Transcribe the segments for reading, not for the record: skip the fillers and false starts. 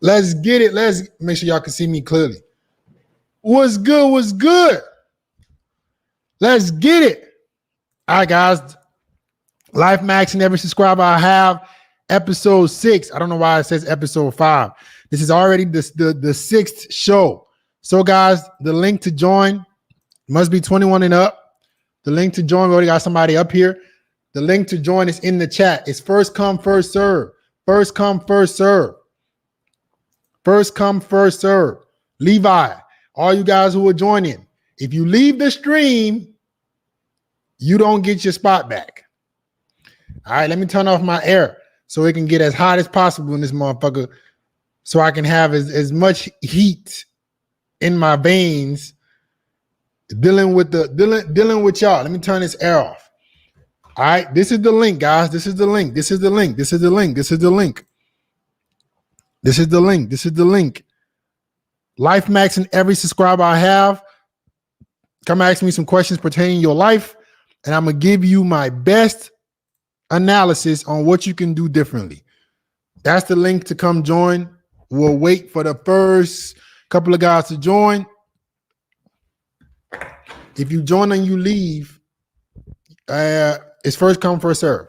Let's get it. Let's make sure y'all can see me clearly. What's good? What's good? Let's get it. All right, guys. LIFEMAXXING every subscriber I have. Episode 6. I don't know why it says episode 5. This is already the 6th show. So, guys, the link to join must be 21 and up. The link to join, we already got somebody up here. The link to join is in the chat. It's first come, first serve. First come, first serve. First come, first serve. Levi, all you guys who are joining, if you leave the stream, you don't get your spot back. All right, let me turn off my air so it can get as hot as possible in this motherfucker, so I can have as much heat in my veins dealing with y'all. Let me turn this air off. All right, this is the link, guys. This is the link. This is the link. This is the link. This is the link. This is the link. This is the link. LIFEMAXXING every subscriber I have. Come ask me some questions pertaining to your life, and I'm gonna give you my best analysis on what you can do differently. That's the link to come join. We'll wait for the first couple of guys to join. If you join and you leave, it's first come, first serve.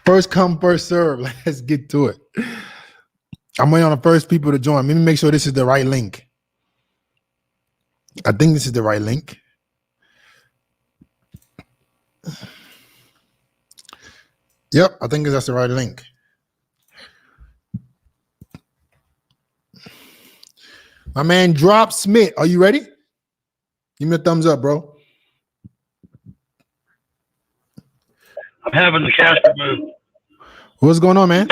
First come, first serve. Let's get to it. I'm waiting on the first people to join. Let me make sure this is the right link. I think this is the right link. Yep, I think that's the right link. My man Droops Smith, are you ready? Give me a thumbs up, bro. I'm having the cash removed. What's going on, man?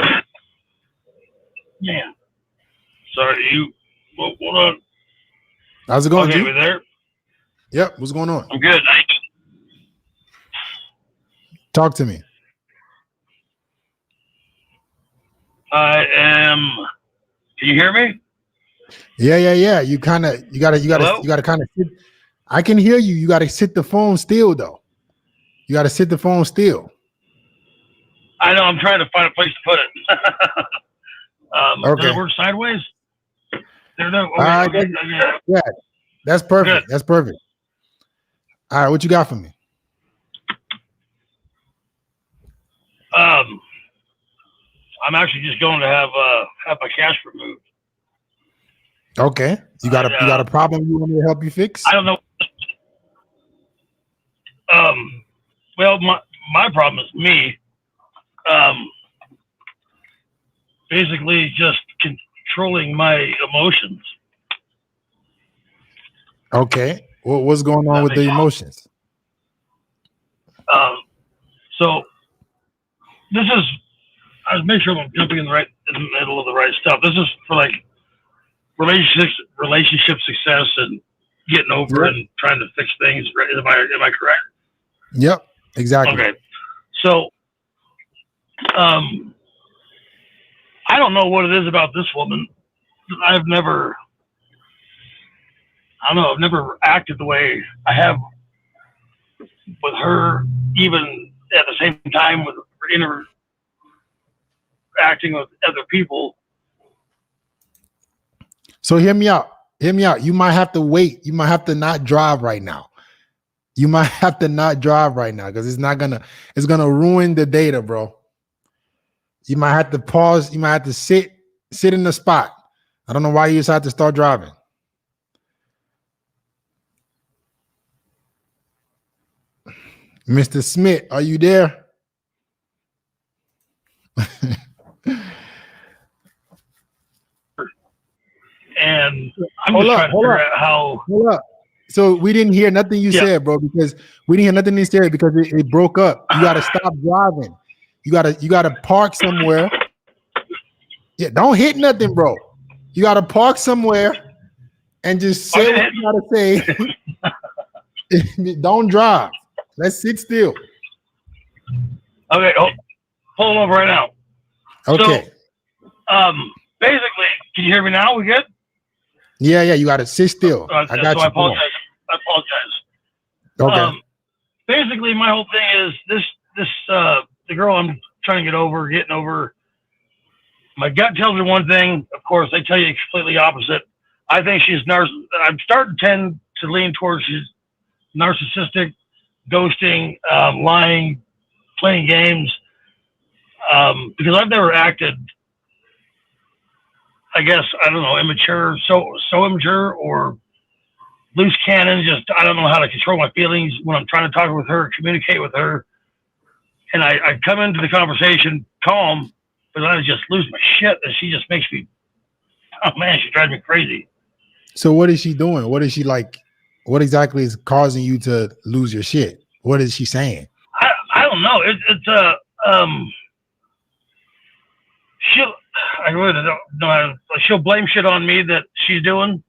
Yeah. Sorry, hold on. How's it going, okay, G? we there? Yep, what's going on? I'm good. Talk to me. I am. Can you hear me? Yeah. You gotta kind of sit. I can hear you. You gotta sit the phone still, though. You gotta sit the phone still. I know. I'm trying to find a place to put it. Okay. Does it work sideways? There, no. Yeah, that's perfect. Good. That's perfect. All right, what you got for me? I'm actually just going to have my cash removed. Okay, you got a problem you want me to help you fix? I don't know. Well, my problem is me. Basically, just controlling my emotions. Okay, what's going on with the emotions? So this is. I was making sure I'm jumping in the middle of the right stuff. This is for like relationship success and getting over and trying to fix things. Am I correct? Yep, exactly. Okay. So, I don't know what it is about this woman. I've never acted the way I have with her, even at the same time with interacting with other people. So hear me out. Hear me out. You might have to wait. You might have to not drive right now. You might have to not drive right now because it's gonna ruin the data, bro. You might have to pause. You might have to sit in the spot. I don't know why you decided to start driving. Mr. Smith, are you there? And I'm just trying to figure out how. Hold up. So we didn't hear nothing you said, bro, because we didn't hear nothing you said because it broke up. You got to stop driving. You gotta park somewhere. Yeah, don't hit nothing, bro. You got to park somewhere and just say what you got to say. Don't drive. Let's sit still. Okay, hold over right now. Okay. So, basically, can you hear me now? We good? Yeah. You got to sit still. I got you. I apologize. Okay. Basically, my whole thing is this. The girl I'm trying to getting over. My gut tells me one thing. Of course, they tell you completely opposite. I think she's I'm starting to tend to lean towards she's narcissistic, ghosting, lying, playing games. Because I've never acted, I guess, I don't know, immature, so immature or loose cannon. Just, I don't know how to control my feelings when I'm trying to talk with her, communicate with her. And I come into the conversation calm, but I just lose my shit. And she just makes me, oh man, she drives me crazy. So what is she doing? What is she like? What exactly is causing you to lose your shit? What is she saying? I don't know. I really don't know. She'll blame shit on me that she's doing.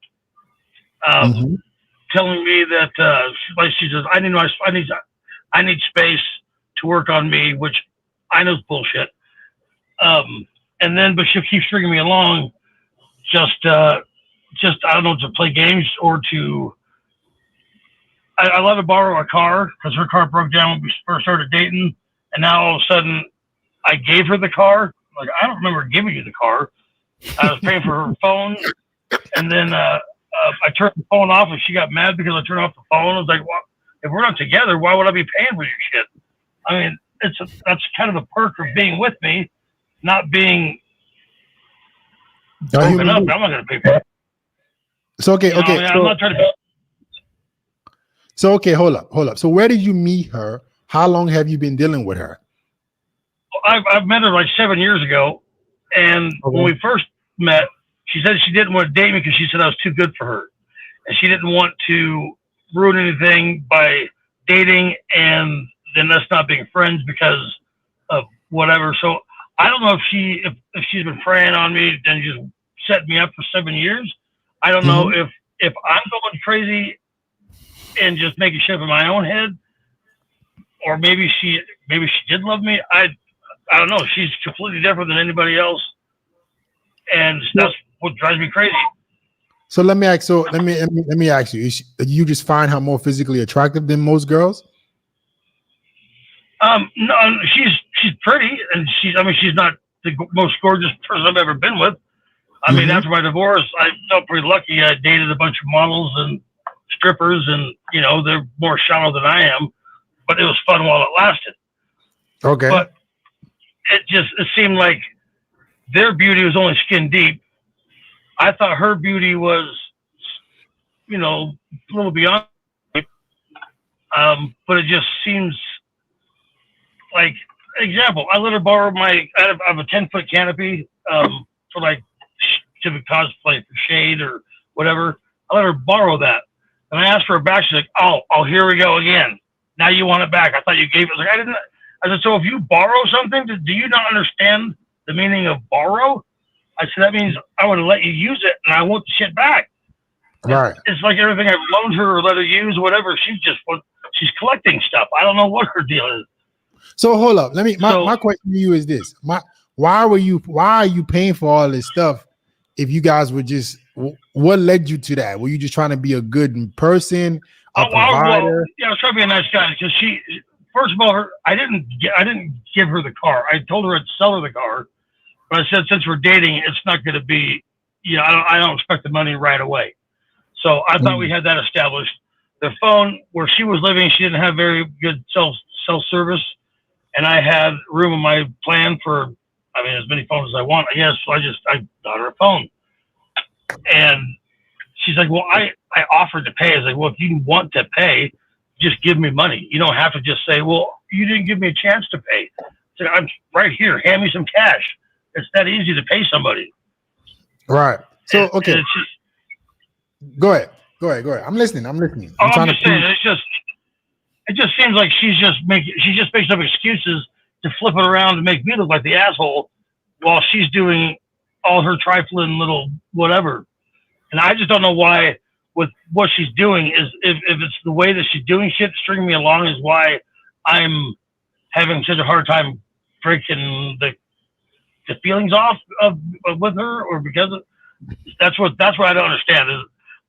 Telling me that she says I need space to work on me, which I know is bullshit. And then, but she'll keep stringing me along, just I don't know, to play games or to. I let her borrow a car because her car broke down when we first started dating, and now all of a sudden, I gave her the car. Like, I don't remember giving you the car. I was paying for her phone, and then I turned the phone off, and she got mad because I turned off the phone. I was like, well, if we're not together, why would I be paying for your shit? I mean, that's kind of the perk of being with me, not being broken up. I'm not going to pay for it. So, okay. I'm not trying to. So, okay, hold up. So where did you meet her? How long have you been dealing with her? I've met her like 7 years ago, and when we first met, she said she didn't want to date me because she said I was too good for her, and she didn't want to ruin anything by dating and then us not being friends because of whatever. So I don't know if she's been preying on me and just set me up for 7 years. I don't know if I'm going crazy and just making shit in my own head, or maybe she did love me. I don't know. She's completely different than anybody else, and that's what drives me crazy. So let me ask. So let me ask you: you just find her more physically attractive than most girls? No, she's pretty, and she's not the most gorgeous person I've ever been with. I mean, after my divorce, I felt pretty lucky. I dated a bunch of models and strippers, and they're more shallow than I am, but it was fun while it lasted. Okay. But it seemed like their beauty was only skin deep. I thought her beauty was, a little beyond. But it just seems like, example, I let her borrow I have a 10-foot canopy for like to cosplay for shade or whatever. I let her borrow that. And I asked for it back. She's like, oh, here we go again. Now you want it back. I thought you gave it. Like, I didn't. I said, so if you borrow something, do you not understand the meaning of borrow? I said, that means I would let you use it and I want the shit back. Right. It's like everything I've loaned her or let her use, whatever. She's collecting stuff. I don't know what her deal is. So hold up. My question to you is this. Why are you paying for all this stuff if you guys were just, what led you to that? Were you just trying to be a good person, a provider? I was trying to be a nice guy because first of all, I didn't give her the car. I told her I'd sell her the car, but I said, since we're dating, it's not going to be, I don't expect the money right away. So I thought we had that established. The phone where she was living, she didn't have very good cell service, and I had room in my plan for, as many phones as I want, I guess. So I got her a phone, and she's like, well, I offered to pay. I was like, well, if you want to pay, just give me money. You don't have to just say, well, you didn't give me a chance to pay. So I'm right here. Hand me some cash. It's that easy to pay somebody. Right. So, okay. It's just, Go ahead. I'm listening. I'm just saying, it just seems like she just makes up excuses to flip it around to make me look like the asshole while she's doing all her trifling little whatever. And I just don't know why with what she's doing is if it's the way that she's doing shit, stringing me along is why I'm having such a hard time breaking the feelings off with her, or because of, that's what I don't understand is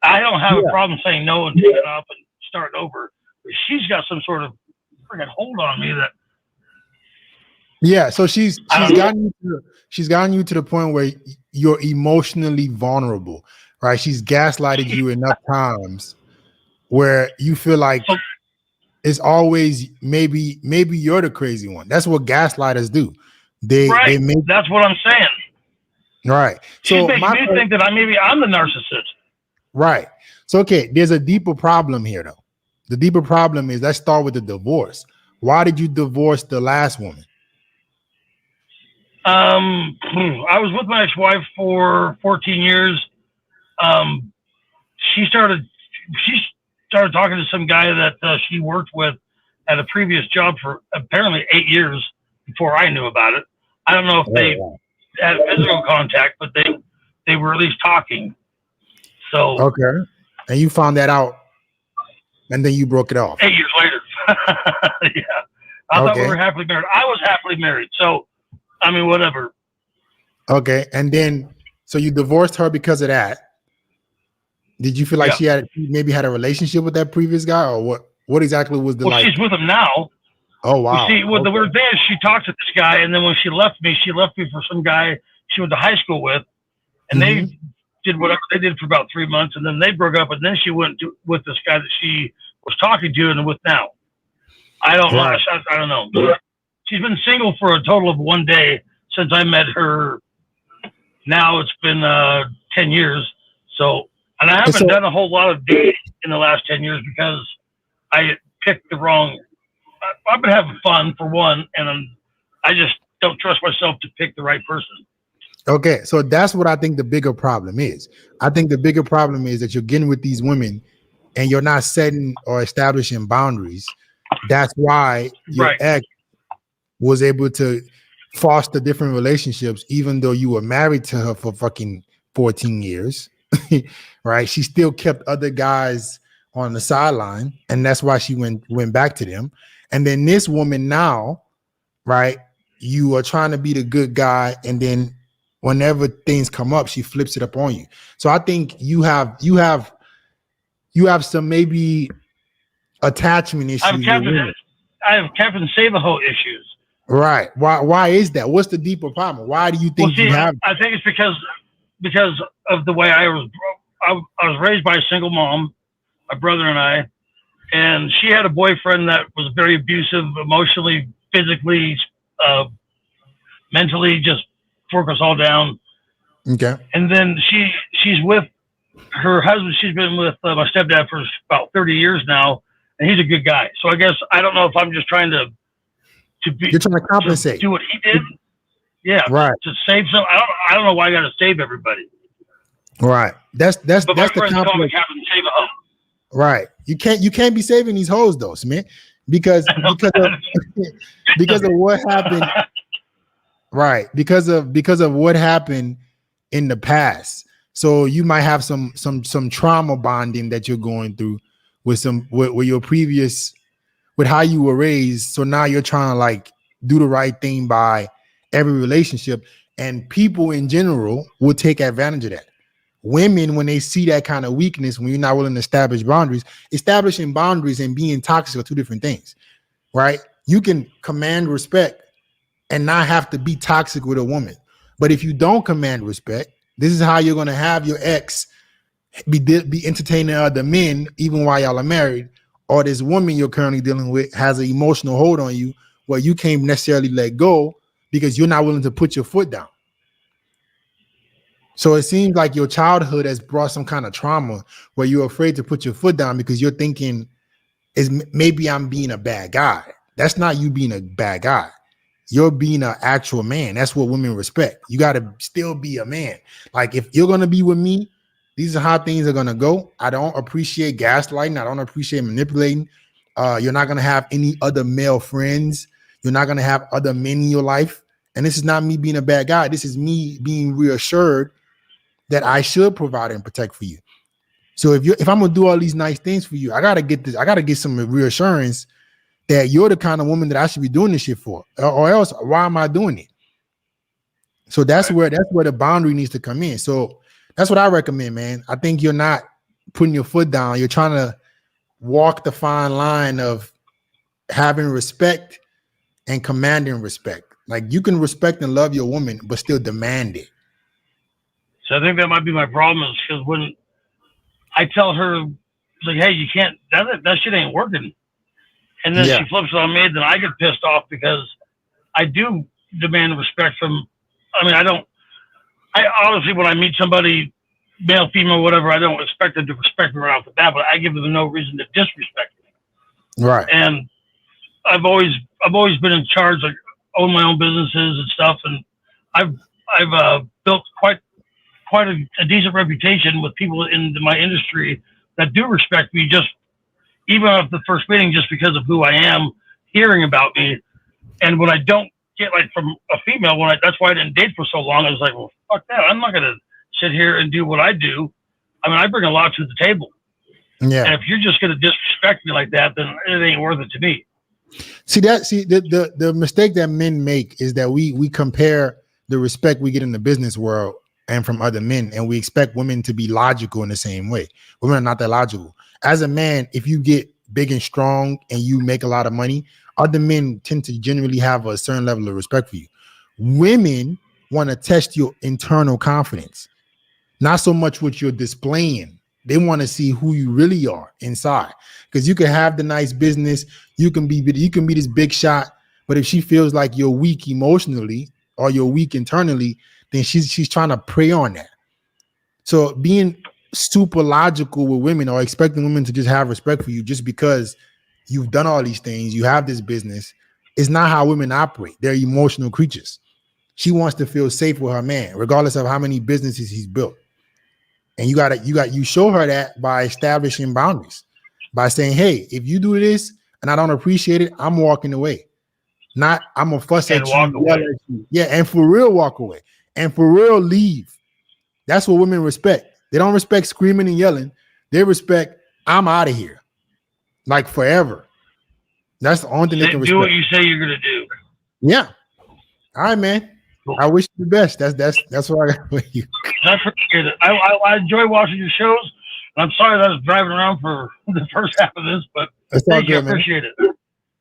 I don't have a problem saying no and taking it up and starting over. But she's got some sort of freaking hold on me that. Yeah, so she's gotten you to the point where you're emotionally vulnerable, right? She's gaslighted you enough times where you feel like So, it's always maybe you're the crazy one. That's what gaslighters do. They right. make That's what I'm saying. right. She So makes me think that I'm the narcissist. right. So okay, there's a deeper problem here though. The deeper problem is, let's start with the divorce. Why did you divorce the last woman? I was with my ex-wife for 14 years. Um, she started talking to some guy that she worked with at a previous job for apparently 8 years before I knew about it. I don't know if they had physical contact, but they were at least talking. So Okay. And you found that out and then you broke it off. 8 years later. Yeah. I thought we were happily married. I was happily married. So, I mean, whatever. Okay. And then, so you divorced her because of that. Did you feel like she maybe had a relationship with that previous guy, or what? What exactly was the She's with him now. Oh, wow. You see, the weird thing is she talked to this guy, and then when she left me for some guy she went to high school with, and they did whatever they did for about 3 months, and then they broke up, and then she went with this guy that she was talking to and with now. I don't know. I don't know. She's been single for a total of 1 day since I met her. Now it's been 10 years. So, and I haven't done a whole lot of dating in the last 10 years because I picked the wrong. I've been having fun for one, and I just don't trust myself to pick the right person. Okay, so that's what I think the bigger problem is. I think the bigger problem is that you're getting with these women and you're not setting or establishing boundaries. That's why your ex was able to foster different relationships, even though you were married to her for fucking 14 years, right? She still kept other guys on the sideline, and that's why she went back to them. And then this woman now, right? You are trying to be the good guy, and then whenever things come up, she flips it up on you. So I think you have some maybe attachment issues. I have Captain Save-A-Ho issues. Right. Why is that? What's the deeper problem? Why do you think you have? I think it's because of the way I was raised by a single mom, my brother and I, and she had a boyfriend that was very abusive, emotionally, physically, mentally, just broke us all down. Okay. And then she's with her husband. She's been with my stepdad for about 30 years now, and he's a good guy. So I guess I don't know if I'm just trying to be. You're trying to compensate. To do what he did. Yeah. Right. To save some. I don't know why I got to save everybody. Right. That's the conflict. Right. You can't be saving these hoes though, Smith, because of what happened. Right. Because of what happened in the past. So you might have some trauma bonding that you're going through with your previous, with how you were raised. So now you're trying to like do the right thing by every relationship, and people in general will take advantage of that. Women, when they see that kind of weakness, when you're not willing to establish boundaries, establishing boundaries and being toxic are two different things, right? You can command respect and not have to be toxic with a woman. But if you don't command respect, this is how you're going to have your ex be entertaining other men, even while y'all are married, or this woman you're currently dealing with has an emotional hold on you where you can't necessarily let go because you're not willing to put your foot down. So it seems like your childhood has brought some kind of trauma where you're afraid to put your foot down because you're thinking, maybe I'm being a bad guy. That's not you being a bad guy. You're being an actual man. That's what women respect. You got to still be a man. Like, if you're going to be with me, these are how things are going to go. I don't appreciate gaslighting. I don't appreciate manipulating. You're not going to have any other male friends. You're not going to have other men in your life. And this is not me being a bad guy. This is me being reassured that I should provide and protect for you. So if I'm going to do all these nice things for you, I got to get this. I got to get some reassurance that you're the kind of woman that I should be doing this shit for, or else why am I doing it? So that's where the boundary needs to come in. So that's what I recommend, man. I think you're not putting your foot down. You're trying to walk the fine line of having respect and commanding respect. Like you can respect and love your woman, but still demand it. So I think that might be my problem is because when I tell her, like, hey, you can't, that shit ain't working. And then she flips it on me, then I get pissed off because I do demand respect from, I honestly, when I meet somebody, male, female, whatever, I don't expect them to respect me right off the bat, but I give them no reason to disrespect me. Right. And I've always been in charge, like own my own businesses and stuff, and I've built quite a decent reputation with people in my industry that do respect me, just even at the first meeting, just because of who I am, hearing about me. And when I don't get like from a female, that's why I didn't date for so long. I was like, well, fuck that. I'm not gonna sit here and do what I do. I mean, I bring a lot to the table. Yeah. And if you're just gonna disrespect me like that, then it ain't worth it to me. See the mistake that men make is that we compare the respect we get in the business world and from other men, and we expect women to be logical in the same way. Women are not that logical. As a man, if you get big and strong and you make a lot of money, other men tend to generally have a certain level of respect for you. Women want to test your internal confidence, not so much what you're displaying. They want to see who you really are inside, because you can have the nice business, you can be this big shot, but if she feels like you're weak emotionally or you're weak internally, then she's trying to prey on that. So being super logical with women or expecting women to just have respect for you just because you've done all these things, you have this business, is not how women operate. They're emotional creatures. She wants to feel safe with her man, regardless of how many businesses he's built. And you show her that by establishing boundaries, by saying, hey, if you do this and I don't appreciate it, I'm walking away. Not I'm gonna fuss at you, yell at you. Yeah, and for real walk away. And for real leave. That's what women respect. They don't respect screaming and yelling. They respect I'm out of here. Like forever. That's the only thing they can respect. Do what you say you're gonna do. Yeah. All right, man. Cool. I wish you the best. That's what I got for you. I appreciate it. I enjoy watching your shows. I'm sorry that I was driving around for the first half of this, but thank you. I appreciate it. All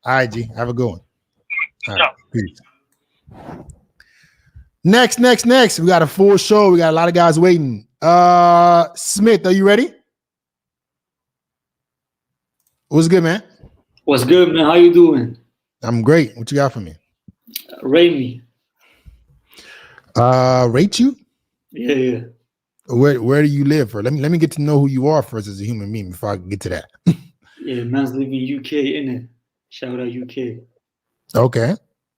right, G. Have a good one. All right. Peace. Next. We got a full show. We got a lot of guys waiting. Smith, are you ready? What's good, man? What's good, man? How you doing? I'm great. What you got for me? Rate me. Rate you? Yeah. Where do you live? Let me get to know who you are first as a human being before I get to that. Yeah, man's living UK, innit? Shout out UK. Okay.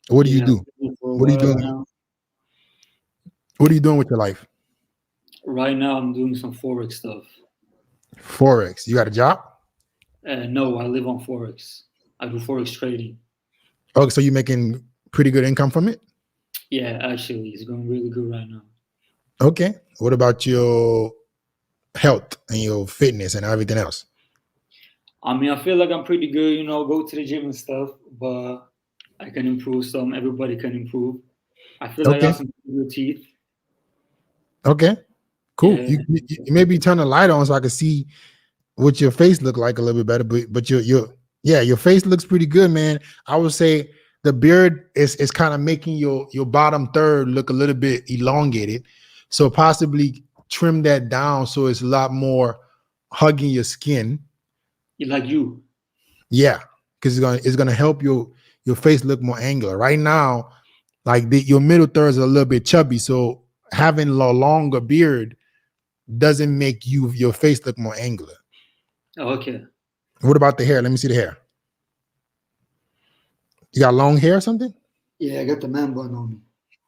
What do you do? What are you doing now? What are you doing with your life? Right now, I'm doing some Forex stuff. Forex. You got a job? No, I live on Forex. I do Forex trading. Okay, so you're making pretty good income from it? Yeah, actually, it's going really good right now. Okay. What about your health and your fitness and everything else? I mean, I feel like I'm pretty good, go to the gym and stuff, but I can improve some. Everybody can improve. I feel like I got some good teeth. Okay, cool. Yeah. You maybe turn the light on so I can see what your face look like a little bit better. But your face looks pretty good, man. I would say the beard is kind of making your bottom third look a little bit elongated. So possibly trim that down so it's a lot more hugging your skin. Like you. Yeah, because it's gonna help your face look more angular. Right now, like your middle thirds are a little bit chubby, so having a longer beard doesn't make your face look more angular. Oh, okay. What about the hair? Let me see the hair. You got long hair or something? Yeah, I got the man bun on me.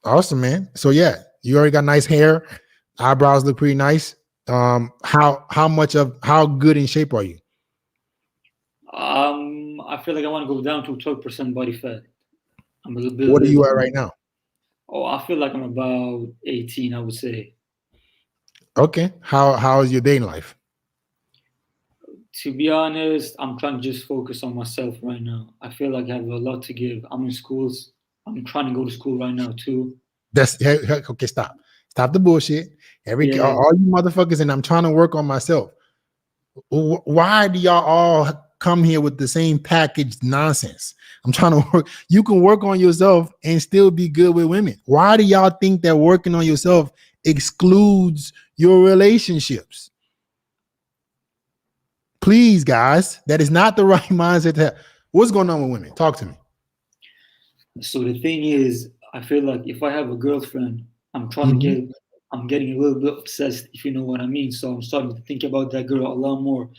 Awesome, man. So yeah, you already got nice hair. Eyebrows look pretty nice. How good in shape are you? I feel like I want to go down to 12% body fat. I'm a little bit. What are you at right now? Oh, I feel like I'm about 18, I would say. Okay. How is your dating life? To be honest, I'm trying to just focus on myself right now. I feel like I have a lot to give. I'm in schools. I'm trying to go to school right now too. Okay. Stop the bullshit. All you motherfuckers, and I'm trying to work on myself. Why do y'all all come here with the same packaged nonsense. I'm trying to work. You can work on yourself and still be good with women. Why do y'all think that working on yourself excludes your relationships? Please, guys, that is not the right mindset to have. What's going on with women? Talk to me. So the thing is, I feel like if I have a girlfriend, I'm getting a little bit obsessed, if you know what I mean. So I'm starting to think about that girl a lot more.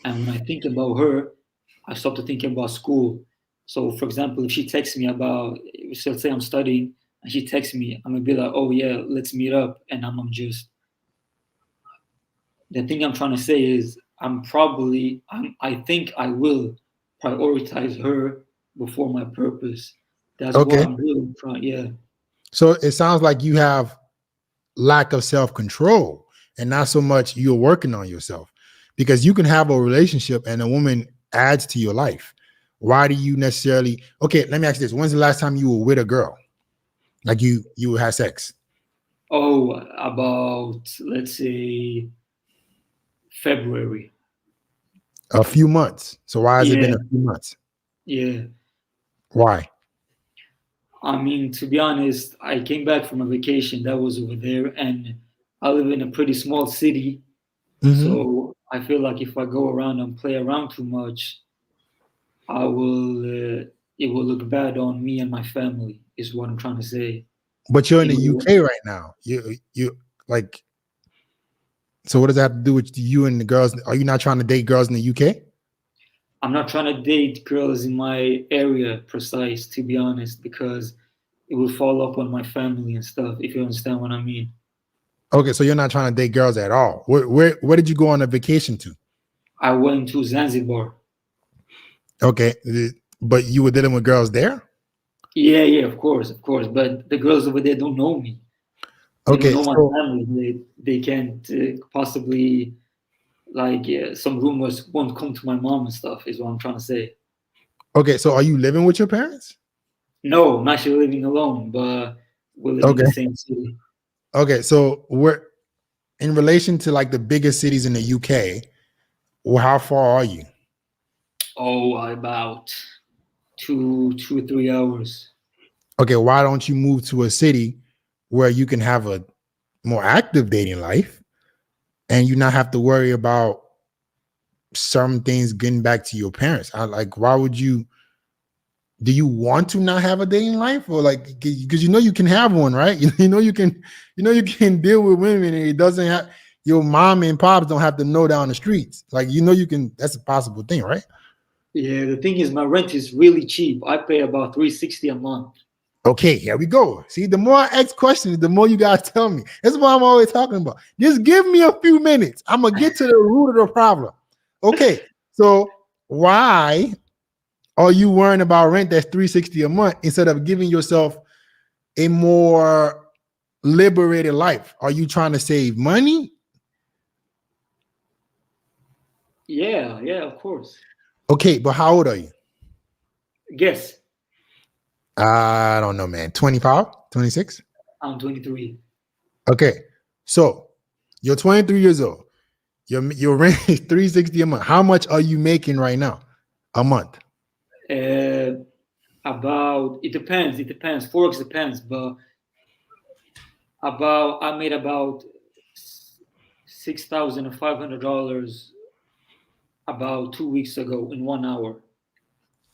And when I think about her, I start to think about school. So for example, if she texts me about, so let's say I'm studying and she texts me, I'm gonna be like, oh yeah, let's meet up. And the thing I'm trying to say is I think I will prioritize her before my purpose. That's what Okay. I'm really trying. Yeah. So it sounds like you have lack of self-control and not so much you're working on yourself, because you can have a relationship and a woman adds to your life. Why do you necessarily? Okay, let me ask you this. When's the last time you were with a girl? Like you had sex? Oh, about, let's say, February. A few months. So why has it been a few months? Yeah. Why? I mean, to be honest, I came back from a vacation that was over there, and I live in a pretty small city. So I feel like if I go around and play around too much, it will look bad on me and my family, is what I'm trying to say. But you're in the UK right now. You like, so what does that have to do with you and the girls? Are you not trying to date girls in the UK? I'm not trying to date girls in my area, precise, to be honest, because it will fall up on my family and stuff, if you understand what I mean. Okay, so you're not trying to date girls at all. Where did you go on a vacation to? I went to Zanzibar. Okay, but you were dealing with girls there? Yeah, of course. But the girls over there don't know me. They don't know my family. They can't possibly, like, some rumors won't come to my mom and stuff, is what I'm trying to say. Okay, so are you living with your parents? No, I'm actually living alone, but we're living in the same city. Okay, so we're in relation to like the biggest cities in the UK. Well, how far are you? Oh, about 2 or 3 hours. Okay, why don't you move to a city where you can have a more active dating life and you not have to worry about some things getting back to your parents? Why would you? Do you want to not have a dating life, or like, because you can have one, right? You can deal with women and it doesn't have, your mom and pops don't have to know down the streets. Like, you can, that's a possible thing, right? Yeah, the thing is, my rent is really cheap. I pay about $360 a month. Okay, here we go. See, the more I ask questions, the more you guys tell me. That's what I'm always talking about. Just give me a few minutes. I'm gonna get to the root of the problem. Okay, so why are you worrying about rent that's $360 a month instead of giving yourself a more liberated life? Are you trying to save money? Yeah, of course. Okay, but how old are you? Guess. I don't know, man. 25, 26? I'm 23. Okay, so you're 23 years old. Your rent is $360 a month. How much are you making right now a month? About, it depends. Forex depends, but I made about $6,500 about 2 weeks ago in 1 hour.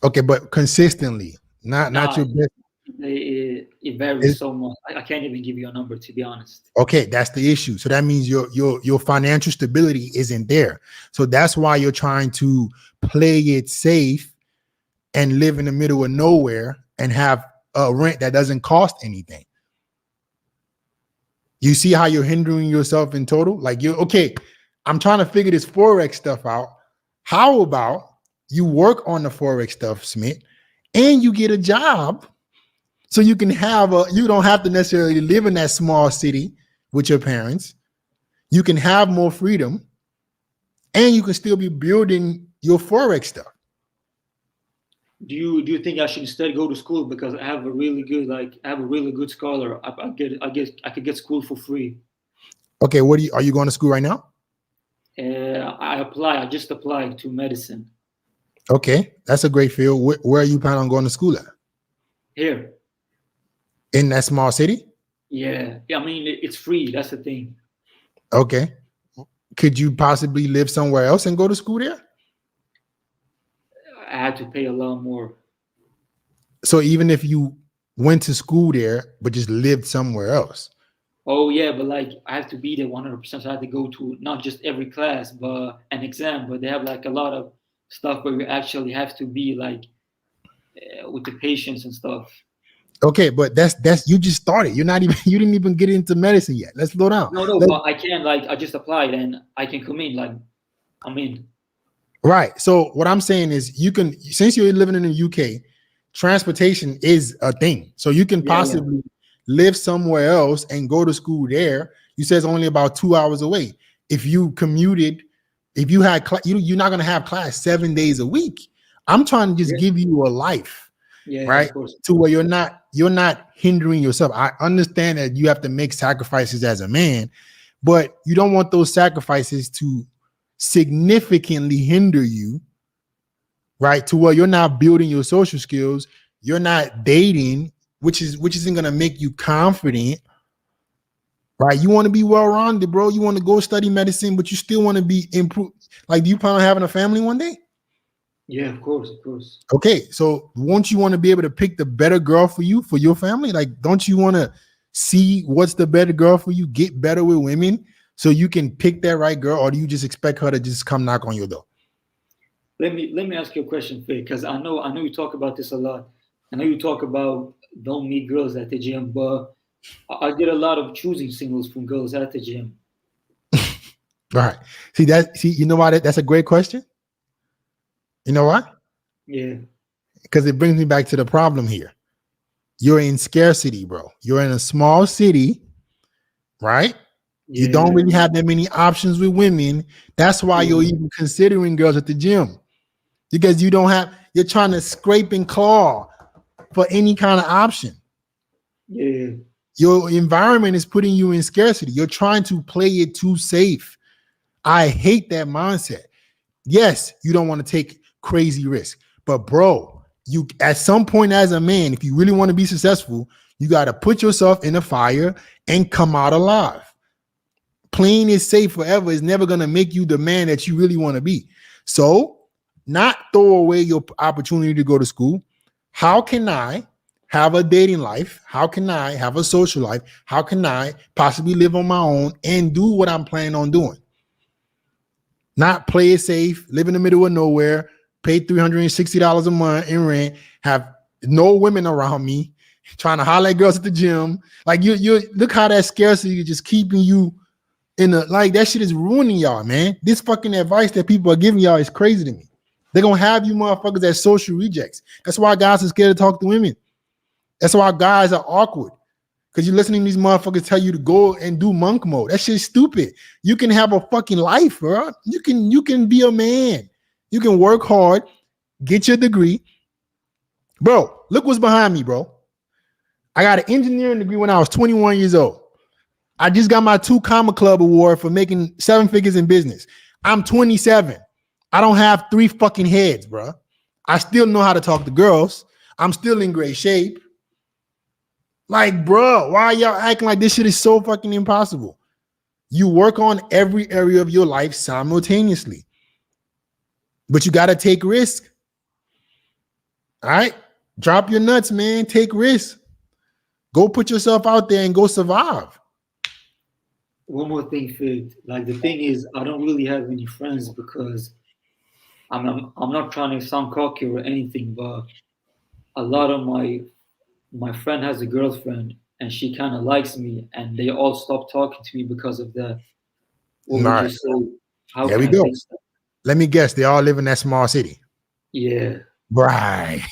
Okay, but consistently, not your best. It varies so much. I can't even give you a number, to be honest. Okay, that's the issue. So that means your financial stability isn't there. So that's why you're trying to play it safe and live in the middle of nowhere and have a rent that doesn't cost anything. You see how you're hindering yourself in total? Like, I'm trying to figure this Forex stuff out. How about you work on the Forex stuff, Smith, and you get a job so you can you don't have to necessarily live in that small city with your parents. You can have more freedom and you can still be building your Forex stuff. Do you think I should instead go to school, because I have a really good scholar? I could get school for free. Okay, are you going to school right now? I just applied to medicine. Okay, that's a great field. Where are you planning on going to school at? Here. In that small city? Yeah. I mean, it's free. That's the thing. Okay. Could you possibly live somewhere else and go to school there? I had to pay a lot more. So even if you went to school there, but just lived somewhere else. Oh yeah, but like I have to be there 100%. So I have to go to not just every class, but an exam. But they have like a lot of stuff where you actually have to be like with the patients and stuff. Okay, but that's you just started. You're not even you didn't even get into medicine yet. Let's slow down. No, but I can like I just applied and I can come in. Like I'm in. Right. So what I'm saying is you can, since you're living in the UK, transportation is a thing. So you can possibly live somewhere else and go to school there. You said it's only about 2 hours away. If you commuted, if you had you're not going to have class 7 days a week. I'm trying to just give you a life, right? To where you're not hindering yourself. I understand that you have to make sacrifices as a man, but you don't want those sacrifices to significantly hinder you, right? To where you're not building your social skills, you're not dating, which isn't gonna make you confident, right? You want to be well-rounded, bro. You want to go study medicine, but you still want to be improved. Like, do you plan on having a family one day? Yeah, of course. Okay, so won't you want to be able to pick the better girl for you, for your family? Like, don't you want to see what's the better girl for you, get better with women so you can pick that right girl, or do you just expect her to just come knock on your door? Let me ask you a question, Faye, because I know you talk about this a lot. I know you talk about don't meet girls at the gym, but I get a lot of choosing signals from girls at the gym. Right. See, you know why that's a great question? You know why? Yeah. Because it brings me back to the problem here. You're in scarcity, bro. You're in a small city, right? Yeah. You don't really have that many options with women. That's why you're even considering girls at the gym. Because you're trying to scrape and claw for any kind of option. Yeah. Your environment is putting you in scarcity. You're trying to play it too safe. I hate that mindset. Yes, you don't want to take crazy risk, but bro, you at some point as a man, if you really want to be successful, you got to put yourself in the fire and come out alive. Playing it safe forever is never going to make you the man that you really want to be. So, not throw away your opportunity to go to school. How can I have a dating life? How can I have a social life? How can I possibly live on my own and do what I'm planning on doing? Not play it safe, live in the middle of nowhere, pay $360 a month in rent, have no women around me, trying to holler at girls at the gym. Like you look how that scarcity is just keeping you in the, like, that shit is ruining y'all, man. This fucking advice that people are giving y'all is crazy to me. They're gonna have you motherfuckers as social rejects. That's why guys are scared to talk to women. That's why guys are awkward. Because you're listening to these motherfuckers tell you to go and do monk mode. That shit's stupid. You can have a fucking life, bro. You can be a man. You can work hard, get your degree. Bro, look what's behind me, bro. I got an engineering degree when I was 21 years old. I just got my 2 Comma Club award for making 7 figures in business. I'm 27. I don't have 3 fucking heads, bro. I still know how to talk to girls. I'm still in great shape. Like, bro, why y'all acting like this shit is so fucking impossible? You work on every area of your life simultaneously, but you got to take risks. All right, drop your nuts, man. Take risks. Go put yourself out there and go survive. One more thing, Fid. Like, the thing is, I don't really have any friends because I'm not trying to sound cocky or anything, but a lot of my friend has a girlfriend and she kind of likes me, and they all stopped talking to me because of that. What would you say? How there we can go. I fix that? Let me guess. They all live in that small city. Yeah. Right.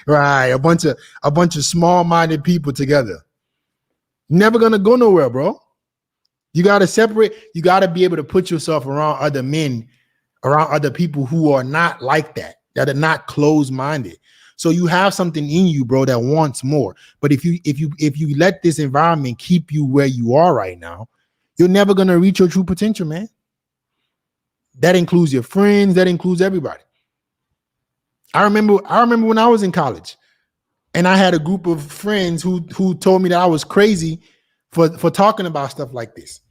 Right. A bunch of small-minded people together. Never gonna go nowhere, bro. You gotta separate. You gotta be able to put yourself around other men, around other people who are not like that are not closed-minded. So you have something in you, bro, that wants more. But if you let this environment keep you where you are right now, you're never gonna reach your true potential, man. That includes your friends. That includes everybody. I remember when I was in college, and I had a group of friends who told me that I was crazy for talking about stuff like this.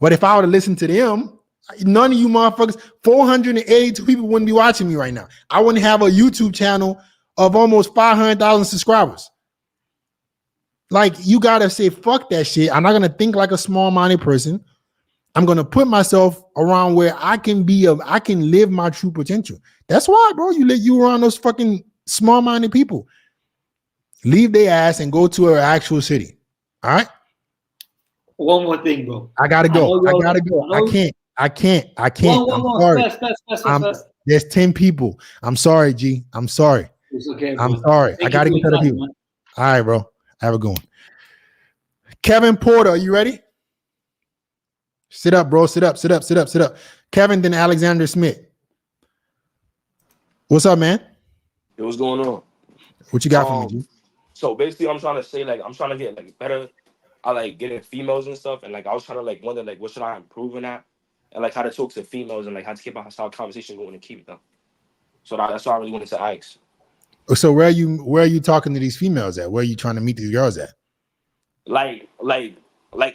But if I were to listen to them, none of you motherfuckers, 482 people wouldn't be watching me right now. I wouldn't have a YouTube channel of almost 500,000 subscribers. Like, you gotta say, fuck that shit. I'm not gonna think like a small-minded person. I'm gonna put myself around where I can live my true potential. That's why, bro, you around those fucking small-minded people. Leave their ass and go to an actual city. All right. One more thing, bro. I gotta go. I can't. I'm sorry. Fast. There's 10 people. I'm sorry, G. I'm sorry. It's okay, bro. I'm sorry. I gotta get to the people. Man. All right, bro. Have a good one. Kevin Porter, are you ready? Sit up, bro. Sit up. Kevin, then Alexander Smith. What's up, man? Hey, what's going on? What you got for me, G? So basically, I'm trying to say, like, I'm trying to get like better. I like getting females and stuff, and like I was trying to like wonder like what should I improve in that, and like how to talk to females and like how to keep our conversation going and keep them. So that's why I really wanted to ask. So where are you talking to these females at? Where are you trying to meet these girls at? Like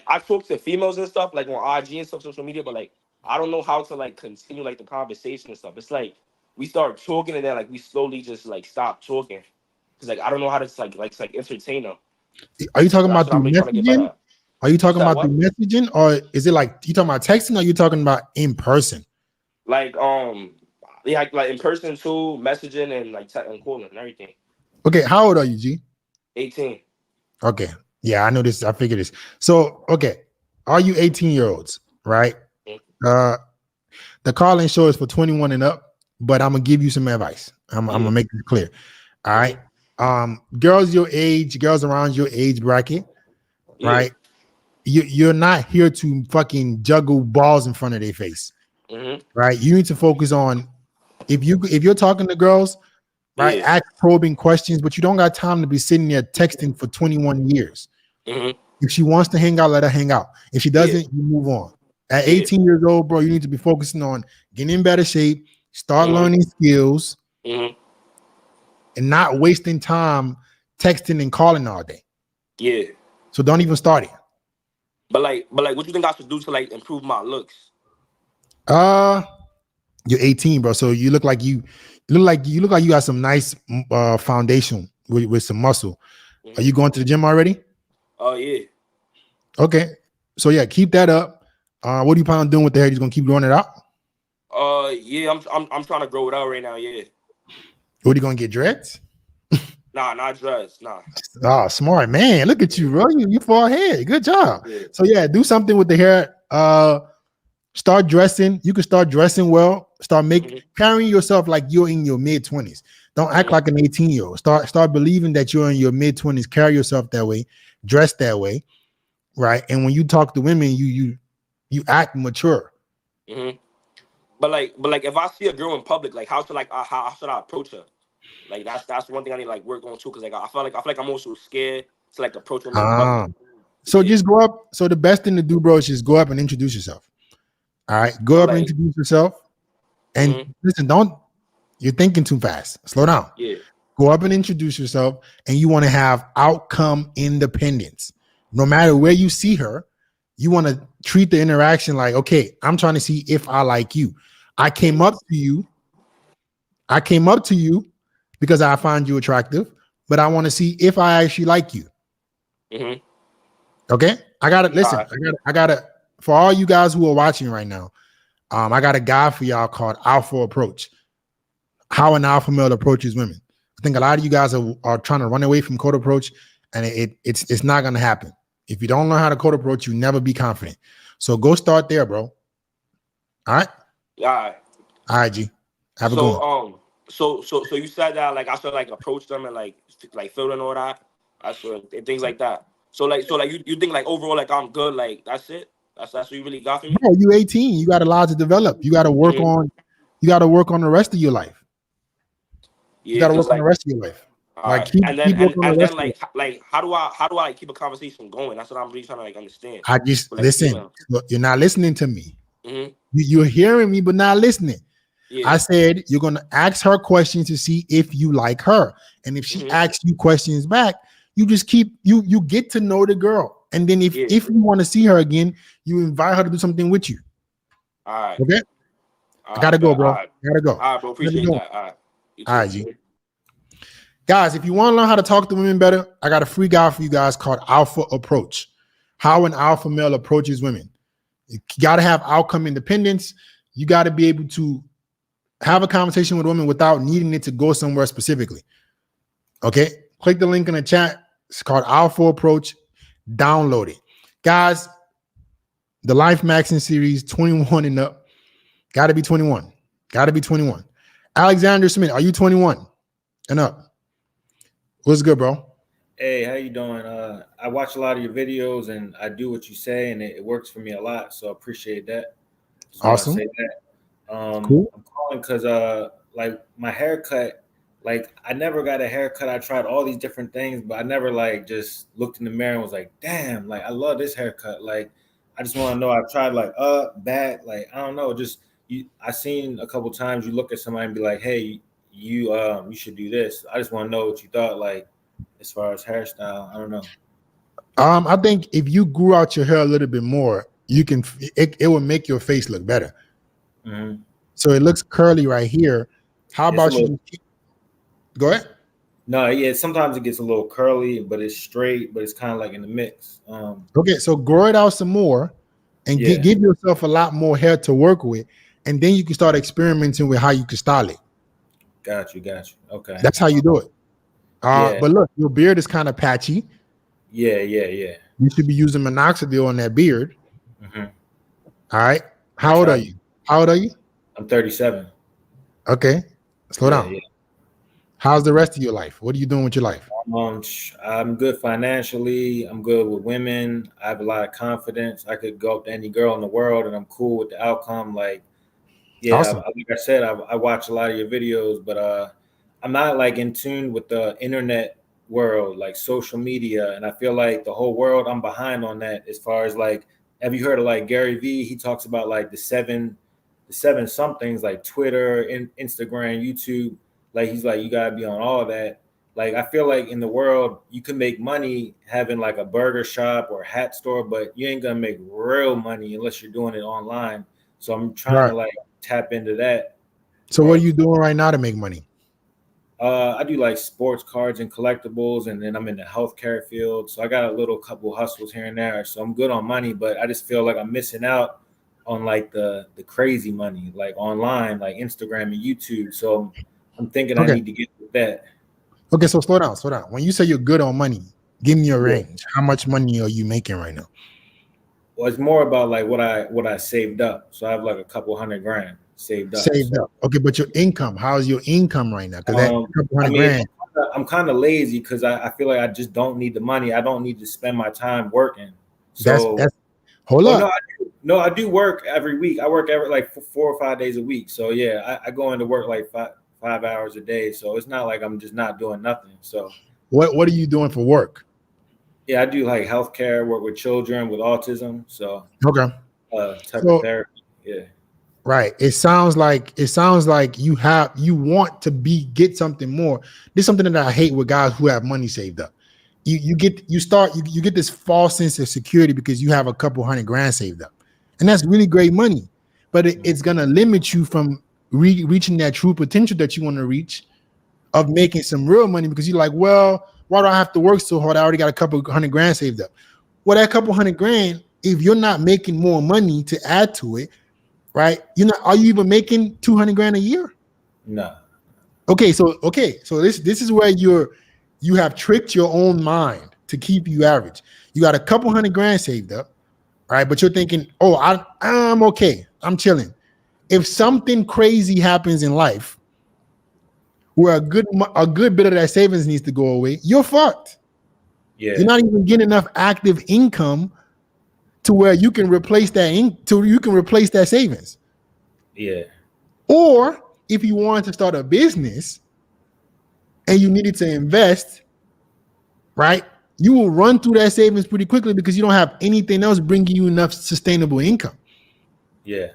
I talk to females and stuff like on IG and stuff, social media, but like I don't know how to like continue like the conversation and stuff. It's like we start talking and then like we slowly just like stop talking because like I don't know how to like entertain them. Are you talking about through really messaging? Are you talking about through messaging, or is it like you talking about texting, or are you talking about in person? Like yeah, like in person too, messaging and like and calling and everything. Okay, how old are you, G? 18. Okay, yeah, I know this. I figured this. So, okay, are you 18-year-olds, right? Mm-hmm. The call-in show is for 21 and up, but I'm gonna give you some advice. I'm gonna make it clear. All right. Girls your age, girls around your age bracket, right? You're not here to fucking juggle balls in front of their face, right? You need to focus on if you're talking to girls, right? Ask probing questions, but you don't got time to be sitting there texting for 21 years. If she wants to hang out, let her hang out. If she doesn't, you move on. At 18 years old, bro, you need to be focusing on getting in better shape, start learning skills. And not wasting time texting and calling all day. Yeah. So don't even start it. But like, what you think I should do to like improve my looks? You're 18, bro. So you look like you got some nice foundation with some muscle. Are you going to the gym already? Oh yeah. Okay. So yeah, keep that up. What are you planning on doing with the hair? You gonna keep growing it out? Yeah, I'm trying to grow it out right now. Yeah. What are you gonna get, dreads? Nah, not dreads. Nah. Oh, smart man. Look at you, bro. You far ahead. Good job. Yeah. So yeah, do something with the hair. Start dressing. You can start dressing well. Start carrying yourself like you're in your mid-20s. Don't act like an 18-year-old. Start believing that you're in your mid-20s. Carry yourself that way. Dress that way, right? And when you talk to women, you act mature. But like, if I see a girl in public, like, how should I approach her? Like, that's one thing I need to like work on too, because like I feel like I'm also scared to like approach her in public. So just go up. So the best thing to do, bro, is just go up and introduce yourself. All right, go up and introduce yourself. And listen, you're thinking too fast. Slow down. Yeah. Go up and introduce yourself, and you want to have outcome independence. No matter where you see her, you want to treat the interaction like, okay, I'm trying to see if I like you. I came up to you because I find you attractive, but I want to see if I actually like you. Okay, I got it. Listen, I got it for all you guys who are watching right now. I got a guide for y'all called Alpha Approach. How an alpha male approaches women. I think a lot of you guys are trying to run away from code approach, and it's not going to happen. If you don't learn how to code approach, you never be confident. So go start there, bro. All right. All right, G. Have a good one. So you said that like I should like approach them and like fill and all that, and things like that. So you think like overall like I'm good, like that's it. That's what you really got for me. No, you 18. You got a lot to develop. You got to work on. You got to work on the rest of your life. Yeah, you got to work on the rest of your life. Like keep how do I like keep a conversation going? That's what I'm really trying to like understand. I just listen. Look, you're not listening to me. You're hearing me, but not listening. Yeah. I said you're gonna ask her questions to see if you like her, and if she asks you questions back, you just keep you get to know the girl, and then if you want to see her again, you invite her to do something with you. All right. Okay. All I gotta right, go, bet. bro. All right. Gotta go. All right, bro. Appreciate that. All right. You too. All right, G. Guys, if you want to learn how to talk to women better, I got a free guide for you guys called Alpha Approach. How an alpha male approaches women. You got to have outcome independence. You got to be able to have a conversation with women without needing it to go somewhere specifically. Okay? Click the link in the chat. It's called Alpha Approach. Download it. Guys, the Life Maxing series, 21 and up. Got to be 21. Got to be 21. Alexander Smith, are you 21 and up? What's good, bro? Hey, how you doing? I watch a lot of your videos and I do what you say, and it works for me a lot. So I appreciate that. Just wanna Awesome. say that. Cool. I'm calling because like my haircut, like I never got a haircut. I tried all these different things, but I never like just looked in the mirror and was like, damn, like I love this haircut. Like I just want to know. I've tried like up, back, like I don't know. Just I seen a couple times you look at somebody and be like, hey, you should do this. I just want to know what you thought, like as far as hairstyle. I don't know. I think if you grew out your hair a little bit more, you can it will make your face look better. Mm-hmm. So it looks curly right here. How about you? Go ahead. No, yeah. Sometimes it gets a little curly, but it's straight, but it's kind of like in the mix. Okay, so grow it out some more, and give yourself a lot more hair to work with, and then you can start experimenting with how you can style it. Got you. Okay, that's how you do it. But look, your beard is kind of patchy. Yeah. You should be using minoxidil on that beard. Mm-hmm. All right. How old are you? I'm 37. Okay. Slow down. Yeah. How's the rest of your life? What are you doing with your life? I'm good financially. I'm good with women. I have a lot of confidence. I could go up to any girl in the world and I'm cool with the outcome. Like, yeah, awesome. like I said, I watch a lot of your videos, but I'm not like in tune with the internet world, like social media. And I feel like the whole world, I'm behind on that as far as like, have you heard of like Gary Vee? He talks about like the seven somethings like Twitter, Instagram, YouTube. Like he's like, you gotta be on all that. Like I feel like in the world, you can make money having like a burger shop or a hat store, but you ain't gonna make real money unless you're doing it online. So I'm trying to like tap into that. So what are you doing right now to make money? I do like sports cards and collectibles, and then I'm in the healthcare field. So I got a couple hustles here and there. So I'm good on money, but I just feel like I'm missing out on like the crazy money, like online, like Instagram and YouTube. So I'm thinking I need to get with that. Okay, so slow down. When you say you're good on money, give me a range. How much money are you making right now? Well, it's more about like what I saved up. So I have like a couple $100,000 saved up. Okay, but your income, how's your income right now? Because that couple $100,000. I'm kind of lazy because I feel like I just don't need the money. I don't need to spend my time working. So that's hold up. No, I do work every week. I work every like 4 or 5 days a week. So yeah, I go into work like five hours a day. So it's not like I'm just not doing nothing. So what are you doing for work? Yeah, I do like healthcare, work with children with autism. So type of therapy. Yeah. Right. It sounds like you want to get something more. This is something that I hate with guys who have money saved up. You get this false sense of security because you have a couple $100,000 saved up, and that's really great money, but it's gonna limit you from reaching that true potential that you want to reach of making some real money because you're like, well, why do I have to work so hard? I already got a couple $100,000 saved up. Well, that couple $100,000, if you're not making more money to add to it, right? Are you even making $200,000 a year? No. Okay, so this is where you have tricked your own mind to keep you average. You got a couple $100,000 saved up, right? But you're thinking, oh, I'm okay, I'm chilling. If something crazy happens in life where a good bit of that savings needs to go away, you're fucked. Yeah. You're not even getting enough active income to where you can replace that savings. Yeah. Or if you wanted to start a business and you needed to invest, right? You will run through that savings pretty quickly because you don't have anything else bringing you enough sustainable income. Yeah.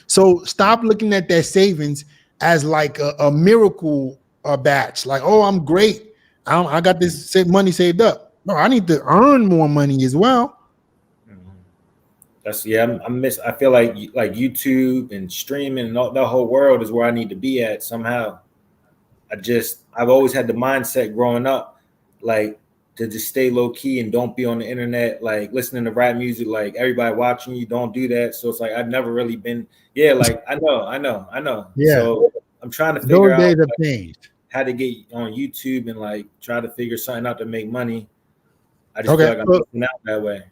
So stop looking at that savings as like a miracle batch. Like, oh, I'm great. I got this money saved up. No, I need to earn more money as well. That's I feel like YouTube and streaming and all, the whole world is where I need to be at somehow. I've always had the mindset growing up, like to just stay low key and don't be on the internet, like listening to rap music, like everybody watching you, don't do that. So it's like I've never really been, like I know. Yeah. So I'm trying to figure Those out days have changed. how to get on YouTube and like try to figure something out to make money. I just Okay. feel like I'm missing out that way.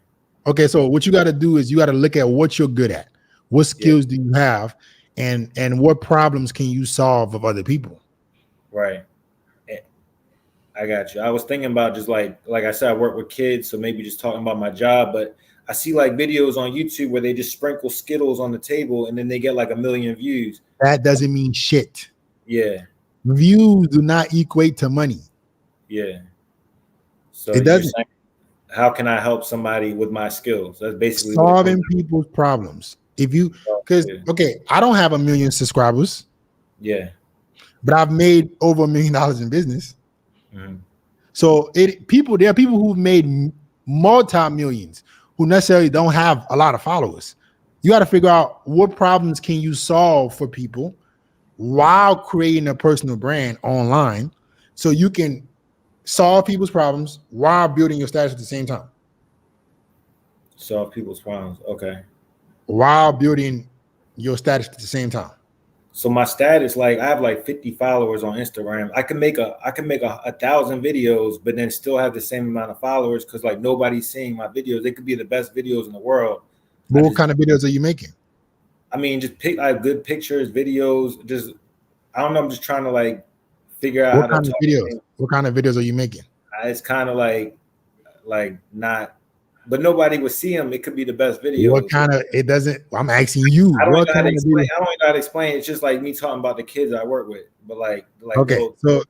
Okay, so what you got to do is you got to look at what you're good at. What skills do you have, and what problems can you solve of other people? Right. I got you. I was thinking about just like I said, I work with kids, so maybe just talking about my job, but I see like videos on YouTube where they just sprinkle Skittles on the table and then they get like 1 million views. That doesn't mean shit. Yeah. Views do not equate to money. Yeah. So It doesn't. saying, how can I help somebody with my skills? That's basically solving people's problems. If you, because okay, I don't have 1 million subscribers. Yeah. But I've made over $1 million in business. Mm-hmm. So there are people who've made multi-millions who necessarily don't have a lot of followers. You got to figure out what problems can you solve for people while creating a personal brand online, so you can solve people's problems while building your status at the same time. Solve people's problems. Okay. While building your status at the same time. So my status, like I have like 50 followers on Instagram. I can make 1,000 videos, but then still have the same amount of followers because like nobody's seeing my videos. They could be the best videos in the world. But what kind of videos are you making? I mean, just pick like good pictures, videos. Just I don't know. I'm just trying to like figure out what kind of videos. What kind of videos are you making? It's kind of like not, but nobody would see them. It could be the best videos. What kind of? It doesn't. I'm asking you. I don't what know how kind to explain. of I don't know how to explain. It's just like me talking about the kids I work with. But like okay. So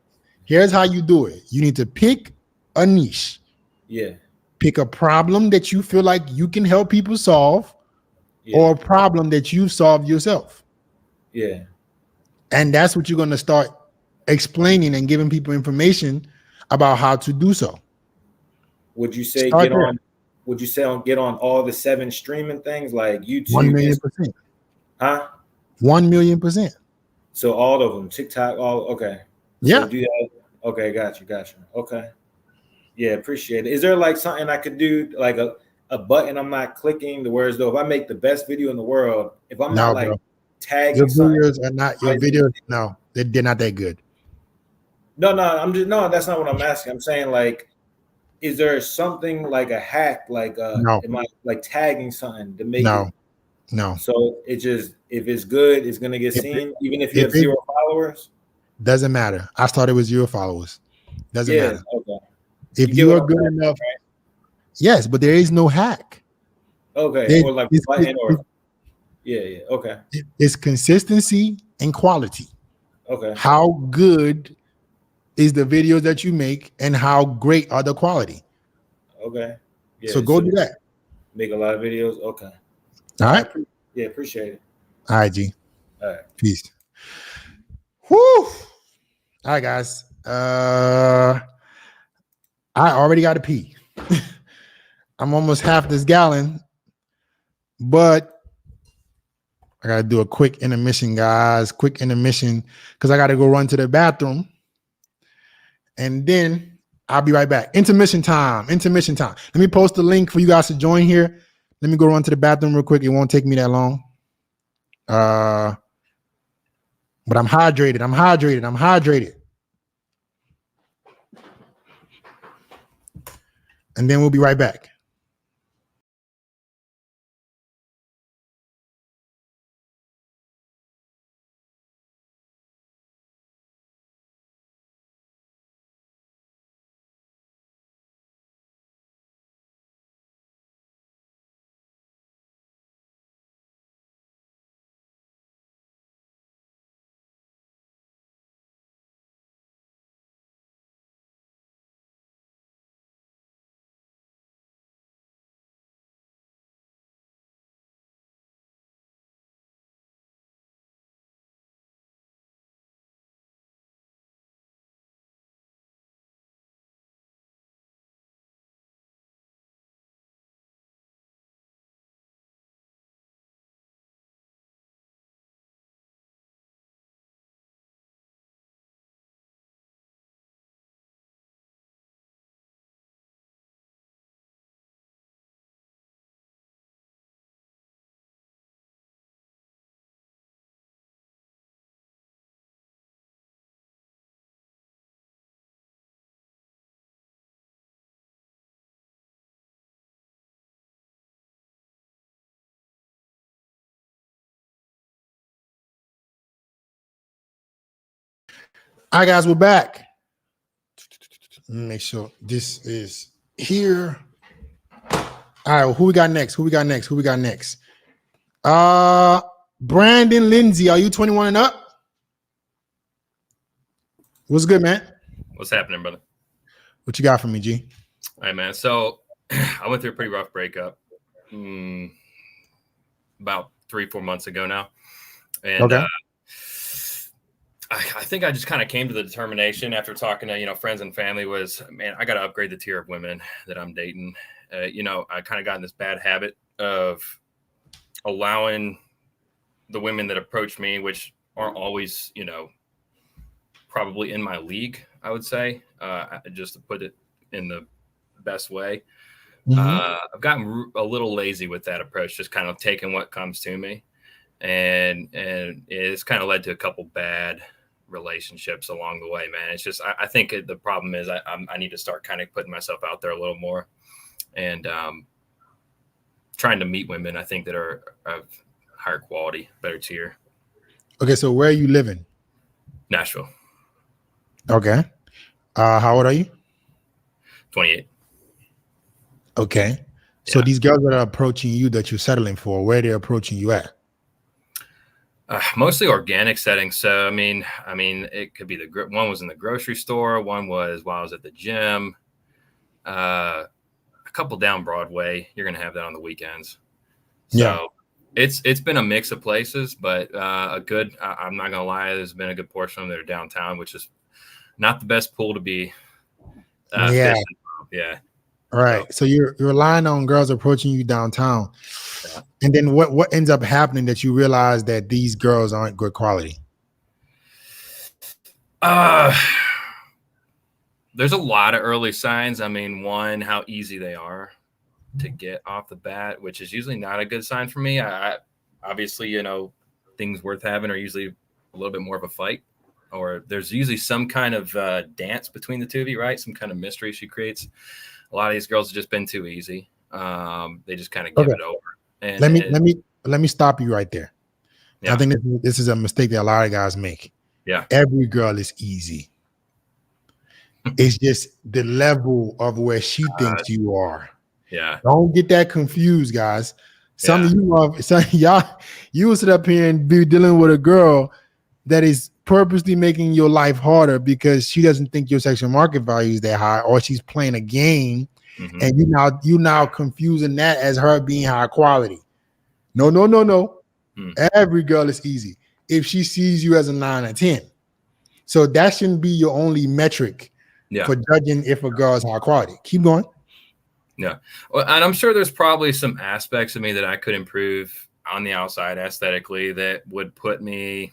here's how you do it. You need to pick a niche. Yeah. Pick a problem that you feel like you can help people solve, or a problem that you've solved yourself. Yeah. And that's what you're going to start explaining and giving people information about how to do so. Would you say get on all the 7 streaming things like YouTube? 1,000,000%. Huh? 1,000,000%. So all of them, TikTok, all okay. Yeah. So do that. Okay, got you. Okay. Yeah, appreciate it. Is there like something I could do, like a button I'm not clicking, to whereas though if I make the best video in the world, if I'm not like tagging your videos are not your videos, no, they're not that good. No, that's not what I'm asking. I'm saying like, is there something like a hack, like no, am I like tagging something to make no. So it just, if it's good, it's gonna get seen, even if you have 0 followers. Doesn't matter. I started with 0 followers. Doesn't matter. Okay. If you are good enough, right? Yes, but there is no hack. Okay. Or like button or yeah. Okay. It's consistency and quality. Okay. How good is the videos that you make, and how great are the quality? Okay. Yeah, so go do that. Make a lot of videos. Okay. All right. Yeah, appreciate it. All right, G. All right. Peace. Whew. All right, guys. I already got to pee. I'm almost half this gallon, but I got to do a quick intermission, guys. Quick intermission, because I got to go run to the bathroom. And then I'll be right back. Intermission time. Let me post the link for you guys to join here. Let me go run to the bathroom real quick. It won't take me that long. But I'm hydrated. And then we'll be right back. All right, guys, we're back. Let me make sure this is here. All right, who we got next? Brandon Lindsay, are you 21 and up? What's good, man? What's happening, brother? What you got for me, G? All right, man. So I went through a pretty rough breakup about 3-4 months ago now. And Okay. I think I just kind of came to the determination after talking to, friends and family was, man, I got to upgrade the tier of women that I'm dating. I kind of got in this bad habit of allowing the women that approach me, which aren't always, probably in my league, I would say, just to put it in the best way. I've gotten a little lazy with that approach, just kind of taking what comes to me. And it's kind of led to a couple bad relationships along the way, man. It's just, I think the problem is I need to start kind of putting myself out there a little more and trying to meet women, I think, that are of higher quality, better tier. Okay, so where are you living? Nashville. Okay. How old are you? 28. Okay. So these girls that are approaching you that you're settling for, where they're approaching you at? Mostly organic settings. So, I mean, it could be one was in the grocery store. One was while I was at the gym. A couple down Broadway. You're going to have that on the weekends. So it's been a mix of places, but I'm not going to lie, there's been a good portion of them that are downtown, which is not the best pool to be. Yeah. All right. So you're relying on girls approaching you downtown. Yeah. And then what ends up happening that you realize that these girls aren't good quality? There's a lot of early signs. I mean, one, how easy they are to get off the bat, which is usually not a good sign for me. I obviously, things worth having are usually a little bit more of a fight, or there's usually some kind of dance between the two of you, right? Some kind of mystery she creates. A lot of these girls have just been too easy. They just kind of give it over. And let me stop you right there. Yeah. I think this is a mistake that a lot of guys make. Yeah. Every girl is easy. It's just the level of where she thinks you are. Yeah. Don't get that confused, guys. Some of y'all, you will sit up here and be dealing with a girl that is purposely making your life harder because she doesn't think your sexual market value is that high, or she's playing a game, and you now confusing that as her being high quality. No. Every girl is easy if she sees you as a 9 or 10. So that shouldn't be your only metric for judging if a girl is high quality. Keep going. Yeah. Well, and I'm sure there's probably some aspects of me that I could improve on the outside aesthetically that would put me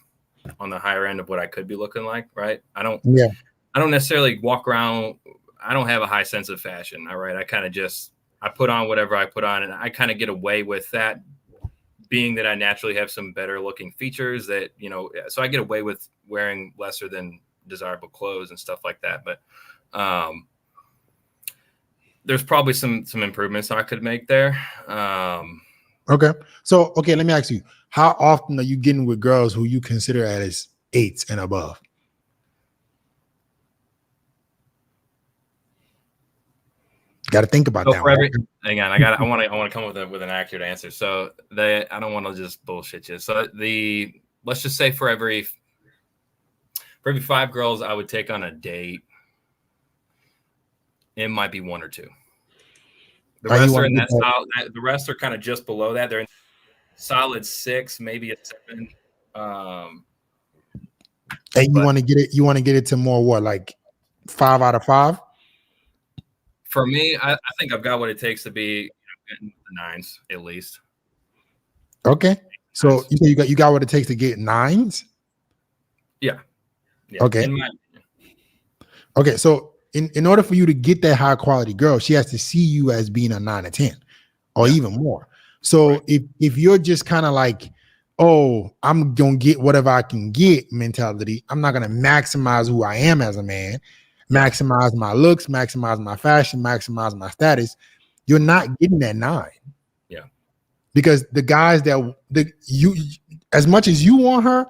on the higher end of what I could be looking like. Right. I don't necessarily walk around. I don't have a high sense of fashion. All right. I kind of I put on whatever I put on, and I kind of get away with that, being that I naturally have some better looking features that, so I get away with wearing lesser than desirable clothes and stuff like that. But, there's probably some improvements I could make there. Okay. So, let me ask you, how often are you getting with girls who you consider as 8s and above? Got to think about that. Hang on, I want to come with an accurate answer. So I don't want to just bullshit you. So let's just say for every 5 girls I would take on a date, it might be 1 or 2. The rest are in that solid. The rest are kind of just below that. They're in solid 6, maybe a 7. And you want to get it? You want to get it to more what, like 5 out of 5? For me, I think I've got what it takes to be in the 9s at least. Okay, so you got what it takes to get 9s. Yeah. Okay. Okay, so in order for you to get that high quality girl, she has to see you as being a 9 or 10 or even more. So if you're just kind of like, oh, I'm gonna get whatever I can get mentality, I'm not gonna maximize who I am as a man, maximize my looks, maximize my fashion, maximize my status, you're not getting that 9. Yeah. Because the guys as much as you want her,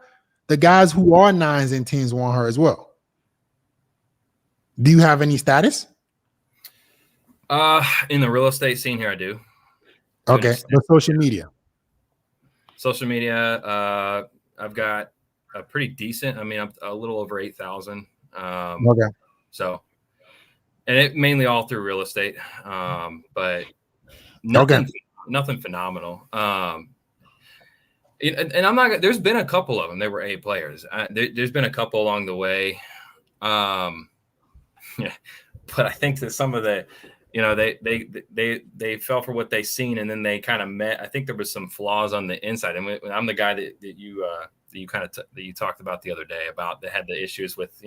the guys who are 9s and 10s want her as well. Do you have any status? In the real estate scene here, I do. Okay, but social media. Social media, I've got a pretty decent. I mean, I'm a little over 8,000. Okay. So, and it mainly all through real estate, but nothing phenomenal. And I'm not. There's been a couple of them. They were A players. There's been a couple along the way. Yeah, but I think that some of the, they fell for what they seen, and then they kind of met. I think there was some flaws on the inside, and I'm the guy that you talked about the other day about that had the issues with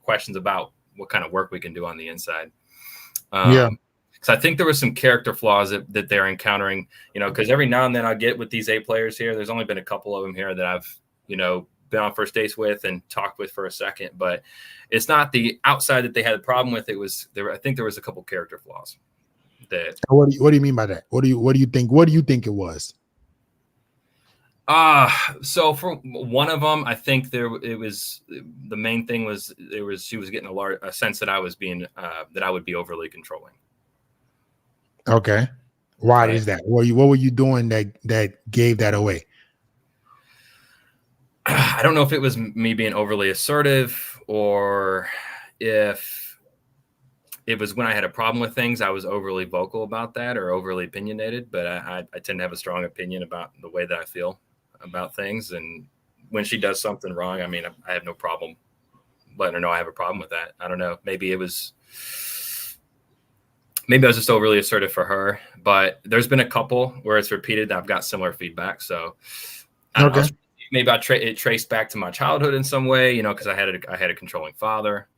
questions about what kind of work we can do on the inside. So I think there was some character flaws that they're encountering, because every now and then I get with these A players here. There's only been a couple of them here that I've been on first dates with and talked with for a second, but it's not the outside that they had a problem with. It was there. I think there was a couple character flaws. What do you mean by that? What do you think it was? So for one of them, I think the main thing was she was getting a sense that I was being that I would be overly controlling. Okay, why is that? What were you doing that gave that away? I don't know if it was me being overly assertive or if it was when I had a problem with things, I was overly vocal about that or overly opinionated. But I tend to have a strong opinion about the way that I feel about things. And when she does something wrong, I mean, I have no problem letting her know I have a problem with that. I don't know. Maybe I was just overly assertive for her. But there's been a couple where it's repeated that I've got similar feedback. So I don't know. Maybe it traced back to my childhood in some way, because I had a controlling father,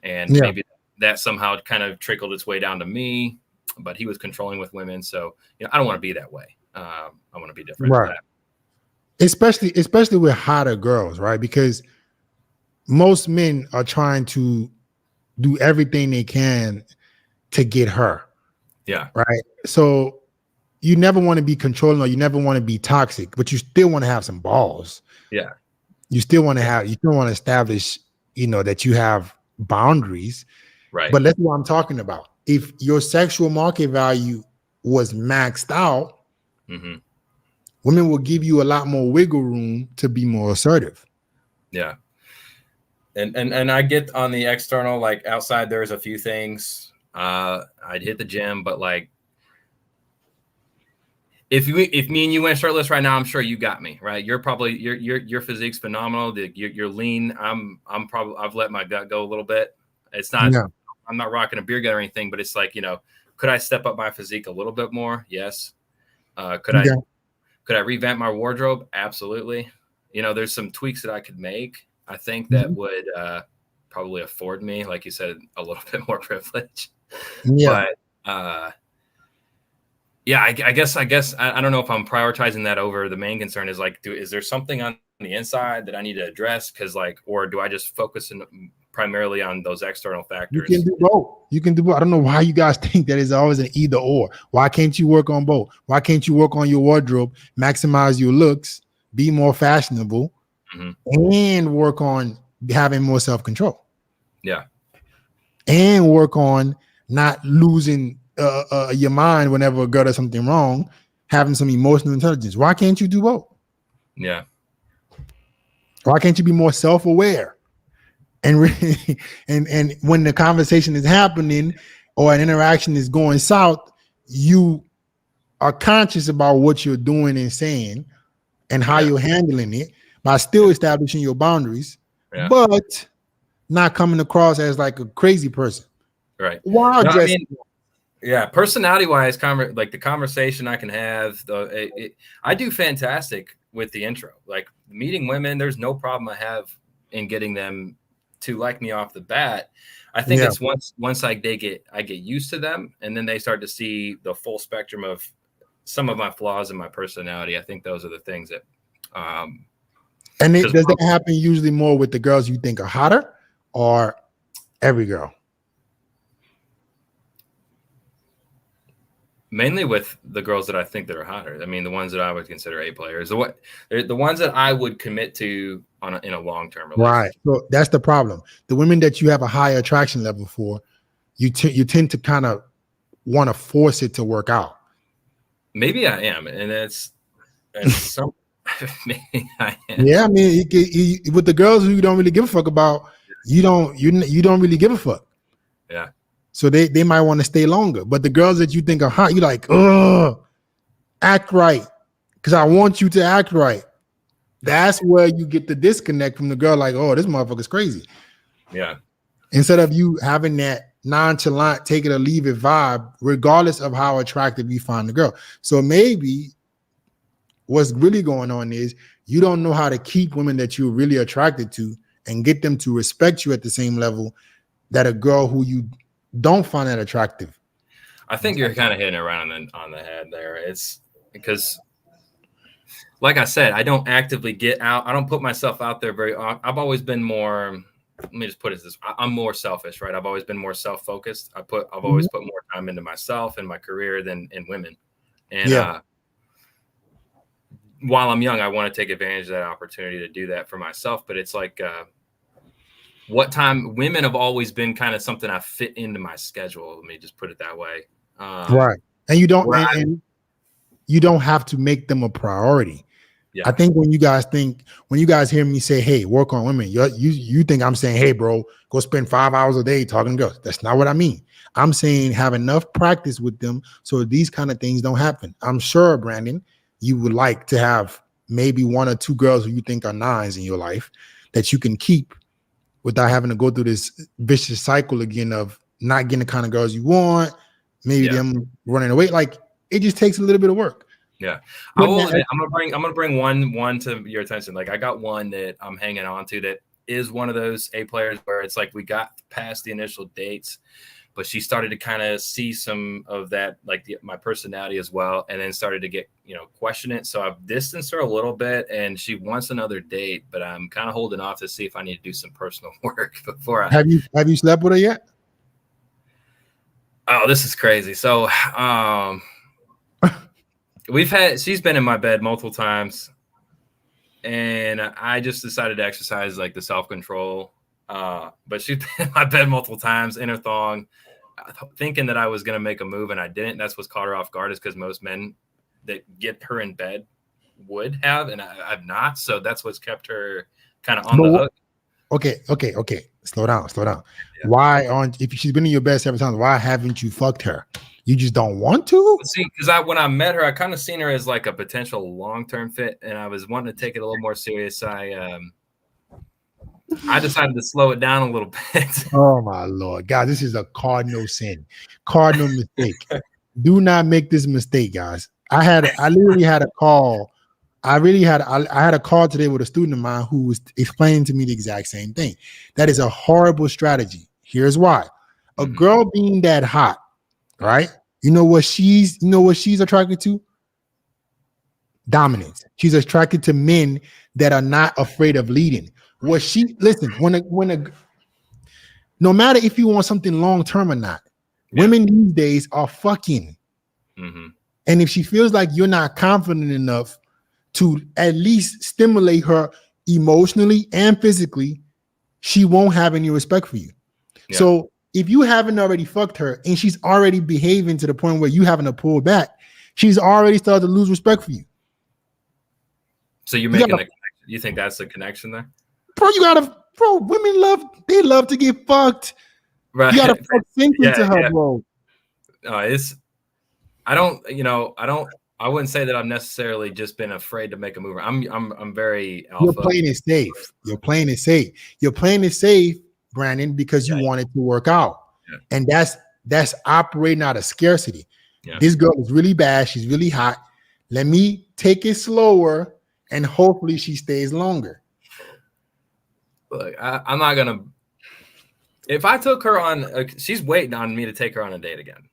and maybe that somehow kind of trickled its way down to me. But he was controlling with women, so I don't want to be that way. I want to be different. Right. Especially with hotter girls, right? Because most men are trying to do everything they can to get her. Yeah. Right. So you never want to be controlling or you never want to be toxic, but you still want to have some balls. Yeah. You still want to establish, that you have boundaries. Right. But that's what I'm talking about. If your sexual market value was maxed out, women will give you a lot more wiggle room to be more assertive. Yeah. And I get on the external, like outside, there's a few things. I'd hit the gym, but like, if me and you went shirtless right now, I'm sure you got me right. You're probably your physique's phenomenal. You're lean. I've let my gut go a little bit. It's not. Yeah. I'm not rocking a beer gut or anything, but it's like could I step up my physique a little bit more? Yes. Could I revamp my wardrobe? Absolutely. There's some tweaks that I could make. I think that would probably afford me, like you said, a little bit more privilege. Yeah. But yeah, I guess I don't know if I'm prioritizing that over the main concern is like, is there something on the inside that I need to address? Because or do I just focus primarily on those external factors? You can do both. I don't know why you guys think that it's always an either or. Why can't you work on both? Why can't you work on your wardrobe, maximize your looks, be more fashionable, and work on having more self-control? Yeah. And work on not losing your mind whenever a girl does something wrong, having some emotional intelligence. Why can't you do both? Yeah. Why can't you be more self-aware? And really, and when the conversation is happening or an interaction is going south, you are conscious about what you're doing and saying and how you're handling it by still establishing your boundaries, but not coming across as like a crazy person. Right. Why? Yeah, personality-wise, like the conversation I can have, I do fantastic with the intro. Like meeting women, there's no problem I have in getting them to like me off the bat. I think it's once I get used to them, and then they start to see the full spectrum of some of my flaws in my personality. I think those are the things that. And does that happen usually more with the girls you think are hotter, or every girl? Mainly with the girls that I think that are hotter. I mean, the ones that I would consider A players, the ones that I would commit to in a long-term Right. relationship. So that's the problem. The women that you have a higher attraction level for, you tend to kind of want to force it to work out. Maybe I am, and some. Maybe I am. Yeah, I mean, with the girls who you don't really give a fuck about, you don't really give a fuck. Yeah. So they might want to stay longer. But the girls that you think are hot, you like, act right, because I want you to act right. That's where you get the disconnect from the girl. Like, oh, this motherfucker's crazy. Yeah. Instead of you having that nonchalant, take it or leave it vibe, regardless of how attractive you find the girl. So maybe what's really going on is you don't know how to keep women that you're really attracted to and get them to respect you at the same level that a girl who you don't find that attractive. I think you're kind of hitting it right on the head there. It's because, like I said, I don't actively get out. I don't put myself out there very often. I've always been more. Let me just put it this: I'm more selfish, right? I've always been more self-focused. I've always put more time into myself and my career than in women. And while I'm young, I want to take advantage of that opportunity to do that for myself. But it's like, women have always been kind of something I fit into my schedule. Let me just put it that way. Right. And you don't, and you don't have to make them a priority. Yeah. I think when you guys hear me say, hey, work on women, you think I'm saying, hey, bro, go spend 5 hours a day talking to girls. That's not what I mean. I'm saying have enough practice with them so these kind of things don't happen. I'm sure, Brandon, you would like to have maybe 1 or 2 girls who you think are 9s in your life that you can keep without having to go through this vicious cycle again of not getting the kind of girls you want, maybe them running away. Like, it just takes a little bit of work. Yeah, I will admit, I'm gonna bring one to your attention. Like, I got one that I'm hanging on to that is one of those A players where it's like we got past the initial dates, but she started to kind of see some of that, like my personality as well, and then started to get, question it. So I've distanced her a little bit, and she wants another date, but I'm kind of holding off to see if I need to do some personal work before I. Have you slept with her yet? Oh, this is crazy. So, she's been in my bed multiple times, and I just decided to exercise like the self-control. But she's been in my bed multiple times in her thong, thinking that I was going to make a move, and I didn't. That's what's caught her off guard, is because most men that get her in bed would have, and I've not. So that's what's kept her kind of on the hook. Okay. Slow down. Yeah. Why if she's been in your bed 7 times, why haven't you fucked her? You just don't want to? See, because when I met her, I kind of seen her as like a potential long-term fit, and I was wanting to take it a little more serious. I decided to slow it down a little bit. Oh my Lord, guys, this is a cardinal sin, cardinal mistake. Do not make this mistake, guys. I literally had a call. I had a call today with a student of mine who was explaining to me the exact same thing. That is a horrible strategy. Here's why: a girl being that hot, right? You know what she's attracted to? Dominance. She's attracted to men that are not afraid of leading. No matter if you want something long term or not, women these days are fucking. Mm-hmm. And if she feels like you're not confident enough to at least stimulate her emotionally and physically, she won't have any respect for you. Yeah. So if you haven't already fucked her and she's already behaving to the point where you having to pull back, she's already started to lose respect for you. So you're making you think that's the connection there? Bro, women love to get fucked. Right. You gotta fuck into her, bro. I wouldn't say that I've necessarily just been afraid to make a move. I'm very alpha. You're playing it safe, Brandon, because you want it to work out. Yeah. And that's operating out of scarcity. Yeah. This girl is really bad. She's really hot. Let me take it slower, and hopefully she stays longer. Look, I'm not gonna. If I took her on, she's waiting on me to take her on a date again.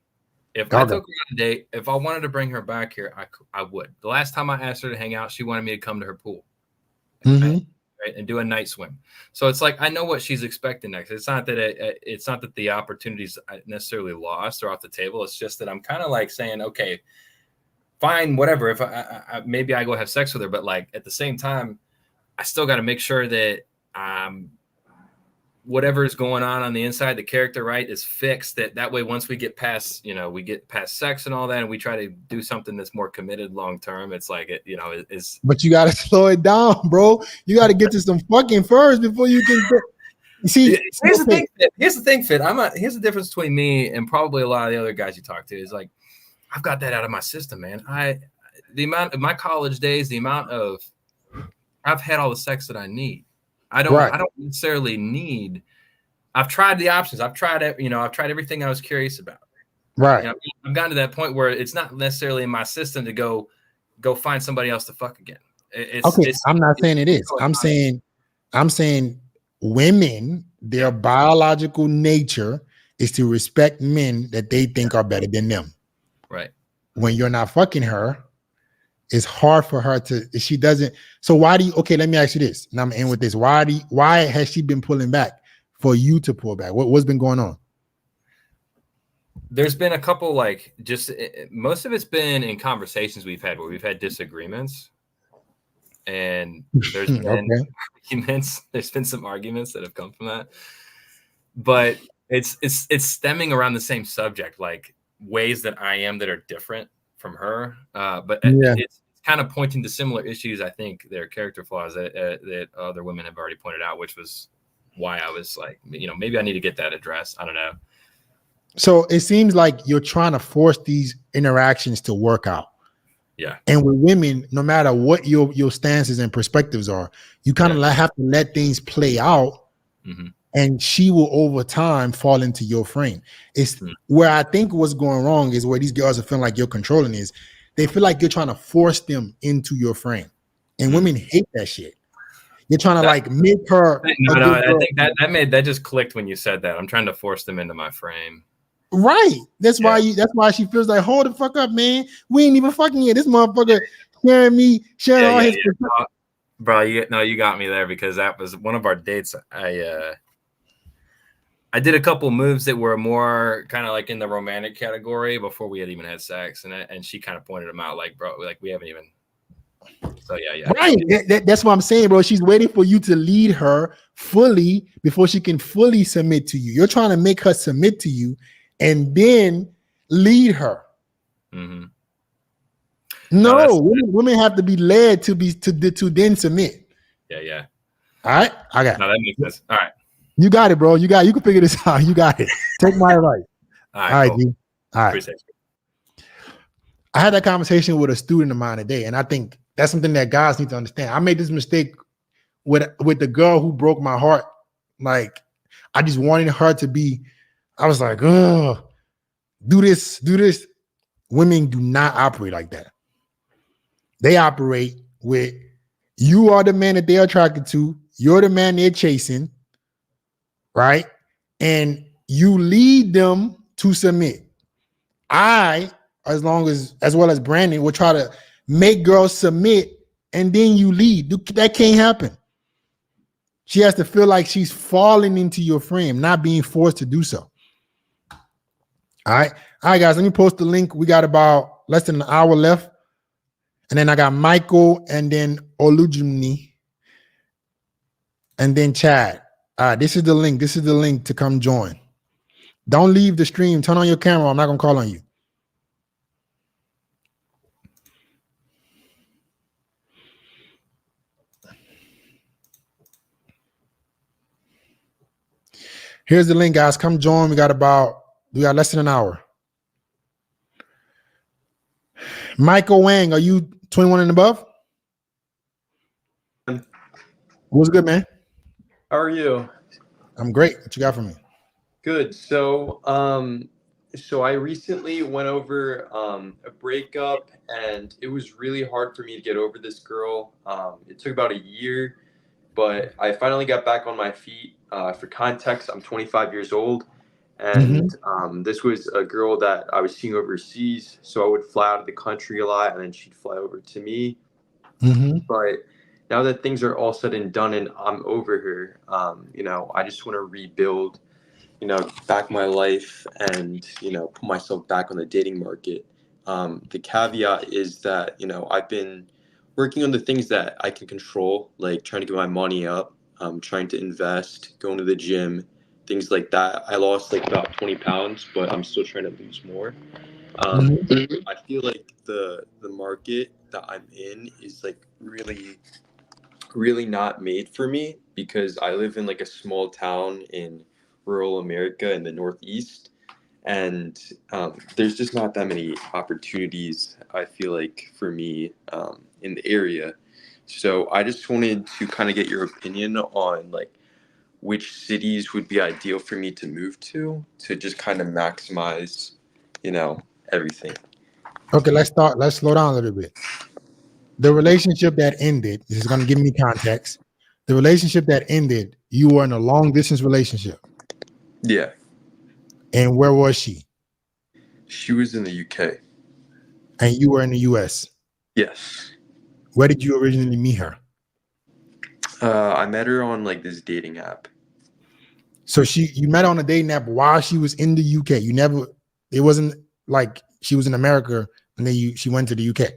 If I took her on a date, if I wanted to bring her back here, I would. The last time I asked her to hang out, she wanted me to come to her pool. Mm-hmm. right, and do a night swim. So it's like I know what she's expecting next. It's not that it's not that the opportunity's necessarily lost or off the table. It's just that I'm kind of like saying, okay, fine, whatever. If maybe I go have sex with her, but like at the same time, I still got to make sure that whatever is going on the inside, the character, right, is fixed. That way, once we get past, we get past sex and all that, and we try to do something that's more committed long term. It's like it's. But you got to slow it down, bro. You got to get to some fucking first before you can. See, here's the thing. Here's the thing, Fit. Here's the difference between me and probably a lot of the other guys you talk to is like, I've got that out of my system, man. The amount of my college days, I've had all the sex that I need. I don't necessarily need. I've tried the options. I've tried everything I was curious about. Right. I've gotten to that point where it's not necessarily in my system to go find somebody else to fuck again. I'm not saying it is. I'm saying women, their biological nature is to respect men that they think are better than them. Right. When you're not fucking her, it's hard for her to. She doesn't. So why do you? Okay, let me ask you this. And I'm gonna end with this. Why has she been pulling back for you to pull back? What's been going on? There's been a couple, like, just most of it's been in conversations we've had where we've had disagreements, and there's been arguments. There's been some arguments that have come from that, but it's stemming around the same subject, like ways that I am that are different from her, but it's kind of pointing to similar issues. I think they're character flaws that other women have already pointed out, which was why I was like, maybe I need to get that addressed. I don't know. So it seems like you're trying to force these interactions to work out. Yeah. And with women, no matter what your stances and perspectives are, you kind of have to let things play out. Mm-hmm. And she will over time fall into your frame. It's where I think what's going wrong is where these girls are feeling like you're controlling is they feel like you're trying to force them into your frame. And women hate that shit. You're trying to make her. No, I think that just clicked when you said that. I'm trying to force them into my frame. Right. That's why she feels like, hold the fuck up, man. We ain't even fucking yet. This motherfucker sharing all his. Bro, you got me there because that was one of our dates. I did a couple moves that were more kind of like in the romantic category before we had even had sex, and she kind of pointed them out, like, bro, like we haven't even. So yeah. Right. That's what I'm saying, bro. She's waiting for you to lead her fully before she can fully submit to you. You're trying to make her submit to you and then lead her. Mm-hmm. No, women have to be led to then submit. Yeah. All right, I got it. No, that makes sense. All right. You got it, bro. You can figure this out. You got it. Take my advice. All right, cool. G. All right. Appreciate it. I had that conversation with a student of mine today, and I think that's something that guys need to understand. I made this mistake with the girl who broke my heart. Like, I just wanted her to be. I was like, oh, do this. Women do not operate like that. They operate with you are the man that they're attracted to. You're the man they're chasing. Right? And you lead them to submit. As well as Brandon, will try to make girls submit and then you lead. That can't happen. She has to feel like she's falling into your frame, not being forced to do so. All right, guys, let me post the link. We got about less than an hour left. And then I got Michael and then Olujimi and then Chad. All right, this is the link. This is the link to come join. Don't leave the stream. Turn on your camera. I'm not going to call on you. Here's the link, guys. Come join. We got less than an hour. Michael Whang, are you 21 and above? What's good, man? How are you? I'm great. What you got for me? Good. So I recently went over a breakup, and it was really hard for me to get over this girl. It took about a year, but I finally got back on my feet. For context, I'm 25 years old, and this was a girl that I was seeing overseas. So I would fly out of the country a lot, and then she'd fly over to me. But now that things are all said and done and I'm over here, you know, I just want to rebuild, you know, back my life and, you know, put myself back on the dating market. The caveat is that, you know, I've been working on the things that I can control, like trying to get my money up, trying to invest, going to the gym, things like that. I lost like about 20 pounds, but I'm still trying to lose more. I feel like the market that I'm in is like really not made for me because I live in like a small town in rural America in the Northeast, and there's just not that many opportunities. I feel like for me in the area, so I just wanted to kind of get your opinion on like which cities would be ideal for me to move to just kind of maximize, you know, everything. Okay, let's slow down a little bit. The relationship that ended, this is going to give me context. The relationship that ended, you were in a long distance relationship. Yeah, And where was she? she was in the UK. And you were in the US. Yes. Where did you originally meet her? I met her on like this dating app. So you met on a dating app while she was in the UK. It wasn't like she was in America and then she went to the UK.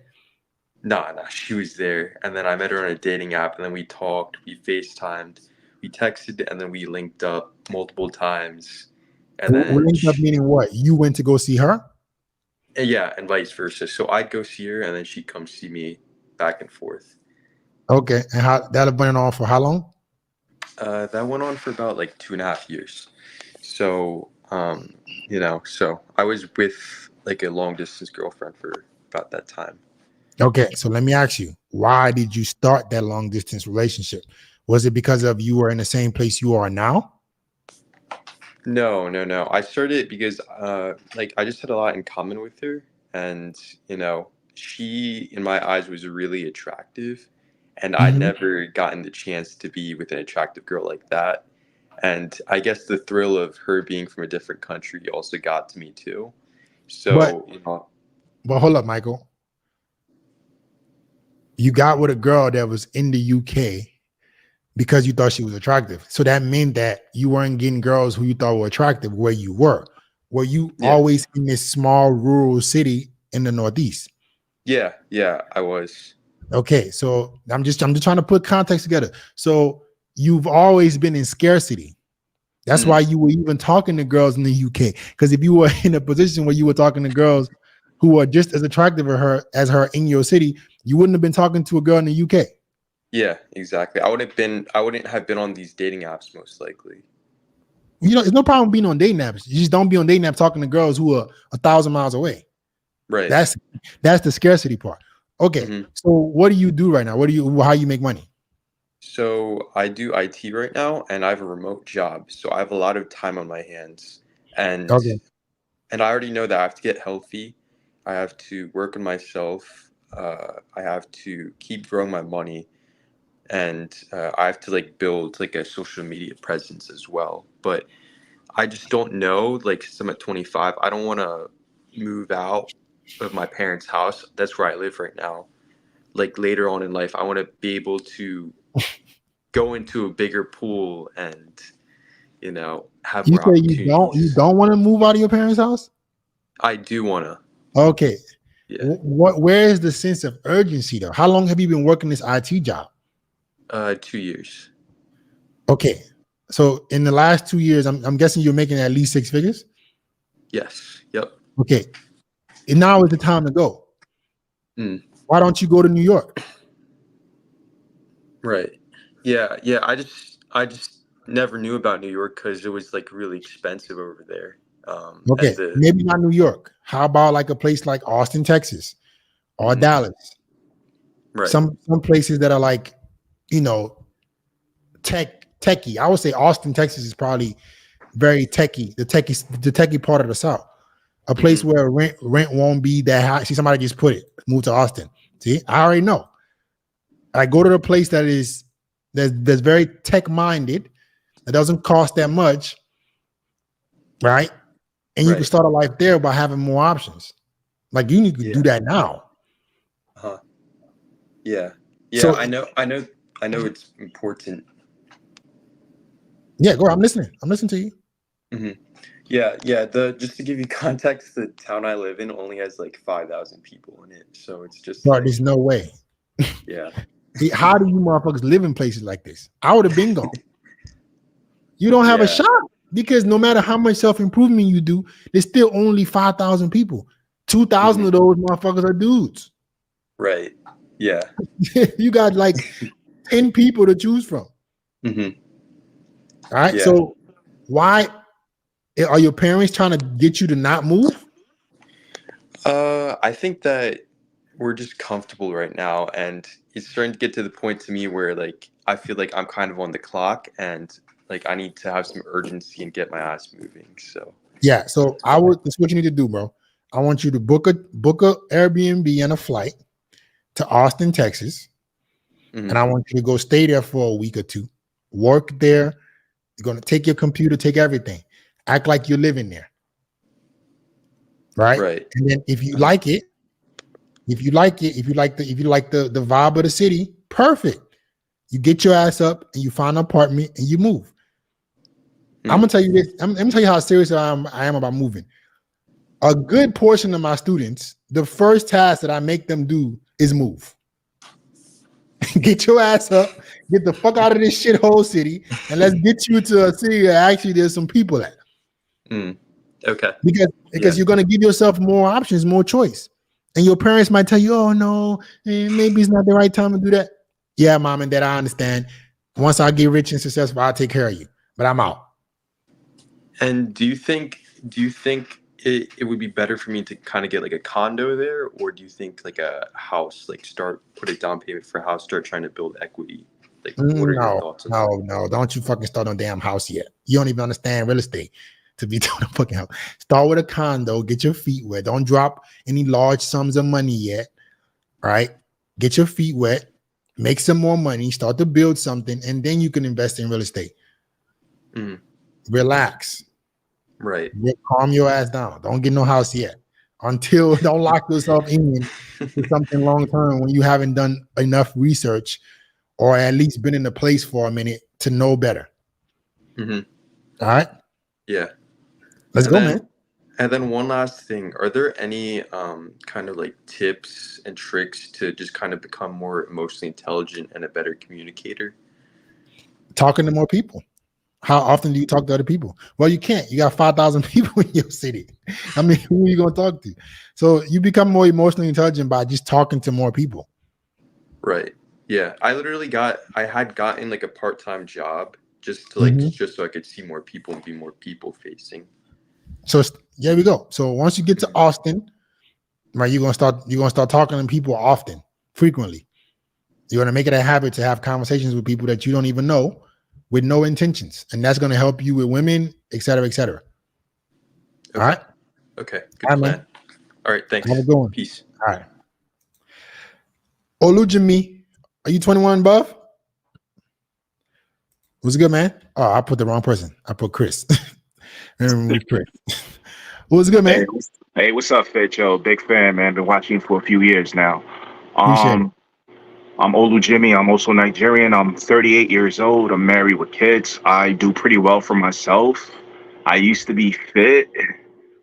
Nah, she was there. And then I met her on a dating app and then we talked, we FaceTimed, we texted, and then we linked up multiple times. And We then linked up meaning what? You went to go see her? yeah, and vice versa. So I'd go see her and then she'd come see me back and forth. Okay. And how that went on for how long? That went on for about like 2.5 years. So, you know, so I was with like a long distance girlfriend for about that time. Okay. So let me ask you, why did you start that long distance relationship? Was it because of you were in the same place you are now? No. I started because like I just had a lot in common with her, and you know, she in my eyes was really attractive, and I'd never gotten the chance to be with an attractive girl like that. And I guess the thrill of her being from a different country also got to me too. So, you know, But hold up, Michael. You got with a girl that was in the UK because you thought she was attractive. So that meant that you weren't getting girls who you thought were attractive where you were. Were you always in this small rural city in the Northeast? Yeah, I was. Okay, so I'm just trying to put context together. So you've always been in scarcity. That's why you were even talking to girls in the UK. Because if you were in a position where you were talking to girls who are just as attractive as her in your city, you wouldn't have been talking to a girl in the UK. Yeah, exactly. I wouldn't have been on these dating apps most likely. You know, it's no problem being on dating apps. You just don't be on dating apps talking to girls who are 1,000 miles away. Right. That's the scarcity part. Okay. So what do you do right now? How you make money? So I do IT right now and I have a remote job. So I have a lot of time on my hands. And I already know that I have to get healthy. I have to work on myself. I have to keep growing my money. And I have to like build like a social media presence as well. But I just don't know, like since I'm at 25, I don't want to move out of my parents' house. That's where I live right now. Like later on in life, I want to be able to go into a bigger pool and, you know, have You more say opportunities. you don't want to move out of your parents' house? I do want to. Okay. Yeah. Where is the sense of urgency though? How long have you been working this IT job? 2 years. Okay. So in the last 2 years, I'm guessing you're making at least 6 figures? Yes. Yep. Okay. And now is the time to go. Why don't you go to New York? Right. Yeah. I just never knew about New York because it was like really expensive over there. Okay, maybe not New York. How about like a place like Austin, Texas, or Dallas? Right. Some places that are like, you know, techie. I would say Austin, Texas is probably very techie. The techie part of the South. A place where rent won't be that high. See, somebody just put it. Move to Austin. See, I already know. I go to the place that's very tech minded. That doesn't cost that much, right? And you can start a life there by having more options. Like you need to do that now. Yeah. So I know I know it's important. Yeah, go ahead. I'm listening. I'm listening to you. Mm-hmm. Yeah. Just to give you context, the town I live in only has like 5,000 people in it, so it's just Bro, like, there's no way. yeah. How do you motherfuckers live in places like this? I would have been gone. You don't have a shot because no matter how much self-improvement you do, there's still only 5,000 people. 2,000 of those motherfuckers are dudes. Right. Yeah. You got like 10 people to choose from. Mm-hmm. All right. Yeah. So why are your parents trying to get you to not move? I think that we're just comfortable right now, and it's starting to get to the point to me where like I feel like I'm kind of on the clock, and like I need to have some urgency and get my ass moving. So yeah. So that's what you need to do, bro. I want you to book a Airbnb and a flight to Austin, Texas. And I want you to go stay there for a week or two. Work there. You're going to take your computer, take everything. Act like you're living there. Right? And then if you like it, if you like the vibe of the city, perfect. You get your ass up and you find an apartment and you move. I'm gonna tell you this. I'm gonna tell you how serious I am about moving. A good portion of my students, the first task that I make them do is move. Get your ass up, get the fuck out of this shithole city, and let's get you to a city that actually there's some people at. Okay. Because you're gonna give yourself more options, more choice. And your parents might tell you, oh no, maybe it's not the right time to do that. Yeah, mom and dad, I understand. Once I get rich and successful, I'll take care of you. But I'm out. And do you think it would be better for me to kind of get like a condo there, or do you think like a house, like put a down payment for a house, start trying to build equity? Like, what are your thoughts on that? No, don't you fucking start no damn house yet. You don't even understand real estate to be doing a fucking house. Start with a condo, get your feet wet. Don't drop any large sums of money yet. All right. Get your feet wet, make some more money, start to build something, and then you can invest in real estate. Relax. Right. Calm your ass down. Don't get no house yet. Don't lock yourself in to something long term when you haven't done enough research or at least been in the place for a minute to know better. All right. Yeah. Let's go, man. And then one last thing, are there any kind of like tips and tricks to just kind of become more emotionally intelligent and a better communicator? Talking to more people. How often do you talk to other people? Well, you can't. You got 5,000 people in your city. I mean, who are you going to talk to? So you become more emotionally intelligent by just talking to more people. Right. Yeah. I had gotten like a part-time job just to just so I could see more people and be more people facing. So there we go. So once you get to Austin, right, you're gonna start talking to people often, frequently. You're gonna make it a habit to have conversations with people that you don't even know with no intentions, and that's gonna help you with women, et cetera, et cetera. Okay. All right. Okay. Good plan. All right. Thanks. Have a good one. Peace. All right. Olujimi, are you 21 above? What's good, man? Oh, I put the wrong person. I put Chris. Chris. What's good, man? Hey, what's up, Fit Joe? Big fan, man. Been watching you for a few years now. Appreciate it. I'm Olujimi. I'm also Nigerian. I'm 38 years old. I'm married with kids. I do pretty well for myself. I used to be fit,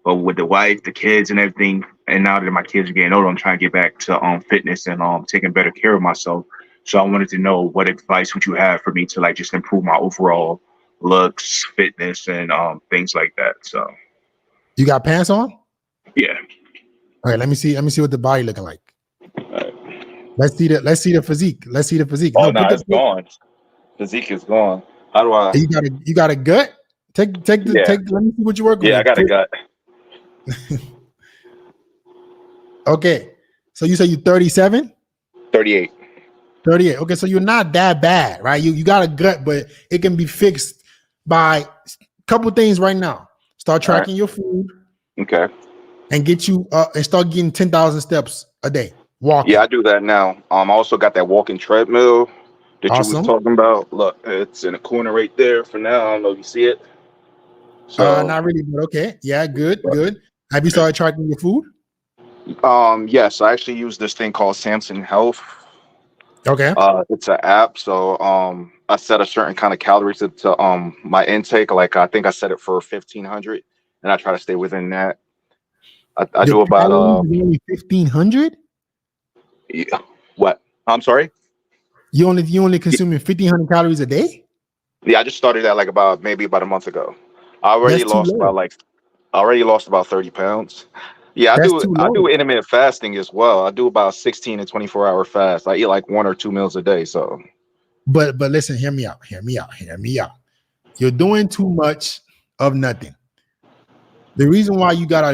but with the wife, the kids, and everything, and now that my kids are getting older, I'm trying to get back to fitness and taking better care of myself. So I wanted to know what advice would you have for me to like just improve my overall looks, fitness, and things like that. So you got pants on? Yeah. All right, let me see what the body looking like. Let's see the physique. Let's see the physique. Oh no, it's gone. Physique is gone. How do I? You got a gut? Take let me see what you're working with. Yeah, I got a gut. Okay. So you say you're 37? 38. 38. Okay, so you're not that bad, right? You got a gut, but it can be fixed by a couple things right now. Start tracking your food. Okay. And get you and start getting 10,000 steps a day. Walking. Yeah, I do that now. I also got that walking treadmill that you was talking about. Look, it's in the corner right there for now. I don't know if you see it. So not really, but okay. Yeah, good. Have you started tracking your food? Yes, I actually use this thing called Samson Health. Okay. It's an app, so I set a certain kind of calories to my intake. Like I think I set it for 1,500, and I try to stay within that. I Your do about calories is only 1,500. yeah, what? I'm sorry. You only consuming 1,500 calories a day. Yeah, I just started that like maybe about a month ago. That's too low. I already lost about 30 pounds. Yeah, That's too I low. do intermittent fasting as well. I do about 16 and 24-hour fast. I eat like 1 or 2 meals a day. So But listen, hear me out. Hear me out. Hear me out. You're doing too much of nothing. The reason why you got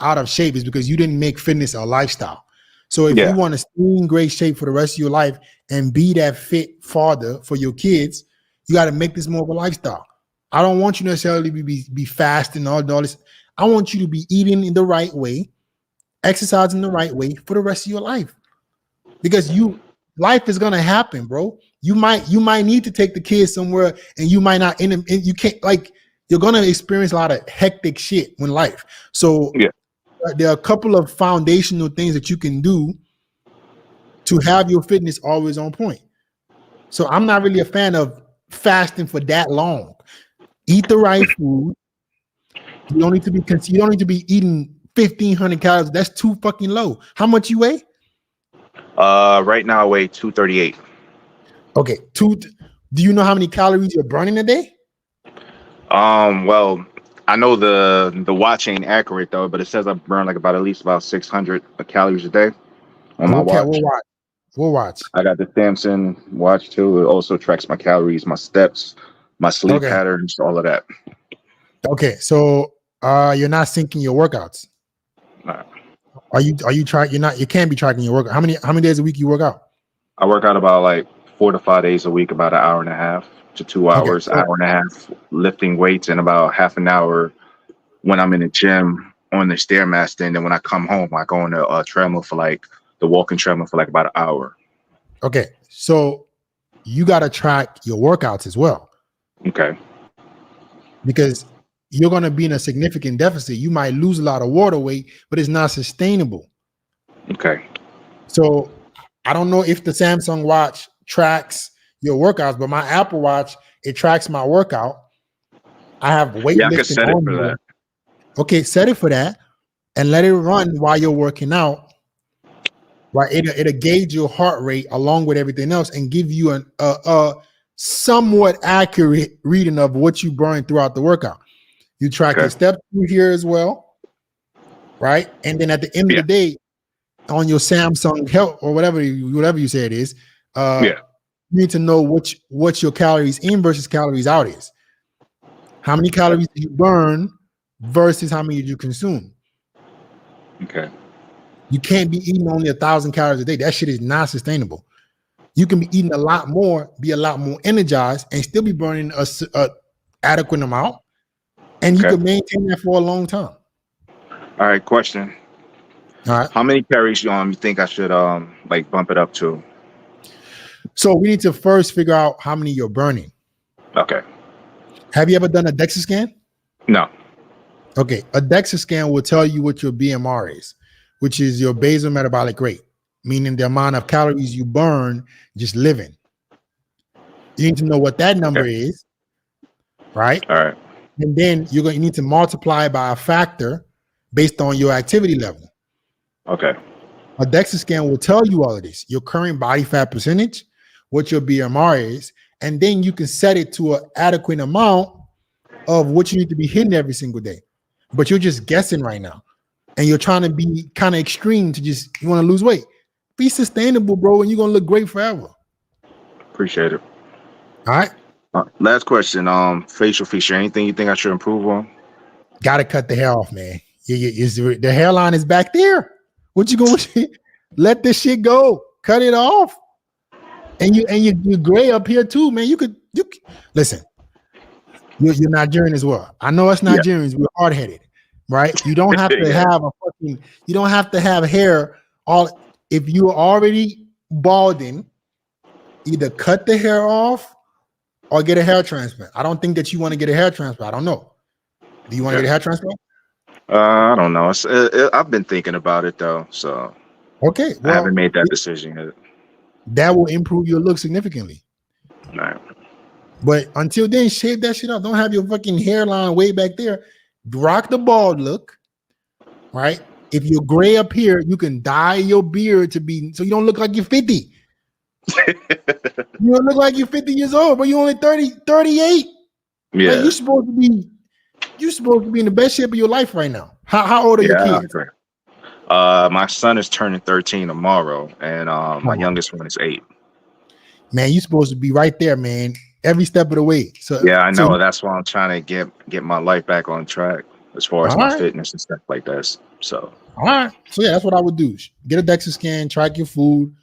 out of shape is because you didn't make fitness a lifestyle. So if you yeah, want to stay in great shape for the rest of your life and be that fit father for your kids, you got to make this more of a lifestyle. I don't want you necessarily to be fasting all this. I want you to be eating in the right way, exercising the right way for the rest of your life. Because life is gonna happen, bro. You might need to take the kids somewhere, and you might not you can't, like, you're gonna experience a lot of hectic shit in life. So yeah. there are a couple of foundational things that you can do to have your fitness always on point. So I'm not really a fan of fasting for that long. Eat the right food. You don't need to be eating 1,500 calories. That's too fucking low. How much you weigh? Right now I weigh 238. Okay, do you know how many calories you're burning a day? Well, I know the watch ain't accurate though, but it says I burn like at least about 600 calories a day on my Okay, watch. we'll watch. I got the Samsung watch too. It also tracks my calories, my steps, my sleep Okay, patterns, all of that. okay. So you're not syncing your workouts. Nah. Are you trying? You can't be tracking your workout. How many days a week you work out? I work out about like 4 to 5 days a week, about an hour and a half to 2 hours, So hour and a half lifting weights, and about half an hour when I'm in the gym on the Stairmaster. And then when I come home, I go on the treadmill for like the walking treadmill for like about an hour. okay, so you got to track your workouts as well, Okay. because you're going to be in a significant deficit. You might lose a lot of water weight, but it's not sustainable. Okay. So I don't know if the Samsung watch tracks your workouts, but my Apple Watch, it tracks my workout. I have Yeah, I could weightlifting set it on for here. that. Okay, set it for that and let it run while you're working out. Right, it'll gauge your heart rate along with everything else and give you a somewhat accurate reading of what you burn throughout the workout. You track your Okay. steps through here as well, right? And then at the end of Yeah. the day, on your Samsung Health or whatever you say it is, Yeah. you need to know what your calories in versus calories out is. How many calories do you burn versus how many you consume? Okay. You can't be eating only 1,000 calories a day. That shit is not sustainable. You can be eating a lot more, be a lot more energized, and still be burning a adequate amount, and you Okay. can maintain that for a long time. All right. Question. All right. How many calories you think I should like bump it up to? So we need to first figure out how many you're burning. Okay. Have you ever done a DEXA scan? No. Okay, a DEXA scan will tell you what your BMR is, which is your basal metabolic rate, meaning the amount of calories you burn just living. You need to know what that number is, right? All right. And then you need to multiply by a factor based on your activity level. Okay. A DEXA scan will tell you all of this, your current body fat percentage, what your BMR is, and then you can set it to an adequate amount of what you need to be hitting every single day. But you're just guessing right now, and you're trying to be kind of extreme to you want to lose weight. Be sustainable, bro, and you're going to look great forever. Appreciate it. All right. Last question. Facial feature. Anything you think I should improve on? Got to cut the hair off, man. The hairline is back there. What you going to let this shit go? Cut it off. And you gray up here too, man. You could listen. You're Nigerian as well. I know us Nigerians, we're hard-headed, right? You don't have to have you don't have to have hair if you're already balding, either cut the hair off or get a hair transplant. I don't think that you want to get a hair transplant. I don't know. Do you want to get a hair transplant? I don't know. I've been thinking about it though, so okay. I haven't made that decision yet. that will improve your look significantly. Right. But until then, shave that shit off. Don't have your fucking hairline way back there. Rock the bald look, right? If you're gray up here, you can dye your beard to be so you don't look like you're 50. You don't look like you're 50 years old, but you're only 30, 38. Yeah. Like you're supposed to be in the best shape of your life right now. How old are your I kids? agree. My son is turning 13 tomorrow, and my youngest one is 8. Man, you're supposed to be right there, man. Every step of the way. So Yeah, I know. That's why I'm trying to get my life back on track as far as my fitness and stuff like that. So all right. So yeah, that's what I would do. Get a DEXA scan, track your food,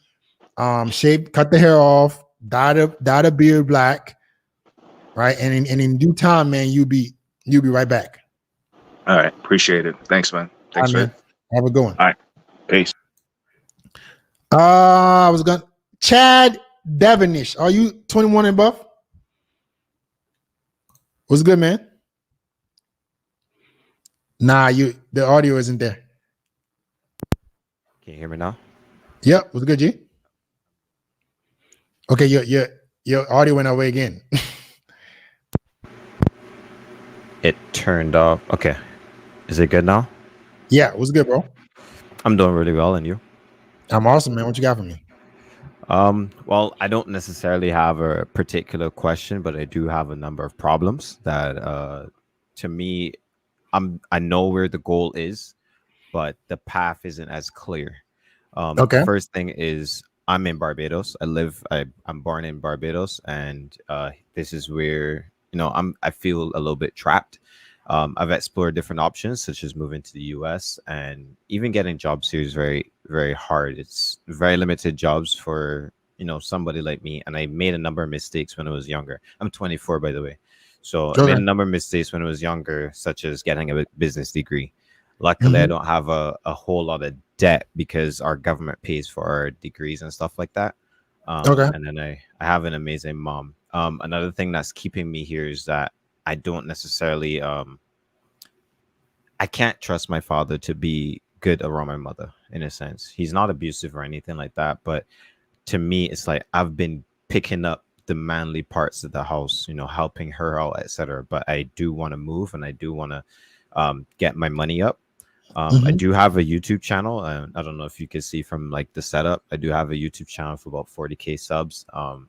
shape, cut the hair off, dye the beard black, right? And in due time, man, you'll be right back. all right, appreciate it. Thanks, man. Thanks, man. Have a good one. All right, peace. I was gonna Chad Devonish. Are you 21 and above? What's good, man? Nah, the audio isn't there. Can you hear me now? Yep. What's good, G? Okay, your audio went away again. It turned off. Okay. Is it good now? Yeah, what's good, bro? I'm doing really well, and you? I'm awesome, man. What you got for me? Well, I don't necessarily have a particular question, but I do have a number of problems that to me, I know where the goal is, but the path isn't as clear. Okay. First thing is I'm in Barbados. I'm born in Barbados, and this is where I feel a little bit trapped. I've explored different options, such as moving to the US, and even getting jobs here is very, very hard. It's very limited jobs for somebody like me, and I made a number of mistakes when I was younger. I'm 24, by the way, so I made a number of mistakes when I was younger, such as getting a business degree. Luckily, I don't have a whole lot of debt because our government pays for our degrees and stuff like that. And then I have an amazing mom. Another thing that's keeping me here is that I don't necessarily I can't trust my father to be good around my mother, in a sense. He's not abusive or anything like that, but to me it's like I've been picking up the manly parts of the house, helping her out, etc. But I do want to move, and I do want to get my money up. I do have a YouTube channel, and I don't know if you can see from like the setup, I do have a YouTube channel for about 40K subs.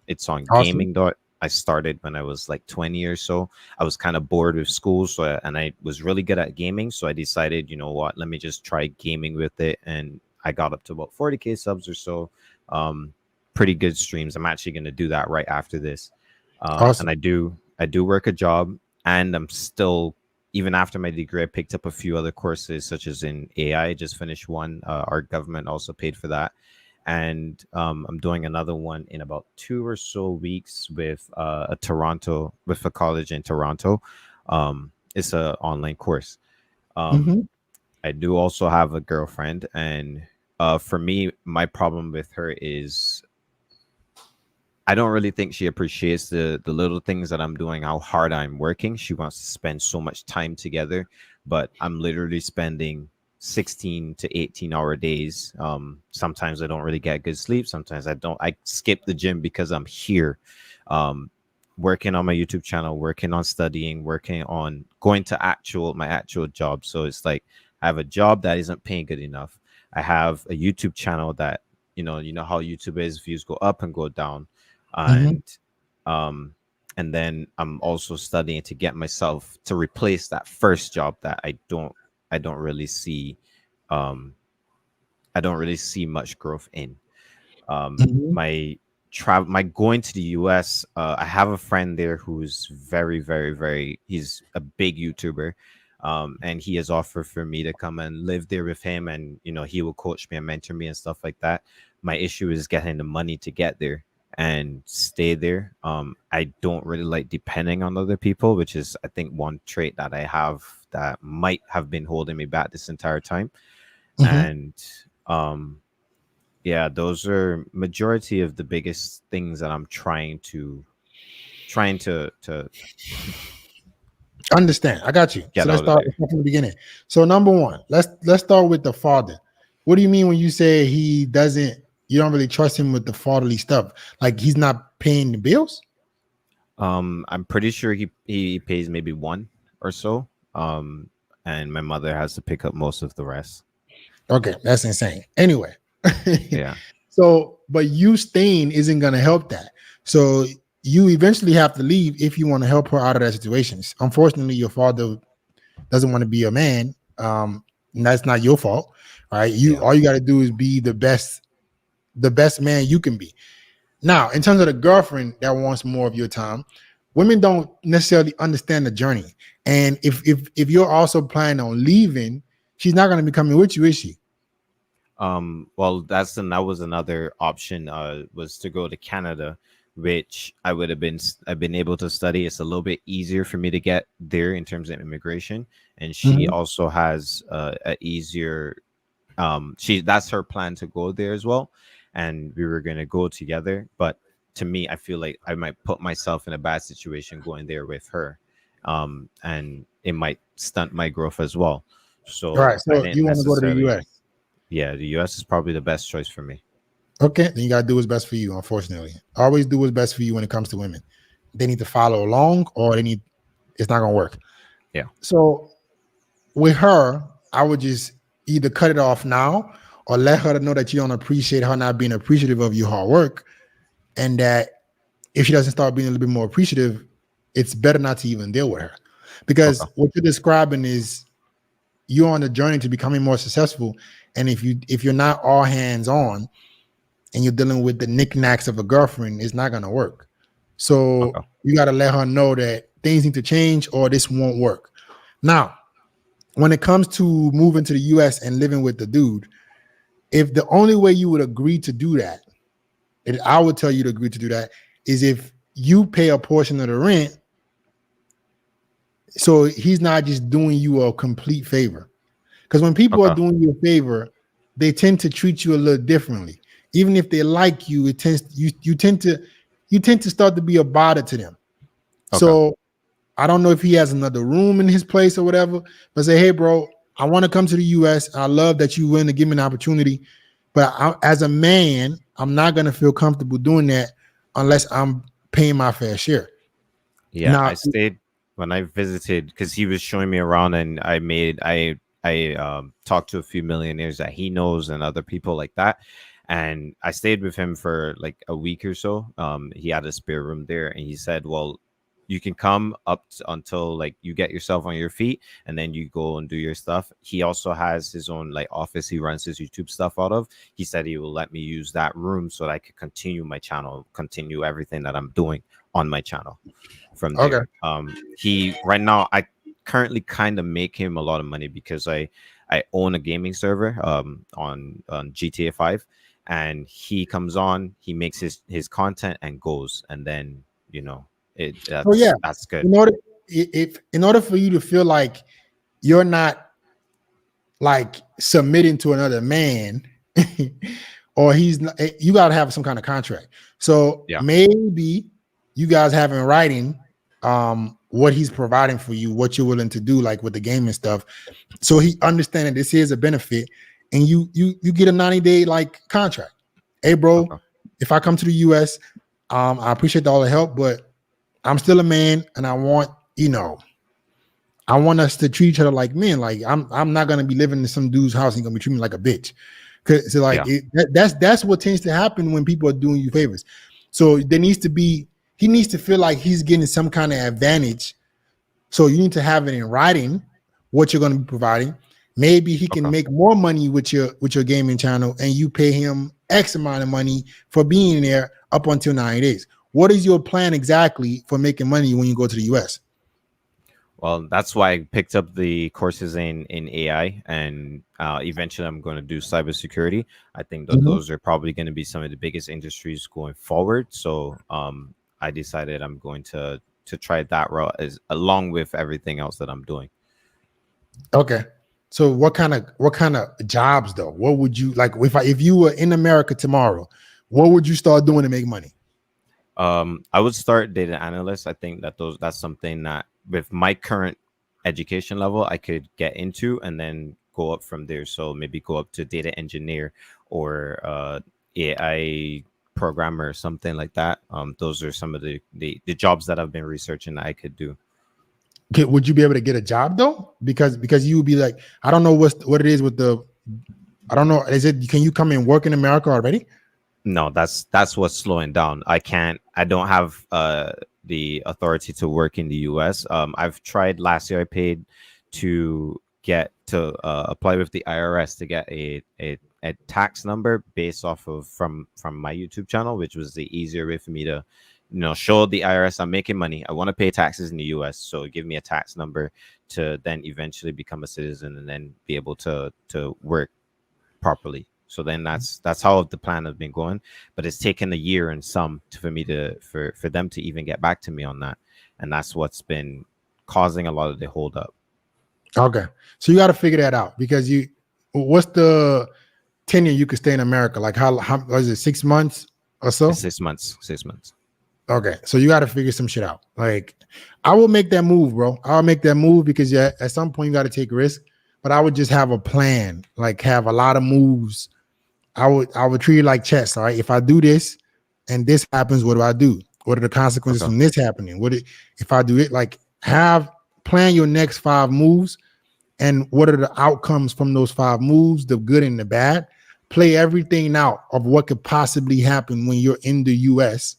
It's on gaming. I started when I was like 20 or so. I was kind of bored with school, and I was really good at gaming, so I decided, you know what, let me just try gaming with it, and I got up to about 40K subs or so. Pretty good streams. I'm actually going to do that right after this. And I do work a job, and I'm still, even after my degree, I picked up a few other courses, such as in AI. I just finished one. Our government also paid for that. And I'm doing another one in about 2 or so weeks with a college in Toronto. It's an online course. I do also have a girlfriend, and for me, my problem with her is I don't really think she appreciates the little things that I'm doing, how hard I'm working. She wants to spend so much time together, but I'm literally spending 16 to 18-hour days. Sometimes I don't really get good sleep. Sometimes I don't. I skip the gym because I'm here, working on my YouTube channel, working on studying, working on going to my actual job. So it's like I have a job that isn't paying good enough. I have a YouTube channel that you know how YouTube is. Views go up and go down, and then I'm also studying to get myself to replace that first job that I don't really see much growth in. My going to the US, I have a friend there who's very, very, very, he's a big YouTuber, and he has offered for me to come and live there with him, and he will coach me and mentor me and stuff like that. My issue is getting the money to get there and stay there. I don't really like depending on other people, which is, I think, one trait that I have that might have been holding me back this entire time. And yeah, those are majority of the biggest things that I'm trying to understand. I got you. So let's start from the beginning. So number one, let's start with the father. What do you mean when you say he doesn't you don't really trust him with the fatherly stuff. Like he's not paying the bills. I'm pretty sure he pays maybe one or so. And my mother has to pick up most of the rest. Okay, that's insane. Anyway, Yeah. so but you staying isn't gonna help that. So you eventually have to leave if you want to help her out of that situation. Unfortunately, your father doesn't want to be a man. And that's not your fault, right? All you got to do is be the best man you can be. Now, in terms of the girlfriend that wants more of your time, women don't necessarily understand the journey. And if you're also planning on leaving, she's not going to be coming with you, is she? Well, that was another option, was to go to Canada, which I've been able to study. It's a little bit easier for me to get there in terms of immigration, and she also has a easier. That's her plan to go there as well, and we were gonna go together. But to me, I feel like I might put myself in a bad situation going there with her, and it might stunt my growth as well. So, All right. I So didn't you want to go to the necessarily. US? Yeah, the US is probably the best choice for me. Okay, then you gotta do what's best for you. Unfortunately, always do what's best for you when it comes to women. They need to follow along, or it's not gonna work. Yeah. So with her, I would just either cut it off now, or let her know that you don't appreciate her not being appreciative of your hard work, and that if she doesn't start being a little bit more appreciative, it's better not to even deal with her, because what you're describing is you're on the journey to becoming more successful, and if you're not all hands on and you're dealing with the knickknacks of a girlfriend, it's not gonna work. So you got to let her know that things need to change or this won't work. Now, when it comes to moving to the US and living with the dude, if the only way you would agree to do that, and I would tell you to agree to do that, is if you pay a portion of the rent. So he's not just doing you a complete favor. Because when people are doing you a favor, they tend to treat you a little differently. Even if they like you, you tend to start to be a bother to them. So I don't know if he has another room in his place or whatever, but say, hey, bro, I want to come to the US. I love that you willing to give me an opportunity. But as a man, I'm not going to feel comfortable doing that unless I'm paying my fair share. Yeah, Now, I stayed when I visited because he was showing me around, and I talked to a few millionaires that he knows and other people like that. And I stayed with him for like a week or so. He had a spare room there, and he said, well, you can come until like you get yourself on your feet, and then you go and do your stuff. He also has his own like office he runs his YouTube stuff out of. He said he will let me use that room so that I could continue my channel, continue everything that I'm doing on my channel from there. He right now, I currently kind of make him a lot of money because I own a gaming server on GTA 5, and he comes on, he makes his content and goes, and then that's good. In order for you to feel like you're not like submitting to another man, or he's not, you got to have some kind of contract. So maybe you guys have in writing what he's providing for you, what you're willing to do, like with the game and stuff. So he understands this is a benefit, and you get a 90-day like contract. Hey, bro, if I come to the US, I appreciate all the help, but I'm still a man, and I want us to treat each other like men. Like I'm not gonna be living in some dude's house and gonna be treating me like a bitch. Cause so like that's what tends to happen when people are doing you favors. So he needs to feel like he's getting some kind of advantage. So you need to have it in writing what you're gonna be providing. Maybe he can make more money with your gaming channel, and you pay him X amount of money for being there up until 90 days. What is your plan exactly for making money when you go to the US? Well, that's why I picked up the courses in AI, and eventually I'm going to do cybersecurity. I think that those are probably going to be some of the biggest industries going forward. So I decided I'm going to try that route along with everything else that I'm doing. Okay. So what kind of jobs though? What would you like if you were in America tomorrow? What would you start doing to make money? I would start data analyst. I think that's something that with my current education level I could get into and then go up from there. So maybe go up to data engineer or AI programmer or something like that. Those are some of the jobs that I've been researching that I could do. Okay, would you be able to get a job though? Because you would be like, I don't know what it is with the, I don't know. Is it, can you come and work in America already? No, that's what's slowing down. I don't have the authority to work in the US. I've tried last year. I paid to get to apply with the IRS to get a tax number based off of from my YouTube channel, which was the easier way for me to, show the IRS I'm making money. I want to pay taxes in the US, so give me a tax number to then eventually become a citizen and then be able to work properly. So then that's how the plan has been going, but it's taken a year and some for them to even get back to me on that, and that's what's been causing a lot of the hold up. Okay, so you got to figure that out, because what's the tenure you could stay in America? Like how was it, 6 months or so? 6 months. 6 months. Okay, so you got to figure some shit out. Like, I will make that move, bro. I'll make that move because at some point you got to take risk. But I would just have a plan, like have a lot of moves. I would treat it like chess. All right, if I do this and this happens, what do I do? What are the consequences from this happening? If I do it? Like, plan your next 5 moves, and what are the outcomes from those 5 moves, the good and the bad. Play everything out of what could possibly happen when you're in the US.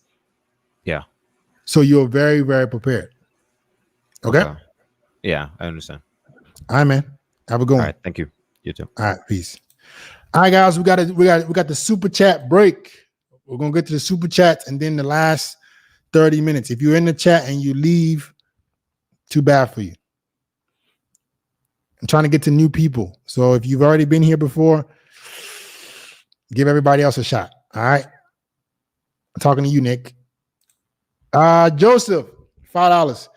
Yeah. So you're very, very prepared. Okay. Yeah, I understand. All right, man. Have a good one. All right, thank you. You too. All right, peace. All right, guys, we got the super chat break. We're gonna get to the super chats and then the last 30 minutes. If you're in the chat and you leave, too bad for you. I'm trying to get to new people. So if you've already been here before, give everybody else a shot. All right. I'm talking to you, Nick. Joseph, $5.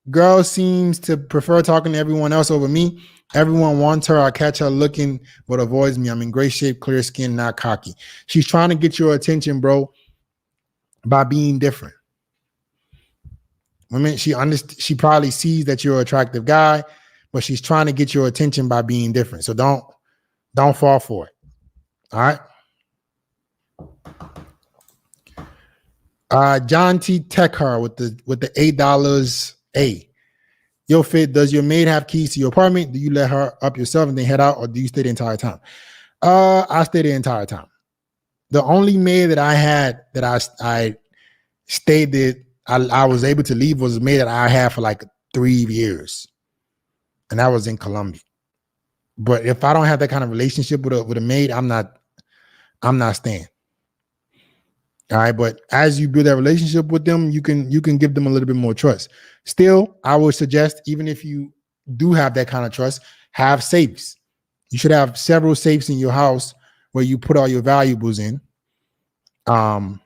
Girl seems to prefer talking to everyone else over me. Everyone wants her. I catch her looking but avoids me. I'm in great shape, clear skin, not cocky. She's trying to get your attention, bro, by being different. Women, she probably sees that you're an attractive guy, but she's trying to get your attention by being different. So don't fall for it. All right. John T. Techar with the $8. Yo, Fit, does your maid have keys to your apartment? Do you let her up yourself and then head out, or do you stay the entire time? I stay the entire time. The only maid that I had that I stayed there, I was able to leave, was a maid that I had for like 3 years, and that was in Colombia. But if I don't have that kind of relationship with a maid, I'm not staying. All right, but as you build that relationship with them, you can give them a little bit more trust. Still, I would suggest, even if you do have that kind of trust, have safes. You should have several safes in your house where you put all your valuables in. And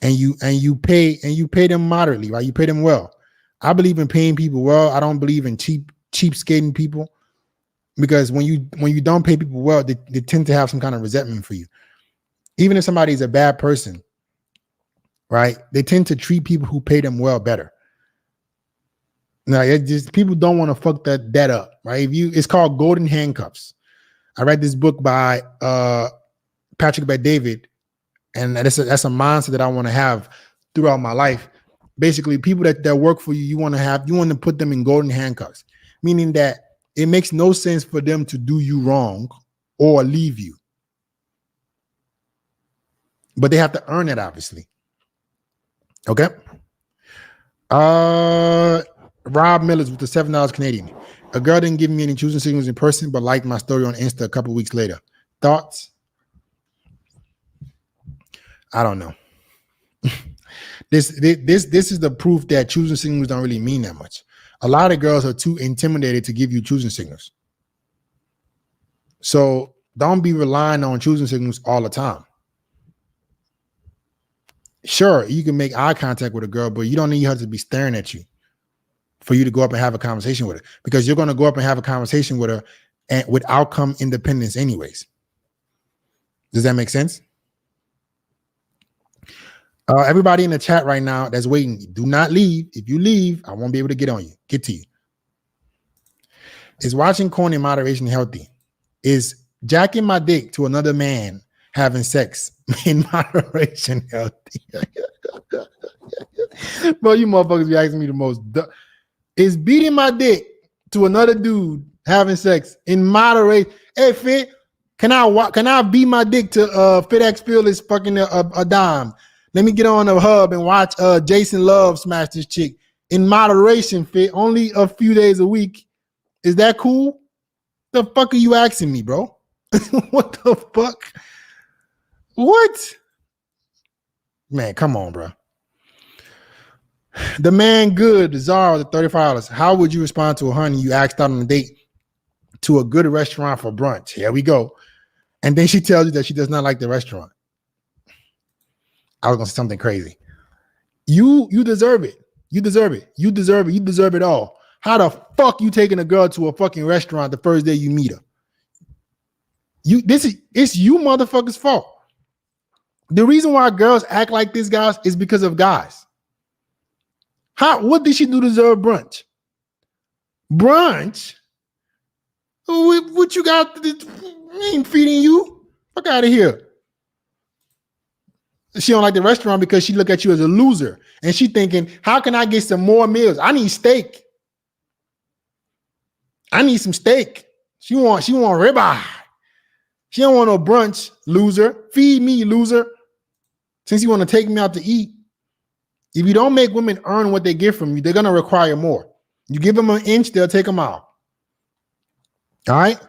you pay them moderately, right? You pay them well. I believe in paying people well. I don't believe in cheap skating people, because when you don't pay people well, they tend to have some kind of resentment for you. Even if somebody is a bad person, right? They tend to treat people who pay them well better. Now, it just, people don't want to fuck that up, right? It's called Golden Handcuffs. I read this book by Patrick Bet-David, and that's a mindset that I want to have throughout my life. Basically, people that work for you, you want to put them in golden handcuffs, meaning that it makes no sense for them to do you wrong or leave you. But they have to earn it, obviously. Okay. Rob Millers with the $7 Canadian. A girl didn't give me any choosing signals in person, but liked my story on Insta a couple weeks later. Thoughts? I don't know. This is the proof that choosing signals don't really mean that much. A lot of girls are too intimidated to give you choosing signals. So don't be relying on choosing signals all the time. Sure, you can make eye contact with a girl, but you don't need her to be staring at you for you to go up and have a conversation with her, because you're going to go up and have a conversation with her and with outcome independence anyways. Does that make sense? Everybody in the chat right now that's waiting, do not leave. If you leave, I won't be able to get to you. Is watching porn in moderation healthy? Is jacking my dick to another man having sex in moderation healthy? Bro, you motherfuckers be asking me the most. Is beating my dick to another dude having sex in moderation? Hey, Fit, can I beat my dick to FITXTALKS fucking a dime? Let me get on the hub and watch Jason Love smash this chick in moderation, Fit. Only a few days a week. Is that cool? The fuck are you asking me, bro? What the fuck? What? Man, come on, bro. The man good, Zara, the $35. How would you respond to a honey you asked out on a date to a good restaurant for brunch? Here we go. And then she tells you that she does not like the restaurant. I was gonna say something crazy. You deserve it. You deserve it. You deserve it. You deserve it all. How the fuck you taking a girl to a fucking restaurant the first day you meet her? It's you motherfuckers' fault. The reason why girls act like this, guys, is because of guys. What did she do to deserve brunch? Brunch? What you got? Ain't feeding you. Fuck out of here. She don't like the restaurant because she look at you as a loser. And she thinking, how can I get some more meals? I need steak. I need some steak. She want ribeye. She don't want no brunch, loser. Feed me, loser. Since you want to take me out to eat. If you don't make women earn what they get from you, they're going to require more. You give them an inch, they'll take them out. All right?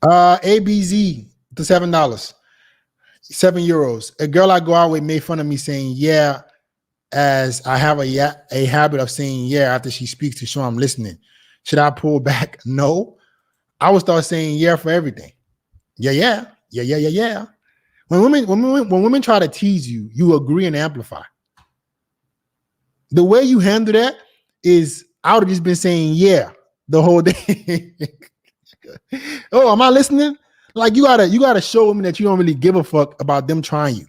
ABZ to $7. €7. A girl I go out with made fun of me saying, yeah, as I have a habit of saying yeah after she speaks to show I'm listening. Should I pull back? No. I would start saying yeah for everything. Yeah. When women try to tease you, you agree and amplify. The way you handle that is I would have just been saying yeah the whole day. Oh, am I listening? Like you gotta show women that you don't really give a fuck about them trying you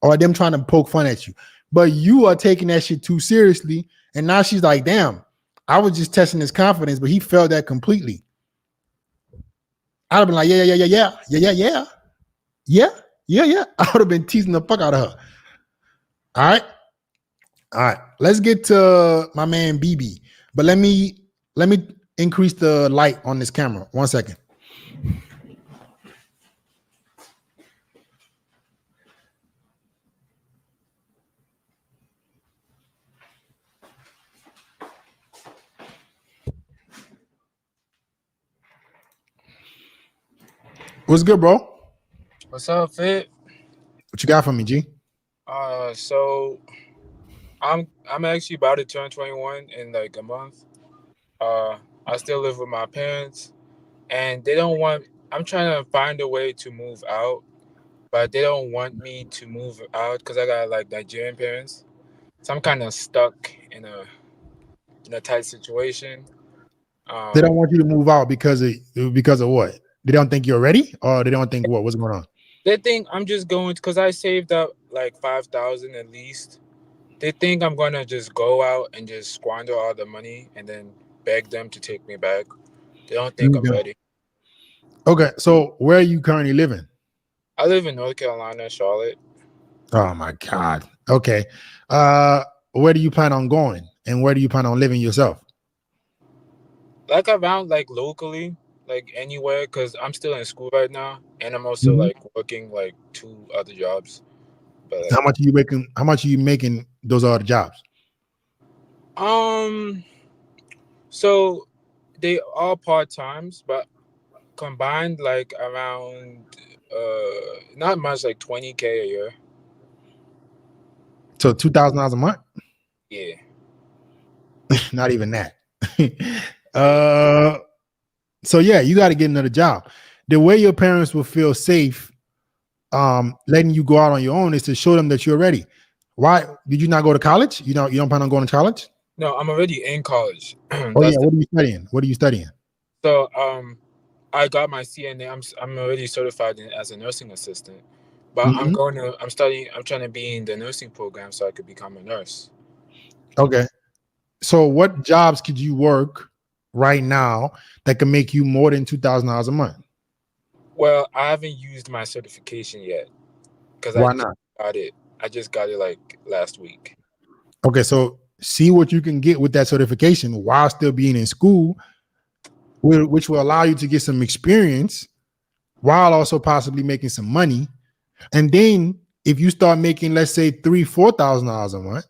or them trying to poke fun at you. But you are taking that shit too seriously. And now she's like, damn, I was just testing his confidence, but he felt that completely. I'd have been like, yeah. I would have been teasing the fuck out of her. All right. Let's get to my man BB. But let me increase the light on this camera. 1 second. What's good, bro? What's up, Fit? What you got for me, G? So I'm actually about to turn 21 in like a month. I still live with my parents, and they don't want. I'm trying to find a way to move out, but they don't want me to move out because I got like Nigerian parents. So I'm kind of stuck in a tight situation. They don't want you to move out because of what? They don't think you're ready, or they don't think what? What's going on? They think I'm just going because I saved up like 5,000 at least. They think I'm gonna just go out and just squander all the money and then beg them to take me back. They don't think I'm ready. Okay, so where are you currently living? I live in North Carolina, Charlotte. Oh my God. Okay. Where do you plan on going, and where do you plan on living yourself? Like around like locally, like anywhere, because I'm still in school right now, and I'm also like working like 2 other jobs. But like, How much are you making those other jobs? So they are part-times, but combined like around not much, like 20K a year. So $2,000 a month? Yeah. Not even that. So yeah, you got to get another job. The way your parents will feel safe letting you go out on your own is to show them that you're ready. Why did you not go to college? You don't plan on going to college? No, I'm already in college. Oh yeah, what are you studying? What are you studying? So I got my CNA. I'm already certified as a nursing assistant, but I'm trying to be in the nursing program so I could become a nurse. Okay. So what jobs could you work right now that can make you more than $2,000 a month? Well, I haven't used my certification yet because Why not? got it. I just got it like last week. Okay, so see what you can get with that certification while still being in school, which will allow you to get some experience while also possibly making some money. And then if you start making, let's say, $3,000-$4,000 a month,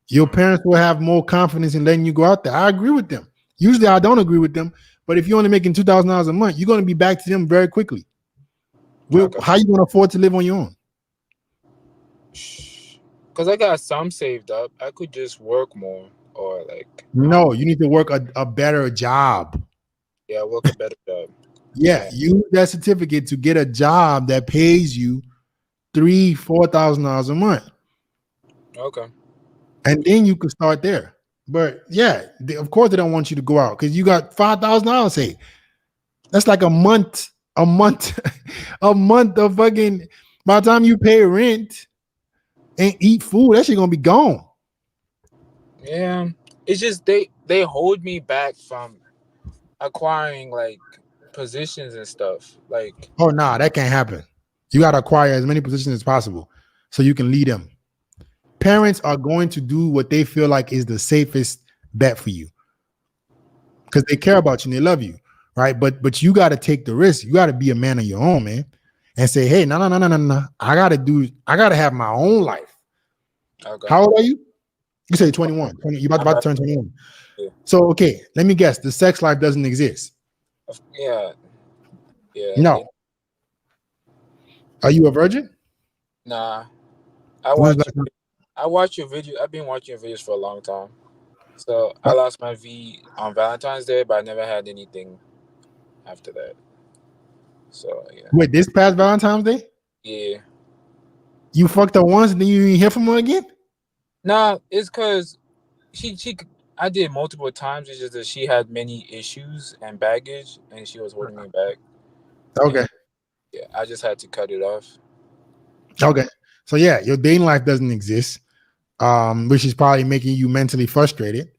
your parents will have more confidence in letting you go out there. I agree with them. Usually I don't agree with them, but if you're only making $2,000 a month, you're going to be back to them very quickly. Okay. How you going to afford to live on your own? Because I got some saved up. I could just work more or like. No, you need to work a better job. Yeah, work a better job. Yeah, use that certificate to get a job that pays you $3,000-$4,000 a month. Okay. And then you can start there. But yeah, of course they don't want you to go out because you got $5,000 saved. That's like a month of fucking. By the time you pay rent and eat food, that shit gonna be gone. Yeah, it's just they hold me back from acquiring like positions and stuff. Like, Oh nah, that can't happen. You gotta acquire as many positions as possible so you can lead them. Parents are going to do what they feel like is the safest bet for you because they care about you and they love you, right? But you got to take the risk. You got to be a man of your own, man, and say, hey, no. I gotta have my own life. okay. How old are you? You say 21. You about to turn 21. Yeah. So okay, let me guess. The sex life doesn't exist. Yeah. No. Are you a virgin? Nah. I watch your video. I've been watching your videos for a long time. So I lost my V on Valentine's Day, but I never had anything after that. So yeah. Wait, this past Valentine's Day? Yeah. You fucked her once and then you didn't hear from her again? Nah, it's because I did multiple times. It's just that she had many issues and baggage, and she was holding me back. Okay. And, yeah, I just had to cut it off. Okay. So yeah, your dating life doesn't exist, which is probably making you mentally frustrated.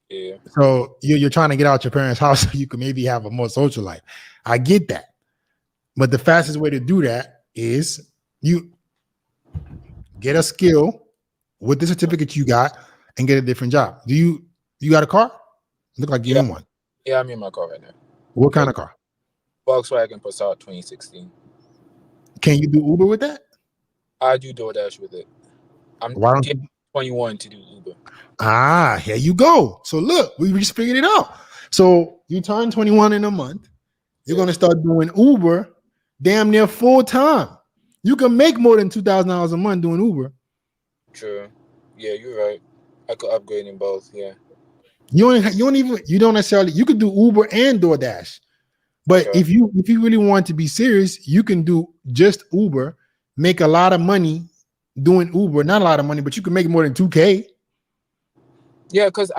Yeah. So you're trying to get out your parents' house so you can maybe have a more social life. I get that. But the fastest way to do that is you get a skill with the certificate you got and get a different job. You got a car? Look like you're in one. Yeah, I'm in my car right now. What kind of car? Volkswagen Passat 2016. Can you do Uber with that? I do DoorDash with it. I'm 21 to do Uber. Here you go. So look, we just figured it out. So you turn 21 in a month. You're going to start doing Uber damn near full time. You can make more than $2,000 a month doing Uber. True. Yeah, you're right. I could upgrade in both. Yeah. You don't necessarily. You could do Uber and DoorDash, but Okay. if you really want to be serious, you can do just Uber, make a lot of money doing Uber. Not a lot of money, but you can make more than $2,000. Yeah, because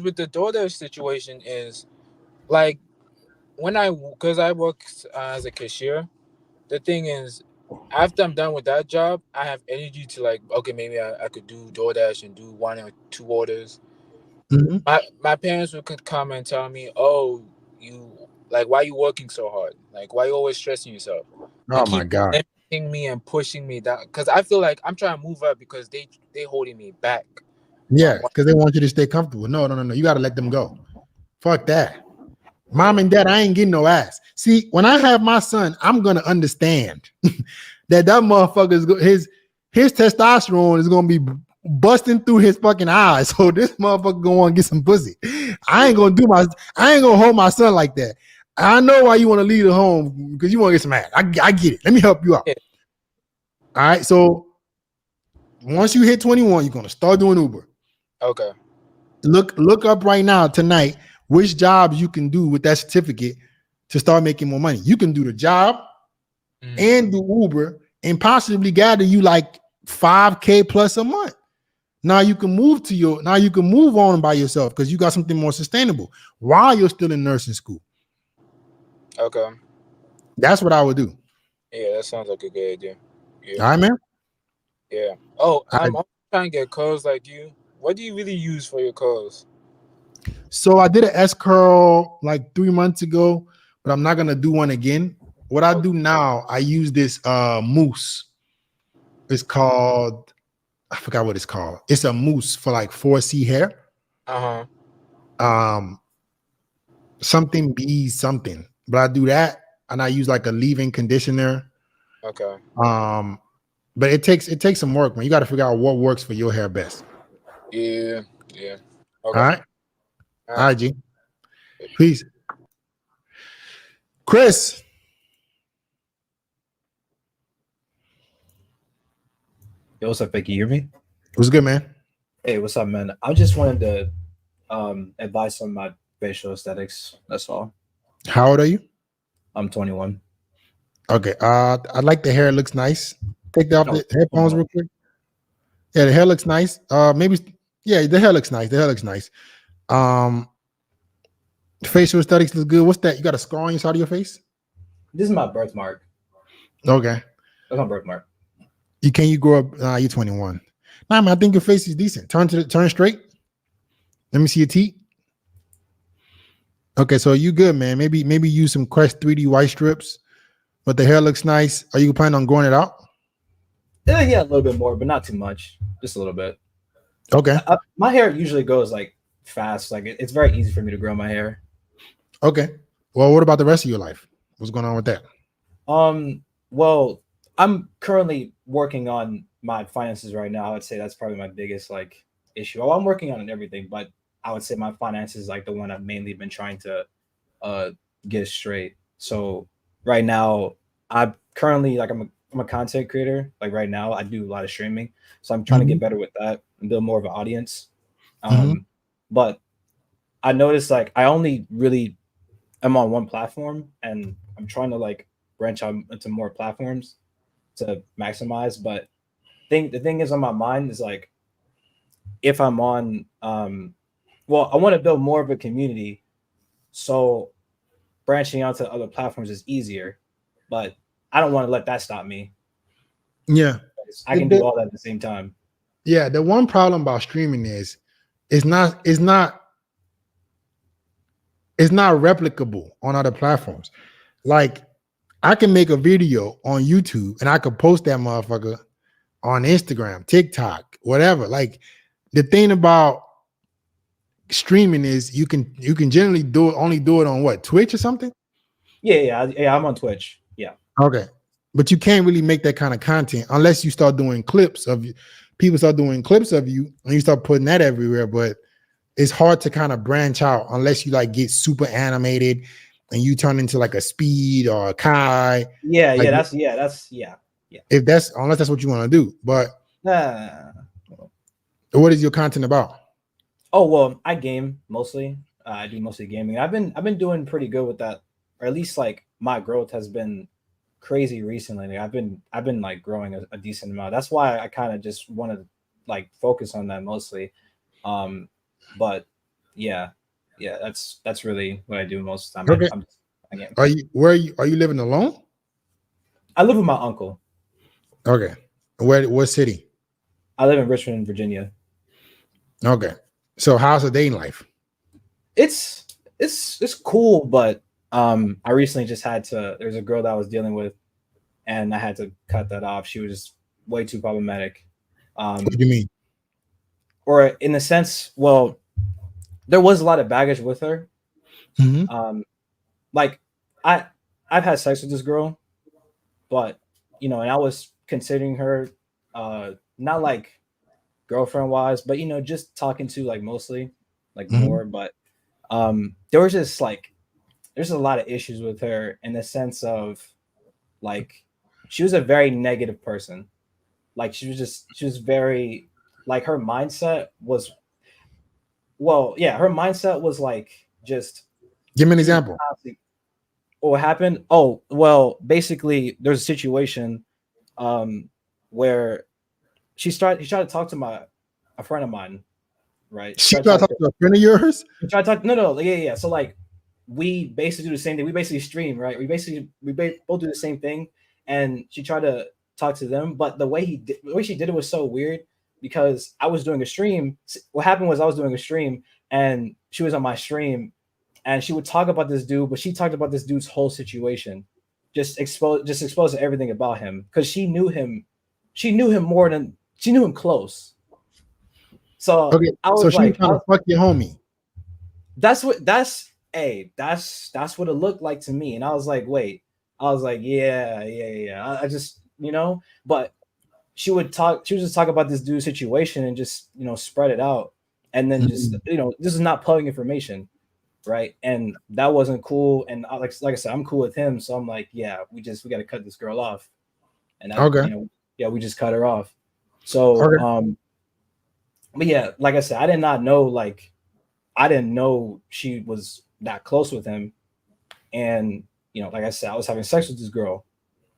with the DoorDash situation is like because I work as a cashier. The thing is, after I'm done with that job, I have energy to like, okay, maybe I could do DoorDash and do 1 or 2 orders. Mm-hmm. My parents could come and tell me, oh, why are you working so hard? Like, why are you always stressing yourself? Oh my God. Limiting me and pushing me down. Because I feel like I'm trying to move up because they holding me back. Yeah, because they want you to stay comfortable. No. You got to let them go. Fuck that. Mom and dad, I ain't getting no ass. See, when I have my son, I'm gonna understand that motherfucker's his testosterone is gonna be busting through his fucking eyes. So this motherfucker gonna want to get some pussy. I ain't gonna hold my son like that. I know why you want to leave it home because you want to get some ass. I get it. Let me help you out. Yeah. All right. So once you hit 21, you're gonna start doing Uber. Okay. Look up right now tonight which jobs you can do with that certificate to start making more money. You can do the job and do Uber and possibly gather you like $5,000 plus a month. Now you can move on by yourself because you got something more sustainable while you're still in nursing school. Okay. That's what I would do. Yeah, that sounds like a good idea. Yeah. All right, man. Yeah. Oh, I'm trying to get curls like you. What do you really use for your curls? So I did an S curl like 3 months ago, but I'm not gonna do one again. what I do now, I use this mousse. It's called, I forgot what it's called. It's a mousse for like 4C hair. Something be something. But I do that and I use like a leave-in conditioner. Okay. But it takes some work, man. You got to figure out what works for your hair best. Yeah. Okay. All right. All right, G. Peace. Chris. Yo, what's up, Vicky? You hear me? What's good, man? Hey, what's up, man? I just wanted to advise on my facial aesthetics. That's all. How old are you? I'm 21. Okay. I like the hair. It looks nice. Take that off the headphones real quick. Yeah, the hair looks nice. Maybe the hair looks nice. The hair looks nice. Facial aesthetics looks good. What's that? You got a scar on your side of your face? This is my birthmark. Okay. That's my birthmark. You grow up? You're 21. Nah, man, I think your face is decent. Turn straight. Let me see your teeth. Okay, so you good, man. Maybe use some Crest 3D white strips, but the hair looks nice. Are you planning on growing it out? Yeah, a little bit more, but not too much. Just a little bit. Okay. My hair usually goes like fast. Like it's very easy for me to grow my hair. Okay. Well, what about the rest of your life? What's going on with that? Well, I'm currently working on my finances right now. I would say that's probably my biggest like issue. Well, I'm working on everything, but I would say my finances is like the one I've mainly been trying to get straight. So right now, I'm currently like I'm a content creator. Like right now, I do a lot of streaming, so I'm trying to get better with that and build more of an audience. But I noticed like I only really am on one platform, and I'm trying to like branch out into more platforms to maximize. But the thing is on my mind is like if I'm on well, I want to build more of a community, so branching out to other platforms is easier, but I don't want to let that stop me. Yeah, I can do all that at the same time. Yeah, the one problem about streaming is it's not replicable on other platforms. Like I can make a video on YouTube and I could post that motherfucker on Instagram, TikTok, whatever. Like the thing about streaming is you can generally only do it on what, Twitch or something? Yeah, I'm on Twitch. Yeah. Okay. But you can't really make that kind of content unless you start doing clips of you. People start doing clips of you and you start putting that everywhere. But it's hard to kind of branch out unless you like get super animated and you turn into like a Speed or a Kai. Yeah, like, that's If unless that's what you want to do. But what is your content about? Oh well, I game mostly. I do mostly gaming. I've been doing pretty good with that, or at least like my growth has been crazy recently. Like, I've been like growing a decent amount. That's why I kind of just want to like focus on that mostly. But yeah, that's really what I do most of the time. Okay. Are you living alone? I live with my uncle. Okay. What city? I live in Richmond, Virginia. Okay. So how's the dating life? It's cool, but I recently just had to. There's a girl that I was dealing with, and I had to cut that off. She was just way too problematic. What do you mean? Or in the sense, well, there was a lot of baggage with her. Like I've had sex with this girl, but and I was considering her not like girlfriend wise, but just talking to like mostly like more. But there was just like there's a lot of issues with her in the sense of like she was a very negative person. Like she was very like her mindset was her mindset was like just give me an example. What happened? Oh, well, basically there's a situation where she tried to talk to a friend of mine, right? She tried to talk to a friend of yours? She tried to talk, no, yeah. So like we basically do the same thing. We basically stream, right? We both do the same thing. And she tried to talk to them, but the way she did it was so weird because I was doing a stream. What happened was I was doing a stream and she was on my stream and she would talk about this dude, but she talked about this dude's whole situation. just exposing everything about him because she knew him more than she knew him close. So Okay, I was so she like, trying to fuck your homie. that's what it looked like to me. And I was like, wait, I was like, yeah. I just, but she would just talk about this dude's situation and just, spread it out. And then just, this is not public information. Right. And that wasn't cool. And like I said, I'm cool with him. So I'm like, yeah, we got to cut this girl off. And we just cut her off. So, but yeah, like I said, I didn't know she was that close with him. And, like I said, I was having sex with this girl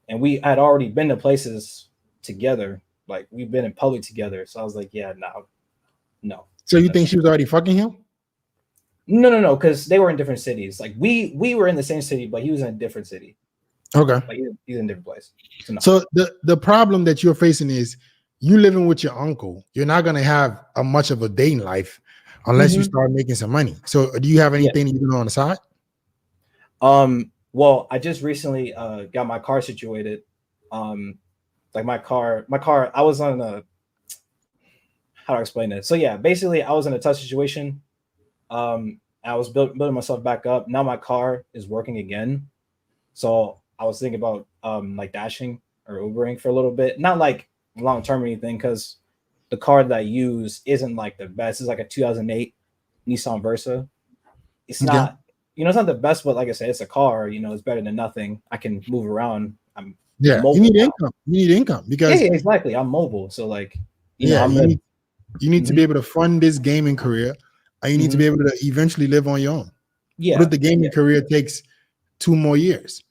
and we had already been to places together. Like we've been in public together. So I was like, yeah, no. So you think she was already fucking him? No, because they were in different cities. Like we were in the same city, but he was in a different city. Okay. Like he's in a different place. So the problem that you're facing is you living with your uncle. You're not gonna have a much of a dating life unless you start making some money. So do you have anything you do on the side? Well, I just recently got my car situated. Like my car, I was on how do I explain it? So yeah, basically I was in a tough situation. I was building myself back up. Now my car is working again. So I was thinking about like dashing or Ubering for a little bit. Not like long-term or anything, because the car that I use isn't like the best. It's like a 2008 Nissan Versa. It's not, it's not the best, but like I said, it's a car, it's better than nothing. I can move around. I'm mobile. You need income. You need income because exactly. I'm mobile. So like, you need to be able to fund this gaming career. And you need to be able to eventually live on your own. Yeah. What if the gaming career takes 2 more years?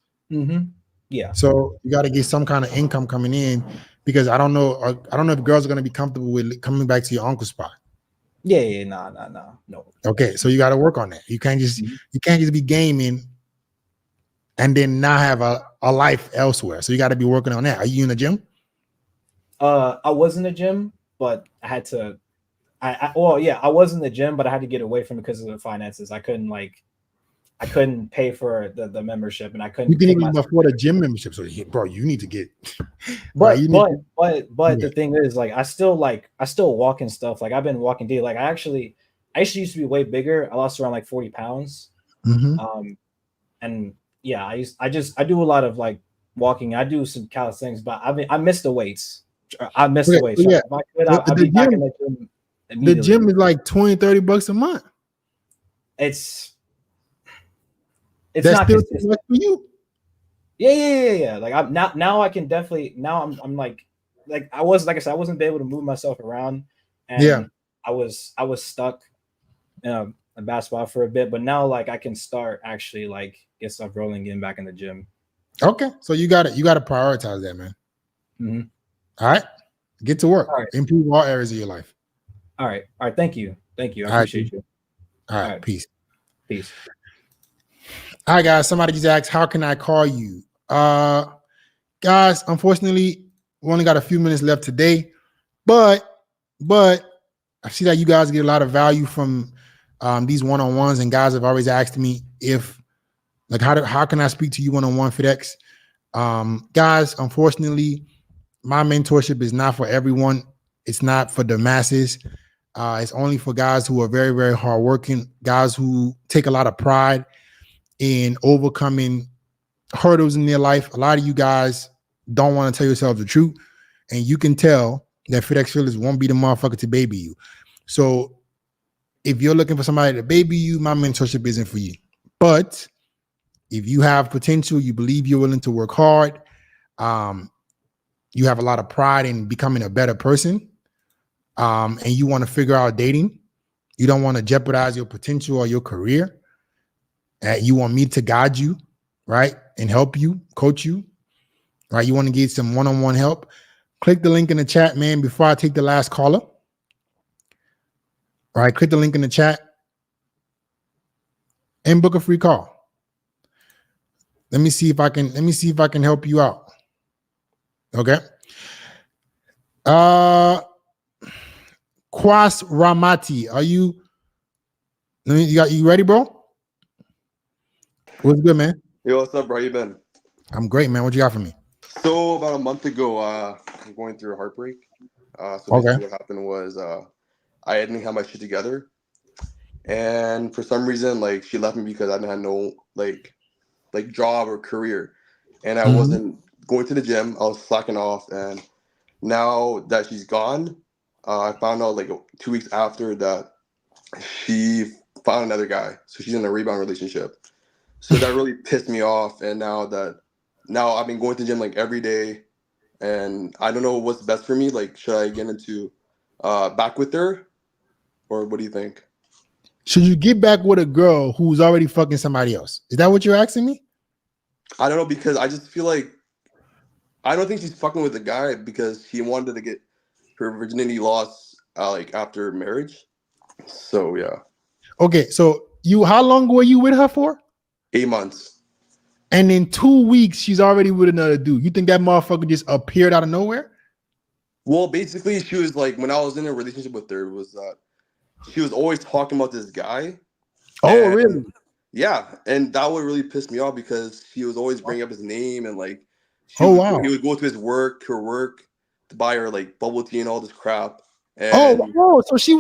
Yeah. So you got to get some kind of income coming in because I don't know if girls are going to be comfortable with coming back to your uncle's spot. Yeah. No. Okay, so you got to work on that. You can't just be gaming and then not have a life elsewhere. So you got to be working on that. Are you in the gym? I was in the gym, but I had to. I was in the gym, but I had to get away from it because of the finances. I couldn't pay for the membership, and I couldn't. You can even afford a gym membership. So, bro, you need to get. But the thing is, like, I still walk and stuff. Like, I've been walking daily. Like, I actually used to be way bigger. I lost around like 40 pounds. And yeah, I do a lot of like walking. I do some calisthenics, but I miss the weights. I miss the weights. So if I could, I'd be back in the gym. The gym is like $20-$30 a month. It's that's not still consistent. too much for you. Yeah. Like I'm now I can definitely I'm like I was, like I said, I wasn't able to move myself around, and I was stuck in a bad spot for a bit, but now like I can start actually like get stuff rolling, getting back in the gym. Okay, so you got to prioritize that, man. All right, get to work. Improve all areas of your life. All right. Thank you. I appreciate you. All right. Peace. All right, guys. Somebody just asked, how can I call you? Guys, unfortunately, we only got a few minutes left today, but I see that you guys get a lot of value from these one-on-ones, and guys have always asked me if, like, how can I speak to you one-on-one, FITX? Guys, unfortunately, my mentorship is not for everyone. It's not for the masses. It's only for guys who are very, very hardworking, guys who take a lot of pride in overcoming hurdles in their life. A lot of you guys don't want to tell yourselves the truth, and you can tell that FITX Feelers won't be the motherfucker to baby you. So if you're looking for somebody to baby you, my mentorship isn't for you. But if you have potential, you believe you're willing to work hard, you have a lot of pride in becoming a better person, and you want to figure out dating, you don't want to jeopardize your potential or your career, you want me to guide you, right, and help you, coach you, right? You want to get some one-on-one help, click the link in the chat, man, before I take the last caller. All right, click the link in the chat and book a free call. Let me see if I can help you out. Okay. Qais Ramati, are you ready, bro? What's good, man? Yo, what's up, bro? How you been? I'm great, man. What you got for me? So about a month ago, I'm going through a heartbreak. So Okay. basically, what happened was I didn't have my shit together, and for some reason, like she left me because I didn't have no like job or career, and I Mhm. wasn't going to the gym. I was slacking off, and now that she's gone, I found out like 2 weeks after that she found another guy. So she's in a rebound relationship. So that really pissed me off. And now I've been going to the gym like every day, and I don't know what's best for me. Like, should I get into back with her, or what do you think? Should you get back with a girl who's already fucking somebody else? Is that what you're asking me? I don't know, because I just feel like I don't think she's fucking with the guy because she wanted to get her virginity lost like after marriage. So yeah, Okay, so how long were you with her for? 8 months. And in 2 weeks, she's already with another dude. You think that motherfucker just appeared out of nowhere? Well, basically, she was like, when I was in a relationship with her, it was she was always talking about this guy. Oh, And really? yeah, and that would really piss me off because she was always bringing up his name, and like Oh, wow. he would go to her work to buy her like bubble tea and all this crap. Oh, And wow. So she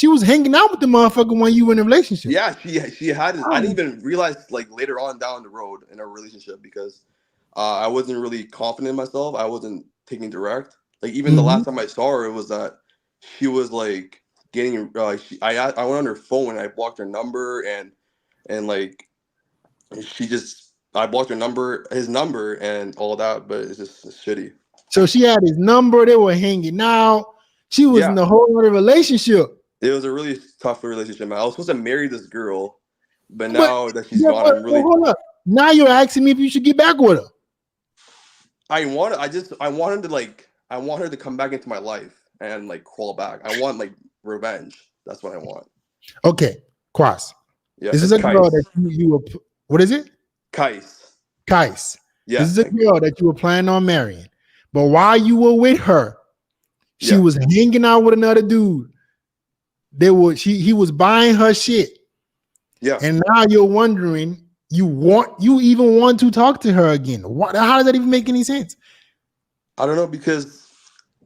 was hanging out with the motherfucker when you were in a relationship. yeah, she had it. I Oh. didn't even realize like later on down the road in our relationship because I wasn't really confident in myself. I wasn't taking direct. Like even the Mhm. last time I saw her, it was that she was like getting. I went on her phone and I blocked her number, and like I blocked his number and all that. But it's shitty. So she had his number. They were hanging out. She was in Yeah, a whole other relationship. it was a really tough relationship, man. I was supposed to marry this girl, but But now that she's gone, I'm really. hold up. Now you're asking me if you should get back with her. I want her to come back into my life and like crawl back. I want like revenge. That's what I want. Okay, Qais. Yeah, This is it's a girl Qais. that you were. What is it? Qais. Qais. Yeah, This is a thank you. girl that you were planning on marrying. But while you were with her, she Yeah. was hanging out with another dude. He was buying her shit. Yeah. And now you're wondering, you even want to talk to her again. What? How does that even make any sense? I don't know, because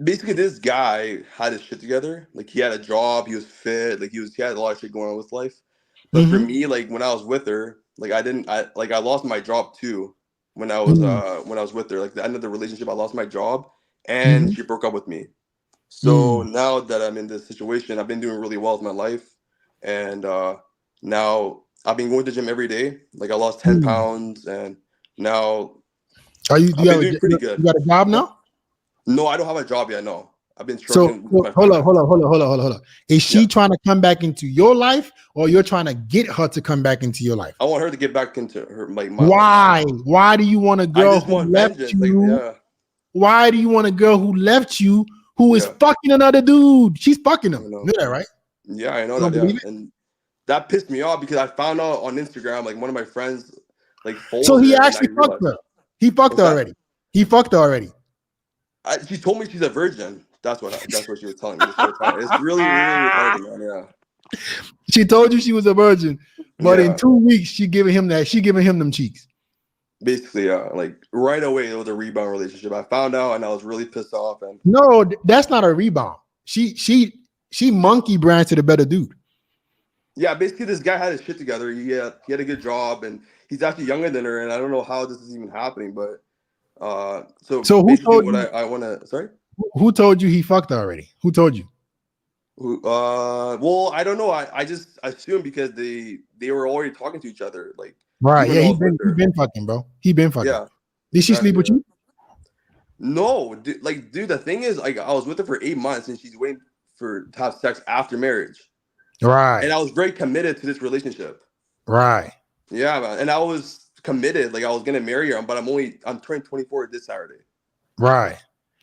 basically this guy had his shit together. Like he had a job, he was fit, like he had a lot of shit going on with life. But for me, like when I was with her, like I lost my job too when I was with her. Like the end of the relationship, I lost my job and she broke up with me. So now that I'm in this situation, I've been doing really well with my life, and now I've been going to the gym every day. Like I lost 10 pounds, and now Are you? I've been doing pretty good. You got a job now? No, I don't have a job yet. No, I've been So struggling with my hold finance. on. Is she trying to come back into your life, or you're trying to get her to come back into your life? I want her to get back into her my life. Why? Why do you want a I girl just who want left vengeance. you? Like, yeah, Why do you want a girl who left you, who is yeah, fucking another dude? She's fucking I him. know. You know that, right? Yeah, I know You don't that. believe Yeah, it? and that pissed me off because I found out on Instagram, like one of my friends, like So followed he her, and I actually fucked realized. her. He fucked What's her that? already. He fucked her already. She told me she's a virgin. That's what she was telling me this whole time. It's really, really retarded, man. Yeah. She told you she was a virgin, but in Yeah. 2 weeks she giving him them cheeks. Basically, yeah. Like right away, it was a rebound relationship. I found out, and I was really pissed off. And No, that's not a rebound. She monkey branched to the better dude. yeah, basically, this guy had his shit together. He had a good job, and he's actually younger than her. And I don't know how this is even happening, but so So who basically, told what you? I want to sorry. Who told you he fucked her already? Who told you? Well, I don't know. I just assumed because they were already talking to each other. Like Right. even Yeah, though I he was with been her. fucking, bro. He been fucking. Yeah, Did she exactly. sleep with Yeah. you? No, dude, the thing is, like, I was with her for 8 months, and she's waiting to have sex after marriage, Right. and I was very committed to this relationship. Right. Yeah, man, and I was committed, like I was gonna marry her, but I'm turning 24 this Saturday. Right.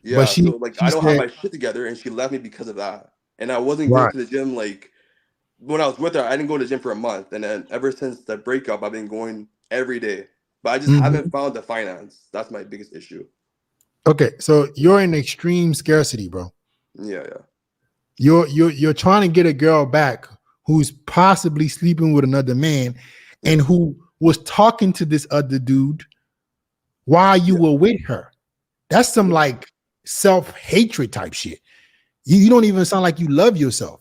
Yeah, But so like she I don't have said, my shit together, and she left me because of that. And I wasn't going right. to the gym. Like when I was with her, I didn't go to the gym for a month, and then ever since the breakup, I've been going every day. But I just haven't found the finance. That's my biggest issue. Okay, so you're in extreme scarcity, bro. Yeah. You're trying to get a girl back who's possibly sleeping with another man and who was talking to this other dude while you were with her. That's some like self-hatred type shit. You don't even sound like you love yourself.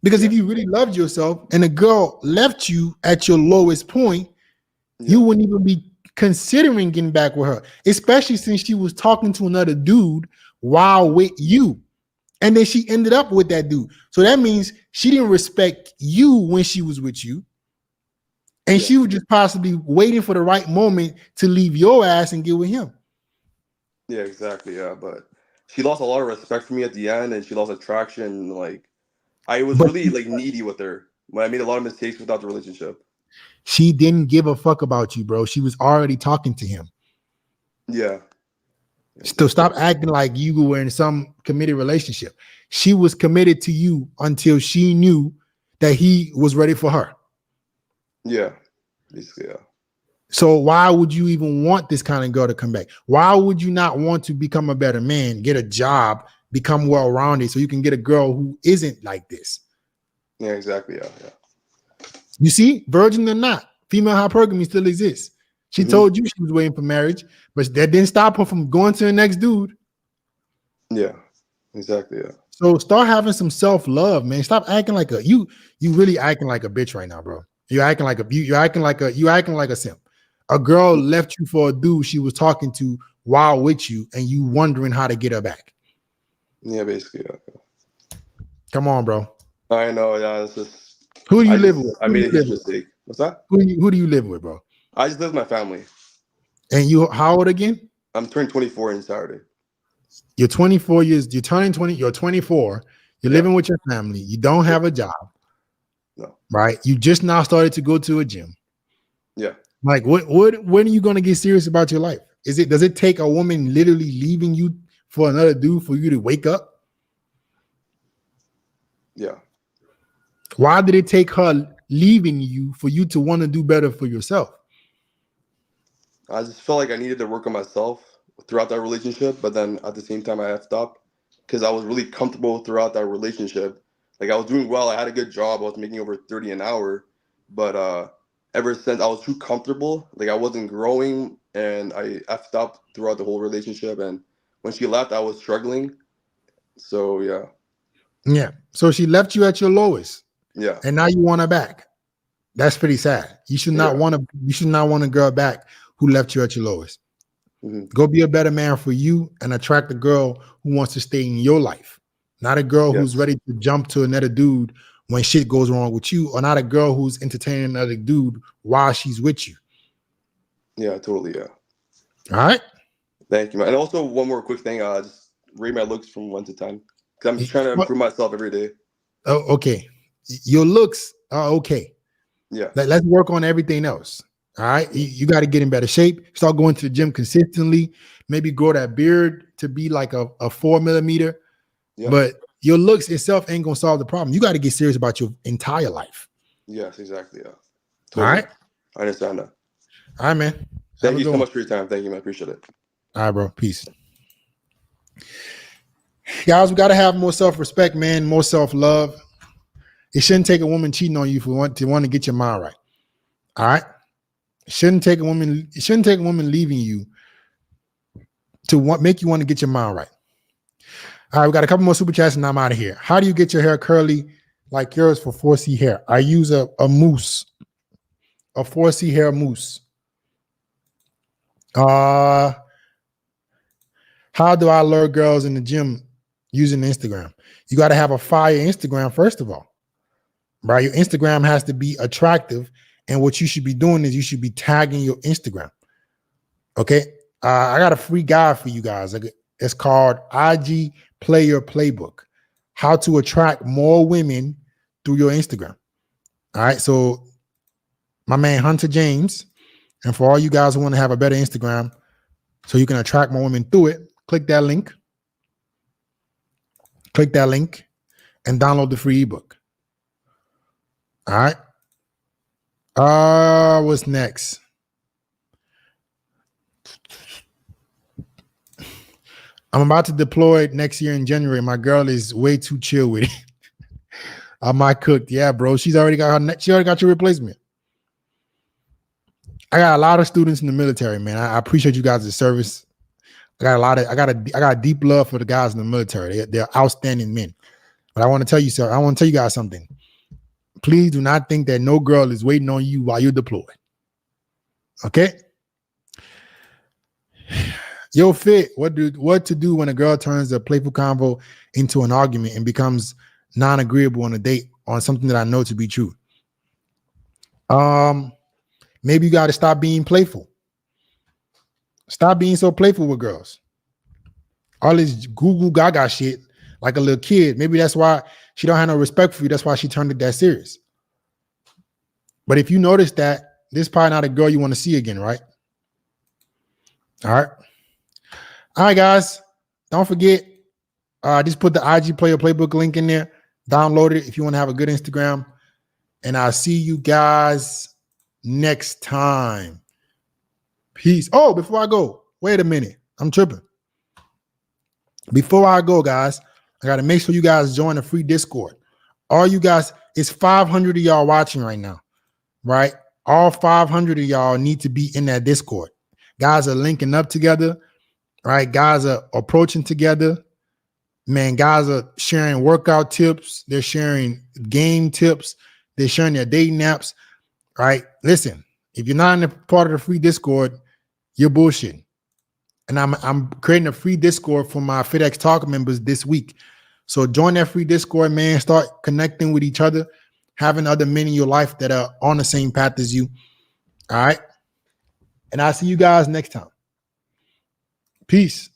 Because if you really loved yourself and a girl left you at your lowest point, you wouldn't even be considering getting back with her, especially since she was talking to another dude while with you. And then she ended up with that dude. So that means she didn't respect you when she was with you. And she was just possibly waiting for the right moment to leave your ass and get with him. Yeah, exactly. Yeah, but she lost a lot of respect for me at the end, and she lost attraction. Like, I was really like needy with her when I made a lot of mistakes without the relationship. She didn't give a fuck about you, bro. She was already talking to him. Yeah. So stop acting like you were in some committed relationship. She was committed to you until she knew that he was ready for her. Yeah. Basically, yeah. So why would you even want this kind of girl to come back? Why would you not want to become a better man, get a job, become well-rounded so you can get a girl who isn't like this? Yeah, exactly. Yeah, yeah. You see, virgin or not, female hypergamy still exists. She told you she was waiting for marriage, but that didn't stop her from going to the next dude. Yeah, exactly. Yeah. So start having some self-love, man. Stop acting like you really acting like a bitch right now, bro. You're acting like a simp. A girl left you for a dude she was talking to while with you, and you wondering how to get her back. Yeah, basically. Yeah. Come on, bro. I know. Yeah, it's just who do you live with? I made a huge mistake. What's that? Who do you live with, bro? I just live with my family. And you, how old again? I'm turning 24 in Saturday. You're 24 years. You're turning 20. You're 24. You're living with your family. You don't have a job. No. Right. You just now started to go to a gym. Yeah. Like when are you going to get serious about your life? Does it take a woman literally leaving you for another dude for you to wake up? Yeah. Why did it take her leaving you for you to want to do better for yourself? I just felt like I needed to work on myself throughout that relationship, but then at the same time I effed up because I was really comfortable throughout that relationship. Like, I was doing well. I had a good job. I was making over 30 an hour, but ever since I was too comfortable, like I wasn't growing, and I effed up throughout the whole relationship. And when she left, I was struggling. So yeah. Yeah. So she left you at your lowest. Yeah. And now you want her back. That's pretty sad. You should not want to. You should not want a girl back who left you at your lowest. Go be a better man for you and attract a girl who wants to stay in your life, not a girl who's ready to jump to another dude when shit goes wrong with you, or not a girl who's entertaining another dude while she's with you. Yeah, totally. Yeah. All right. Thank you, man. And also one more quick thing. Just rate my looks from 1 to 10 because I'm just trying to improve myself every day. Oh, okay. Your looks are okay. Yeah. Let's work on everything else. All right. You got to get in better shape. Start going to the gym consistently. Maybe grow that beard to be like a 4 millimeter. Yeah. But your looks itself ain't gonna solve the problem. You got to get serious about your entire life. Yes, exactly. Yeah. Totally. All right. I understand that. All right, man. Thank you so much for your time. Thank you, man. I appreciate it. All right, bro. Peace. Guys, we got to have more self-respect, man. More self-love. It shouldn't take a woman cheating on you for want to get your mind right. All right. It shouldn't take a woman leaving you to make you want to get your mind right. All right, we got a couple more super chats and I'm out of here. How do you get your hair curly like yours for 4C hair? I use a mousse, a 4C hair mousse. How do I lure girls in the gym using Instagram? You got to have a fire Instagram, first of all. Right? Your Instagram has to be attractive. And what you should be doing is you should be tagging your Instagram. Okay. I got a free guide for you guys. It's called IG Player Playbook. How to attract more women through your Instagram. All right. So my man Hunter James, and for all you guys who want to have a better Instagram so you can attract more women through it, click that link. Click that link and download the free ebook. All right. What's next? I'm about to deploy next year in January. My girl is way too chill with it. I might cook. Yeah, bro. She already got your replacement. I got a lot of students in the military, man. I appreciate you guys' service. I got deep love for the guys in the military. They're outstanding men. But I want to tell you, sir, I want to tell you guys something. Please do not think that no girl is waiting on you while you're deployed. Okay? Yo, Fit, what to do when a girl turns a playful convo into an argument and becomes non-agreeable on a date on something that I know to be true? Maybe you got to stop being playful. Stop being so playful with girls. All this goo goo gaga shit like a little kid. Maybe that's why she don't have no respect for you. That's why she turned it that serious. But if you notice that, this is probably not a girl you want to see again, right? All right. All right, guys. Don't forget, just put the IG Player Playbook link in there. Download it if you want to have a good Instagram. And I'll see you guys next time. Peace. Oh, before I go, wait a minute. I'm tripping. Before I go, guys, I got to make sure you guys join the free Discord. All you guys, it's 500 of y'all watching right now, right? All 500 of y'all need to be in that Discord. Guys are linking up together, right? Guys are approaching together. Man, guys are sharing workout tips. They're sharing game tips. They're sharing their dating apps, right? Listen, if you're not in a part of the free Discord, you're bullshitting. And I'm creating a free Discord for my FITXTALKS members this week. So join that free Discord, man. Start connecting with each other, having other men in your life that are on the same path as you. All right. And I'll see you guys next time. Peace.